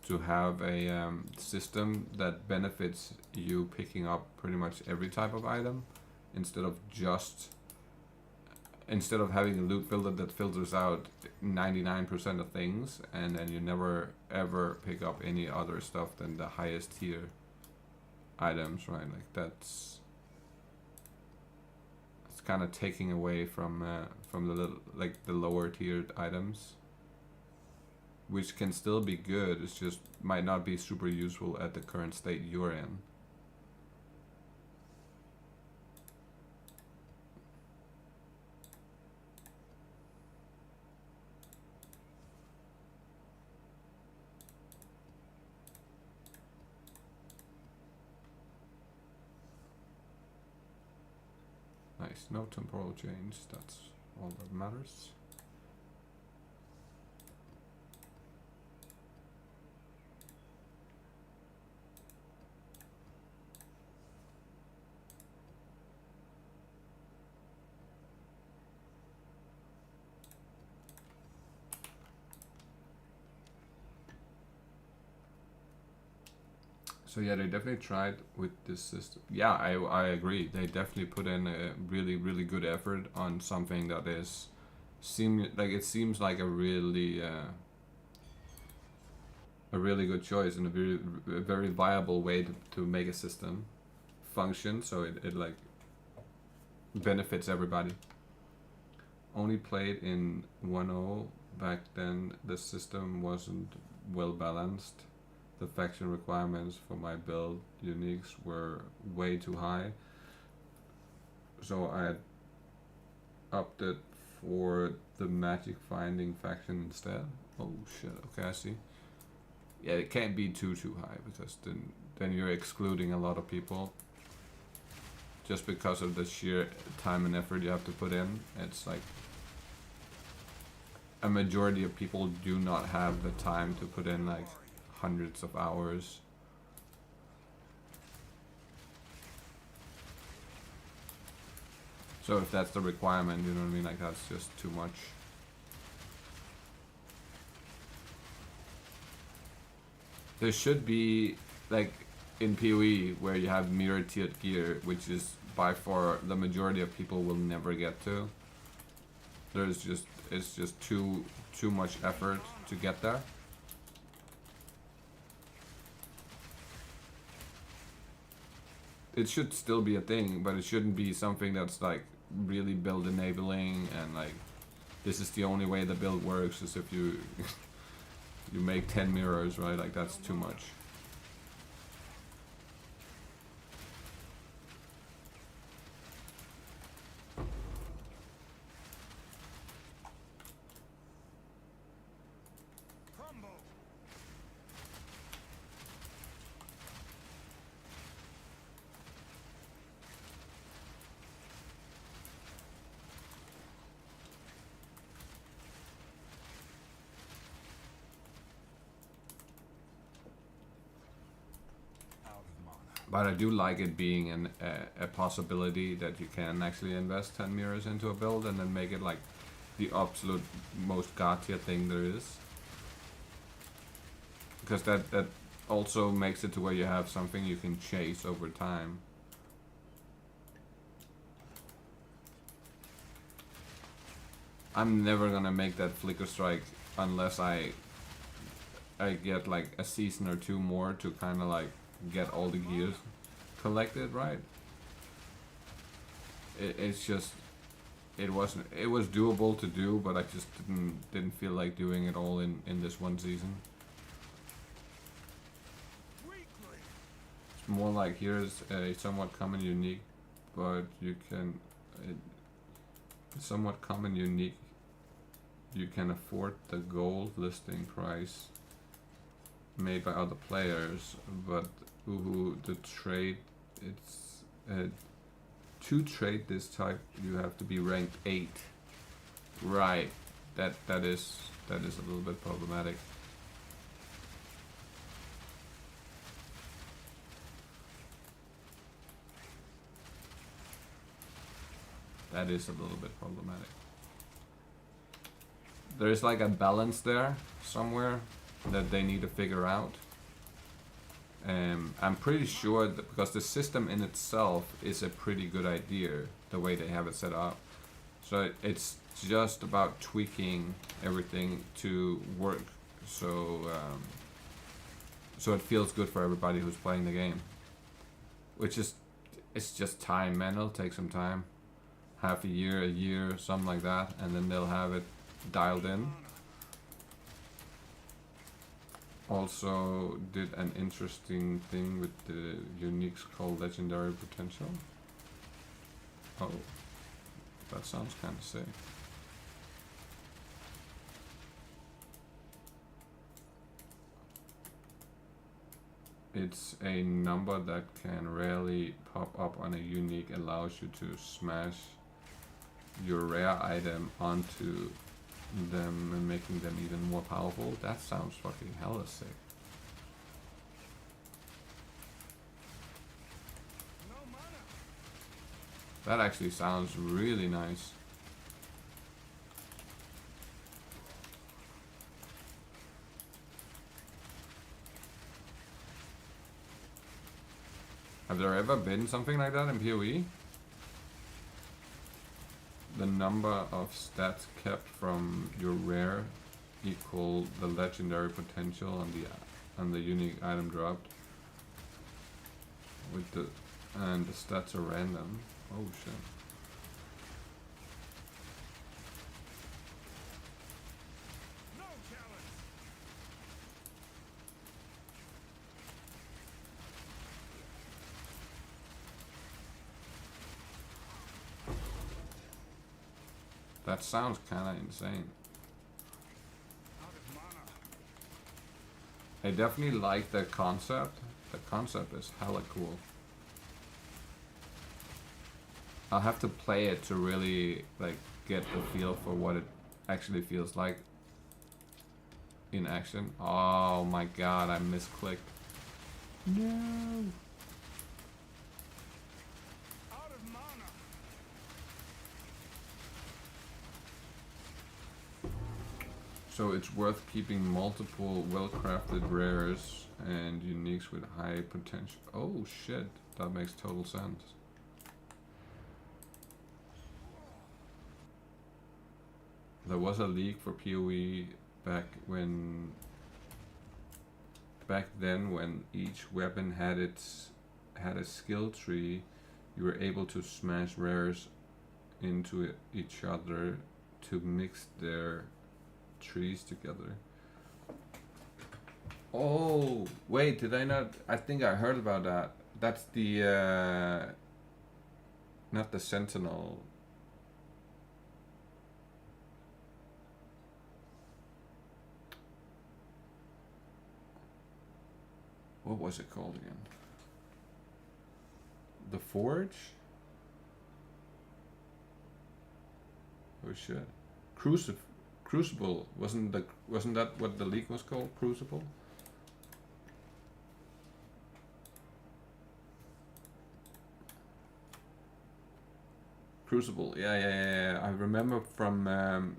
Speaker 1: To have a system that benefits you picking up pretty much every type of item, instead of having a loot builder that filters out 99% of things, and then you never ever pick up any other stuff than the highest tier items, right? Like it's kind of taking away from the lower tiered items, which can still be good. It's just might not be super useful at the current state you're in. Nice, no temporal change, that's all that matters. So yeah, they definitely tried with this system. Yeah, I agree. They definitely put in a really good effort on something that is it seems like a really good choice and a very viable way to make a system function so it like benefits everybody. Only played in 1.0 back then. The system wasn't well balanced. The faction requirements for my build uniques were way too high, so I opted for the magic finding faction instead. Oh shit, okay, I see. Yeah, it can't be too high, because then you're excluding a lot of people just because of the sheer time and effort you have to put in. It's like a majority of people do not have the time to put in like hundreds of hours. So if that's the requirement, you know what I mean, like that's just too much. There should be, like in PoE, where you have mirror tiered gear, which is by far the majority of people will never get to. It's just too much effort to get there. It should still be a thing, but it shouldn't be something that's like really build enabling and like this is the only way the build works is if you you make 10 mirrors, right? Like that's too much. But I do like it being a possibility that you can actually invest 10 mirrors into a build and then make it like the absolute most god tier thing there is. Because that also makes it to where you have something you can chase over time. I'm never gonna make that flicker strike unless I get like a season or two more to kind of like get all the gears collected, right? It's just it was doable to do, but I just didn't feel like doing it all in this one season. It's more like here's a somewhat common unique, but you can somewhat common unique. You can afford the gold listing price made by other players, but the trade, it's to trade this type you have to be ranked 8. Right, that is a little bit problematic. that is a little bit problematic. There's like a balance there somewhere that they need to figure out. I'm pretty sure that because the system in itself is a pretty good idea, the way they have it set up. So it's just about tweaking everything to work so so it feels good for everybody who's playing the game. Which is, it's just time, man. It'll take some time. Half a year, something like that, and then they'll have it dialed in. Also did an interesting thing with the uniques called Legendary Potential. Oh, that sounds kind of sick. It's a number that can rarely pop up on a unique, allows you to smash your rare item onto them and making them even more powerful. That sounds fucking hella sick. That actually sounds really nice. Have there ever been something like that in PoE? The number of stats kept from your rare equal the legendary potential and the unique item dropped. With the and the stats are random. Oh shit. That sounds kinda insane. I definitely like the concept. The concept is hella cool. I'll have to play it to really like get the feel for what it actually feels like in action. Oh my god, I misclicked. No. So it's worth keeping multiple well-crafted rares and uniques with high potential. Oh shit, that makes total sense. There was a leak for PoE back then when each weapon had a skill tree. You were able to smash rares into each other to mix their trees together. Oh wait, did I not? I think I heard about that. That's the not the Sentinel. What was it called again? The Forge? Oh shit. Crucible. Wasn't that what the leak was called? Crucible? Crucible. Yeah. I remember from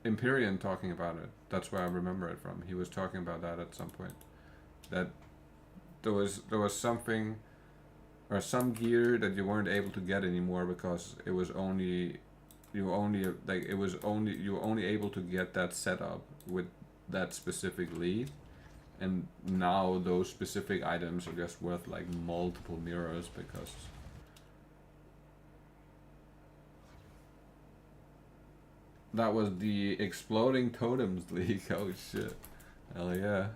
Speaker 1: Empyrean talking about it. That's where I remember it from. He was talking about that at some point. That there was something or some gear that you weren't able to get anymore because it was you were only able to get that setup with that specific lead, and now those specific items are just worth like multiple mirrors because that was the Exploding Totems leak. Oh shit. Hell yeah.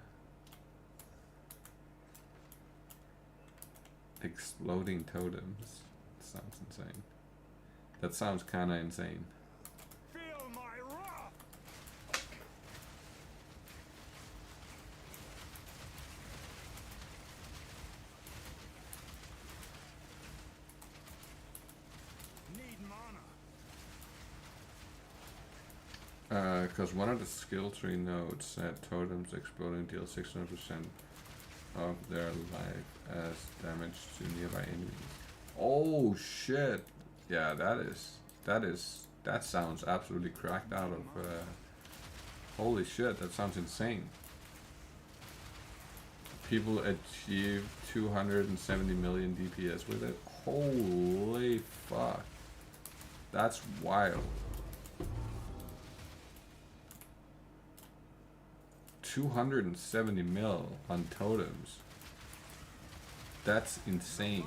Speaker 1: Exploding Totems. Sounds insane. That sounds kinda insane.
Speaker 5: Feel my wrath! Need mana.
Speaker 1: Because one of the skill tree nodes said totems exploding deal 600% of their life as damage to nearby enemies. Oh shit! Yeah, that sounds absolutely cracked out of. Holy shit, that sounds insane. People achieve 270 million DPS with it. Holy fuck. That's wild. 270 mil on totems. That's insane.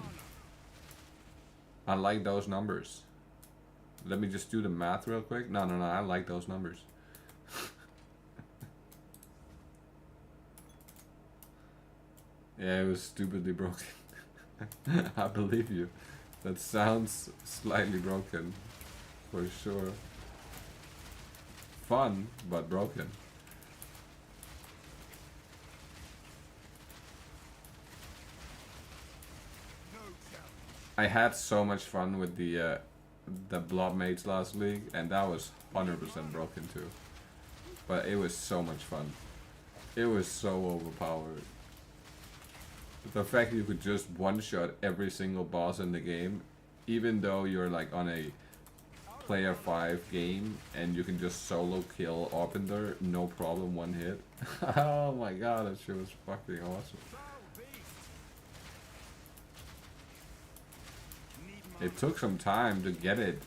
Speaker 1: I like those numbers. Let me just do the math real quick. No, I like those numbers. Yeah, it was stupidly broken. I believe you. That sounds slightly broken. For sure. Fun, but broken. I had so much fun with the blob mates last league, and that was 100% broken too. But it was so much fun. It was so overpowered. The fact that you could just one-shot every single boss in the game, even though you're like on a player 5 game, and you can just solo kill Orpender, no problem, one hit. Oh my god, that shit was fucking awesome. It took some time to get it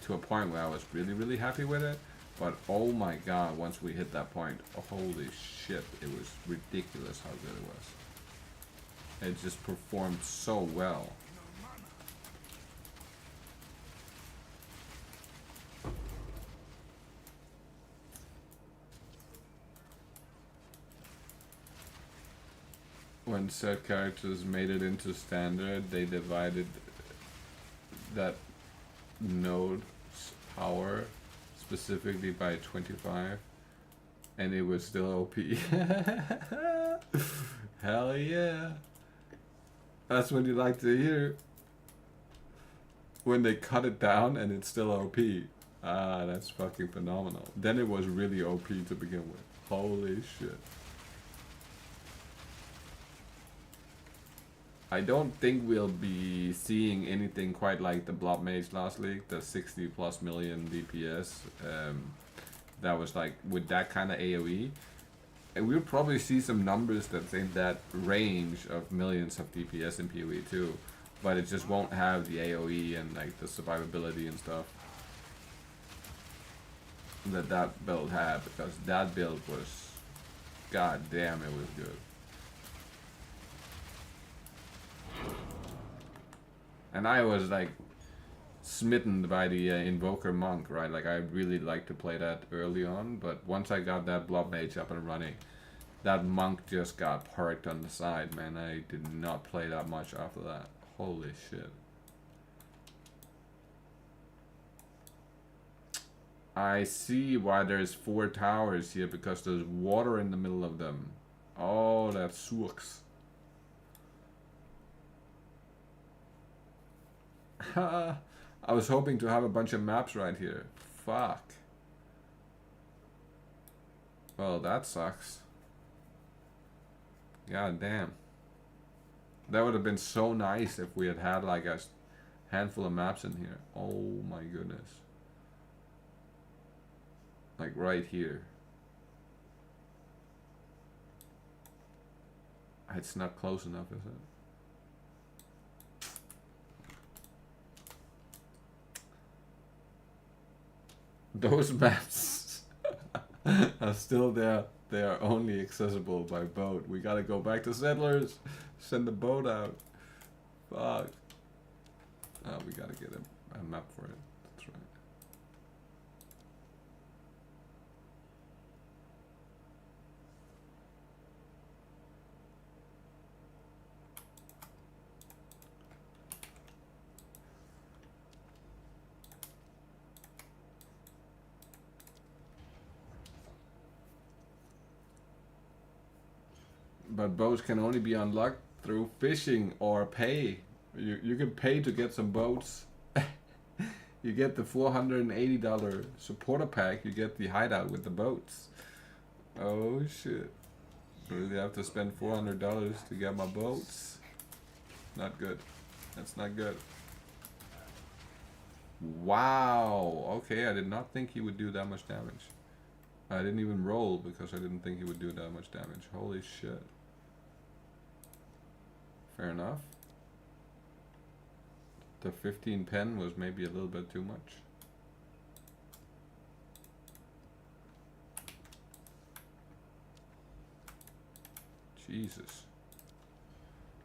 Speaker 1: to a point where I was really happy with it, but oh my god, once we hit that point, holy shit, it was ridiculous how good it was. It just performed so well. When set characters made it into standard, they divided that node's power specifically by 25, and it was still OP. Hell yeah. That's what you like to hear. When they cut it down and it's still OP. Ah, that's fucking phenomenal. Then it was really OP to begin with. Holy shit. I don't think we'll be seeing anything quite like the Blob Mage last league, the 60+ million DPS. That was like with that kind of AoE. And we'll probably see some numbers that's in that range of millions of DPS in PoE too, but it just won't have the AoE and like the survivability and stuff that build had, because that build was, god damn, it was good. And I was like smitten by the Invoker Monk, right? Like I really liked to play that early on, but once I got that Blob Mage up and running, that Monk just got parked on the side, man. I did not play that much after that. Holy shit. I see why there's 4 towers here, because there's water in the middle of them. Oh, that sucks. I was hoping to have a bunch of maps right here. Fuck. Well, that sucks. God damn. That would have been so nice if we had had like a handful of maps in here. Oh my goodness. Like right here. It's not close enough, is it? Those maps are still there. They are only accessible by boat. We gotta go back to Settlers. Send the boat out. Fuck. Oh, we gotta get a map for it. That's right. But boats can only be unlocked through fishing or pay. You can pay to get some boats. You get the $480 supporter pack. You get the hideout with the boats. Oh shit. Really have to spend $400 to get my boats? Not good. That's not good. Wow. Okay, I did not think he would do that much damage. I didn't even roll because I didn't think he would do that much damage. Holy shit. Fair enough. The 15 pen was maybe a little bit too much. Jesus.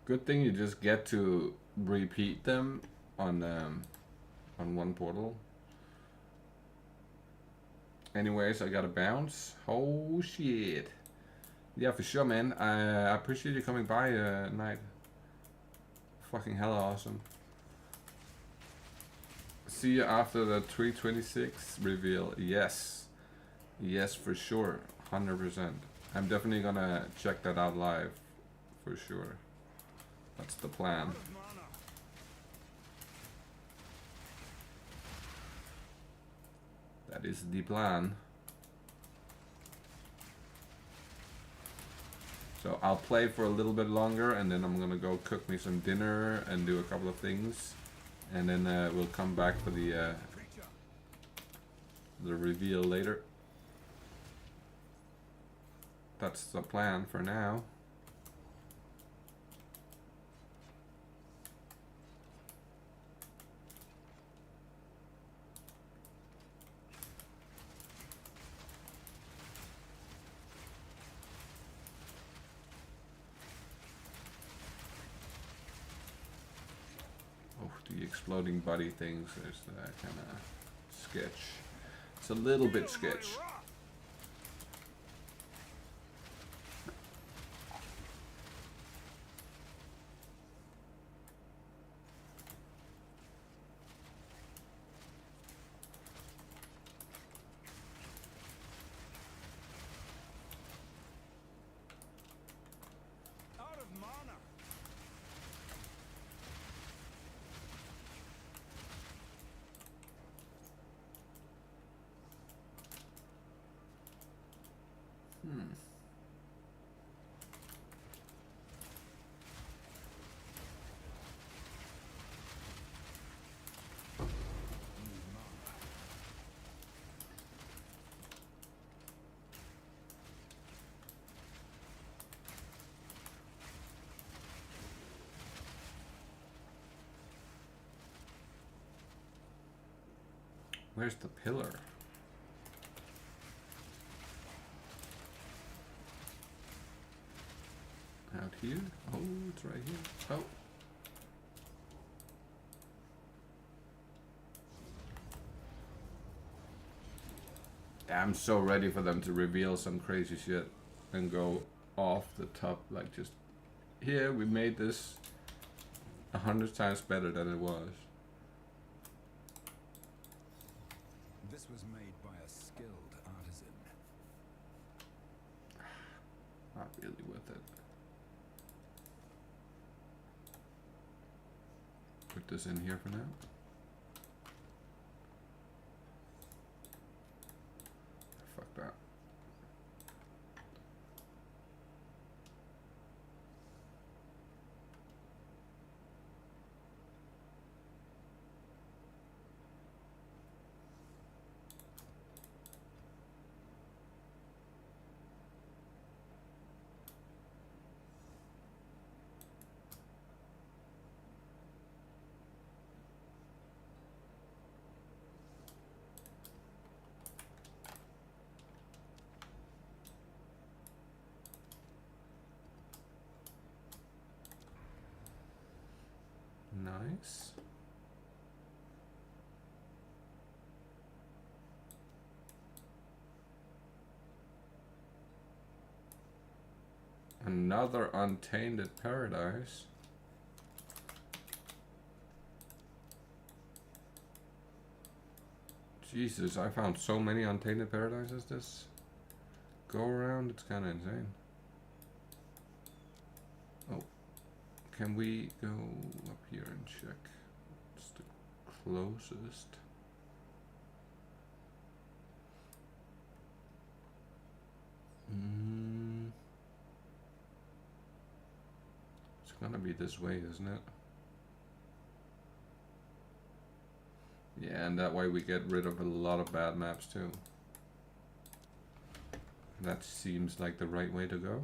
Speaker 1: Good thing you just get to repeat them on one portal. Anyways, I got a bounce. Oh shit. Yeah, for sure, man. I appreciate you coming by, Knight. Fucking hella awesome. See you after the 326 reveal. Yes. Yes, for sure. 100%. I'm definitely gonna check that out live. For sure. That's the plan. That is the plan. So I'll play for a little bit longer and then I'm gonna go cook me some dinner and do a couple of things. And then we'll come back for the reveal later. That's the plan for now. The exploding body things, there's that kind of sketch. It's a little bit sketch. Where's the pillar? Out here? Oh, it's right here. Oh. I'm so ready for them to reveal some crazy shit and go off the top, like just, here, we made this 100 times better than it was.
Speaker 2: This was made by a skilled artisan.
Speaker 1: Not really with it. Put this in here for now. Fuck that. Nice. Another untainted paradise. Jesus, I found so many untainted paradises this go around, it's kind of insane. Oh. Can we go up here and check? It's the closest. It's gonna be this way, isn't it? Yeah, and that way we get rid of a lot of bad maps too. That seems like the right way to go.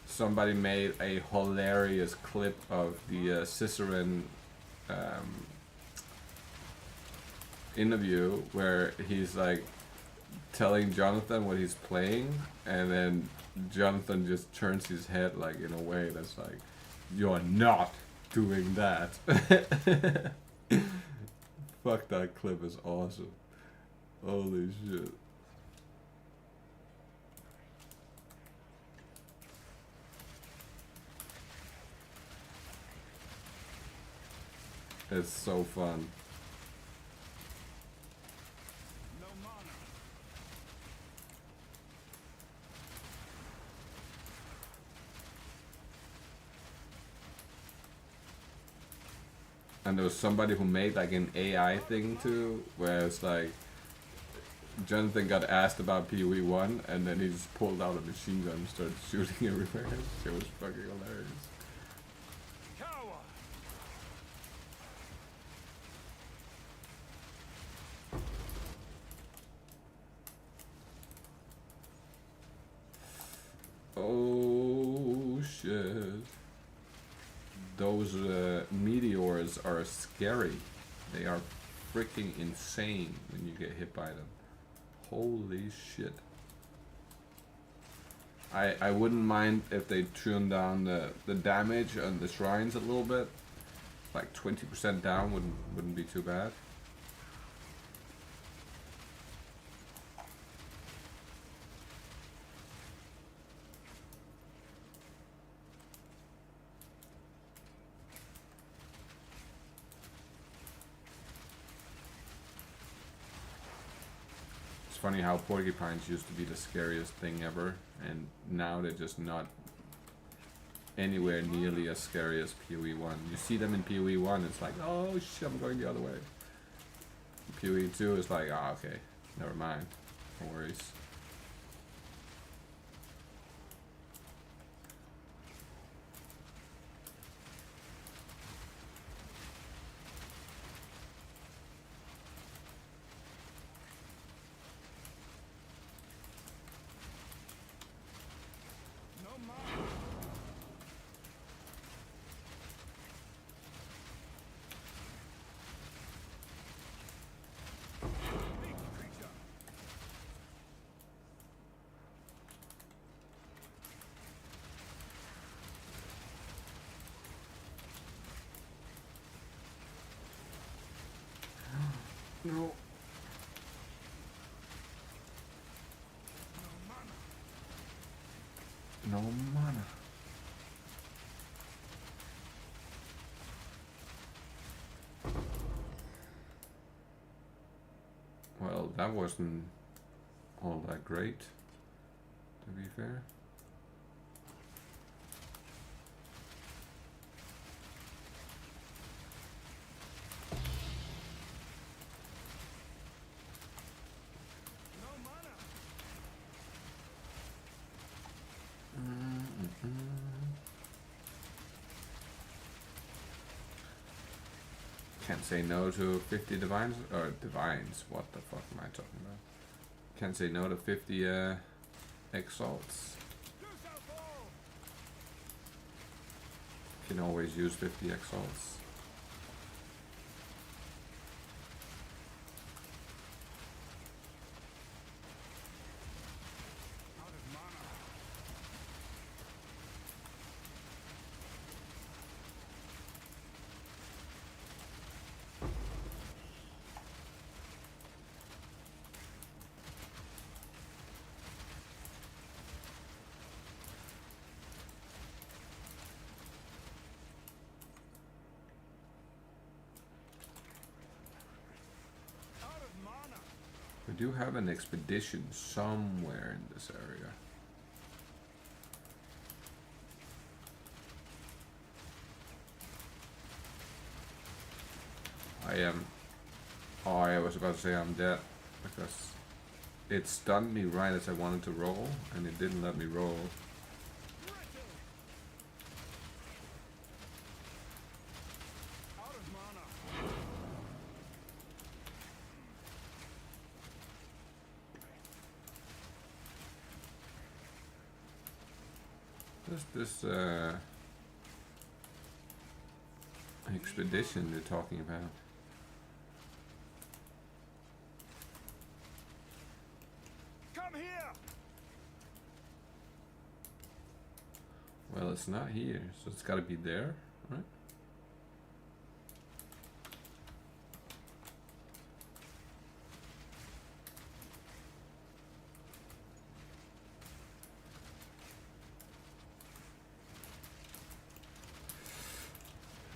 Speaker 1: Somebody made a hilarious clip of the Cicerone interview where he's like telling Jonathan what he's playing, and then Jonathan just turns his head like in a way that's like, "You're not doing that." Fuck, that clip is awesome. Holy shit. It's so fun. And there was somebody who made like an AI thing too, where it's like Jonathan got asked about PoE 1 and then he just pulled out a machine gun and started shooting everywhere. It was fucking hilarious. Oh shit. Those meteors are scary. They are freaking insane when you get hit by them. Holy shit. I wouldn't mind if they tune down the damage on the shrines a little bit. Like 20% down wouldn't be too bad. Funny how porcupines used to be the scariest thing ever, and now they're just not anywhere nearly as scary as PoE 1. You see them in PoE 1, it's like, oh shit, I'm going the other way. PoE 2 is like, ah, okay, never mind, no worries. No. No mana. Well, that wasn't all that great, to be fair. Can't say no to 50 divines, or divines, what the fuck am I talking about? Can't say no to 50 exalts. Can always use 50 exalts. do have an expedition somewhere in this area. Oh, I was about to say I'm dead because it stunned me right as I wanted to roll and it didn't let me roll. This expedition they're talking about.
Speaker 5: Come here.
Speaker 1: Well, it's not here, so it's got to be there, right?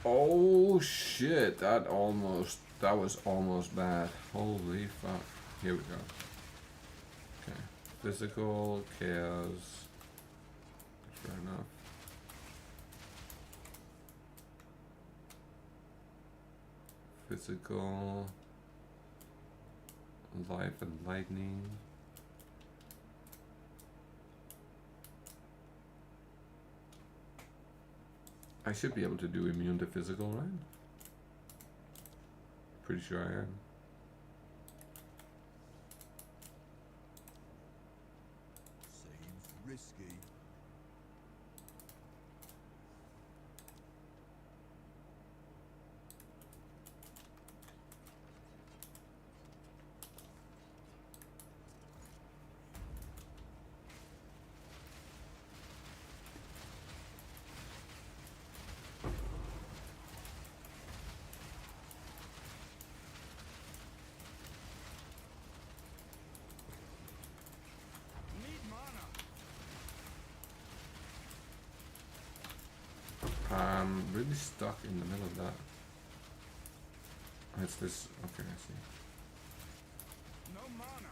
Speaker 1: Oh shit, that was almost bad. Holy fuck. Here we go. Okay. Physical, chaos. Fair enough. Physical, life and lightning. I should be able to do immune to physical, right? Pretty sure I am.
Speaker 5: Seems risky.
Speaker 1: I'm really stuck in the middle of that. It's this. Okay, I see.
Speaker 5: No mana.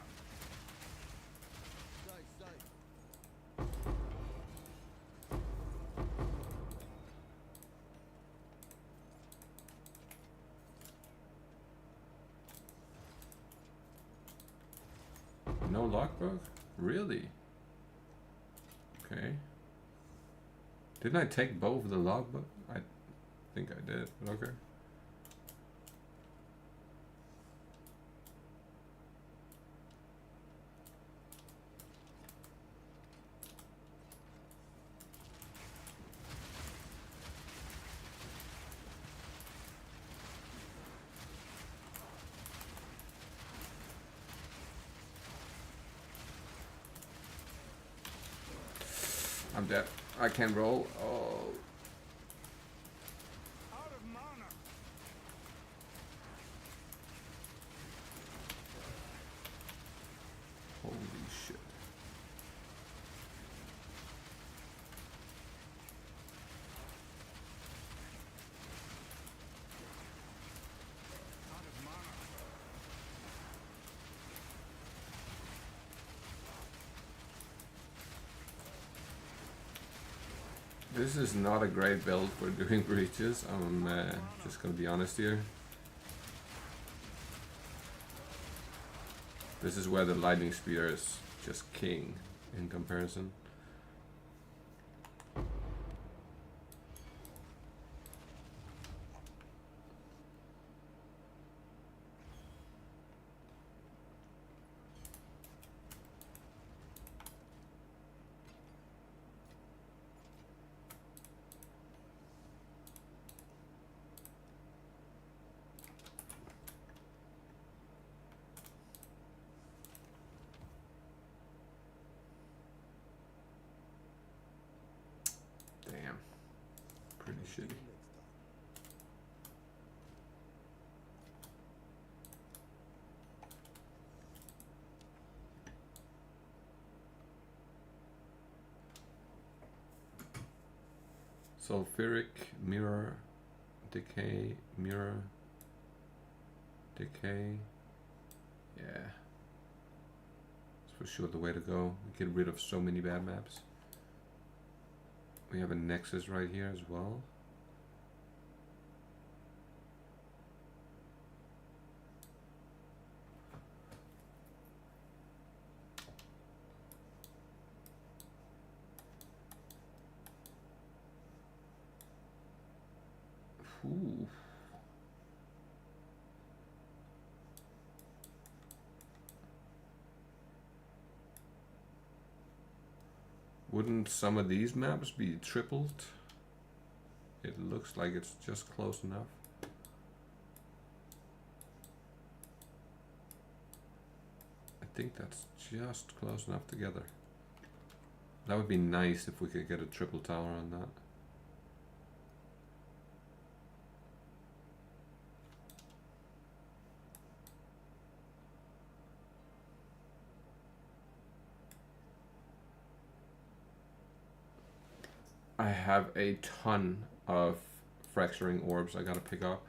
Speaker 1: No lockbook? Really? Okay. Didn't I take both of the logbook? I think I did, but okay. I'm dead. I can't roll. Oh.
Speaker 5: Out of mana.
Speaker 1: Holy shit.
Speaker 5: Out of mana.
Speaker 1: This is not a great build for doing breaches. I'm just gonna be honest here. This is where the lightning speeder is just king in comparison. Damn. Pretty shitty. Sulfuric, mirror, decay, mirror, decay. Yeah. for sure the way to go. Get rid of so many bad maps. We have a Nexus right here as well. Ooh. Wouldn't some of these maps be tripled? It looks like it's just close enough. I think that's just close enough together. That would be nice if we could get a triple tower on that. I have a ton of fracturing orbs I gotta pick up,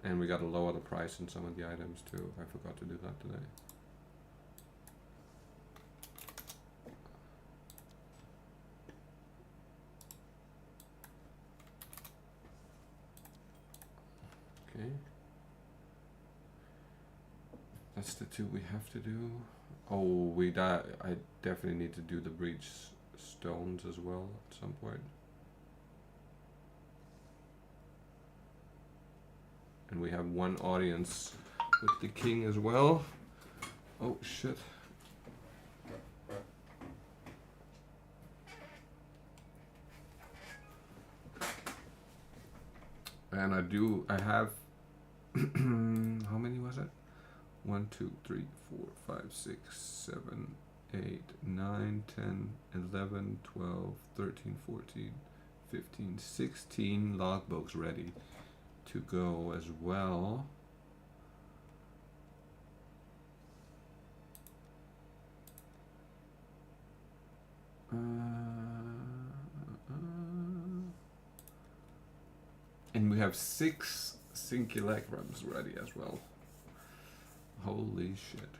Speaker 1: and we gotta lower the price on some of the items too. I forgot to do that today. Okay, that's the two we have to do. Oh, I definitely need to do the breach stones as well at some point. And we have one audience with the king as well. Oh shit. And I have how many was it? 1, 2, 3, 4, 5, 6, 7, 8, 9, 10, 11, 12, 13, 14, 15, 16 logbooks ready to go as well. And we have 6 simulacrums ready as well. Holy shit.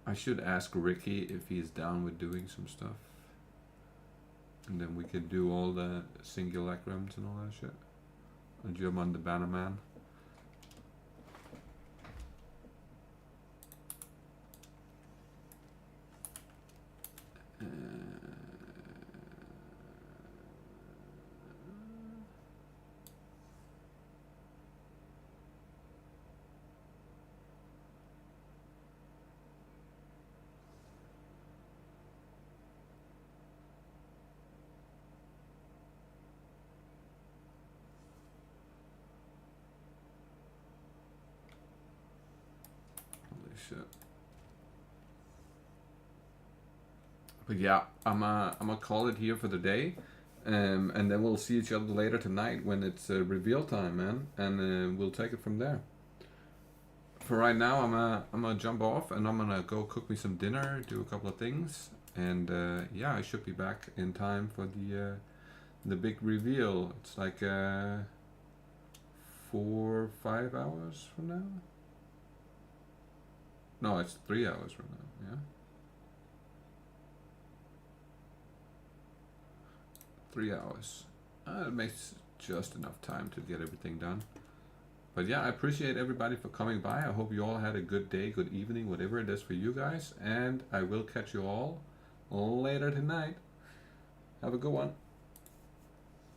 Speaker 1: I should ask Ricky if he's down with doing some stuff. And then we could do all the simulacrums and all that shit. And jump on the Banner Man. Shit. But yeah, I'm gonna call it here for the day, and then we'll see each other later tonight when it's reveal time, man, and we'll take it from there. For right now, I'm gonna jump off and I'm gonna go cook me some dinner, do a couple of things, and yeah, I should be back in time for the big reveal. It's like 4 or 5 hours from now. No, it's 3 hours from now, yeah? 3 hours. It makes just enough time to get everything done. But yeah, I appreciate everybody for coming by. I hope you all had a good day, good evening, whatever it is for you guys. And I will catch you all later tonight. Have a good one.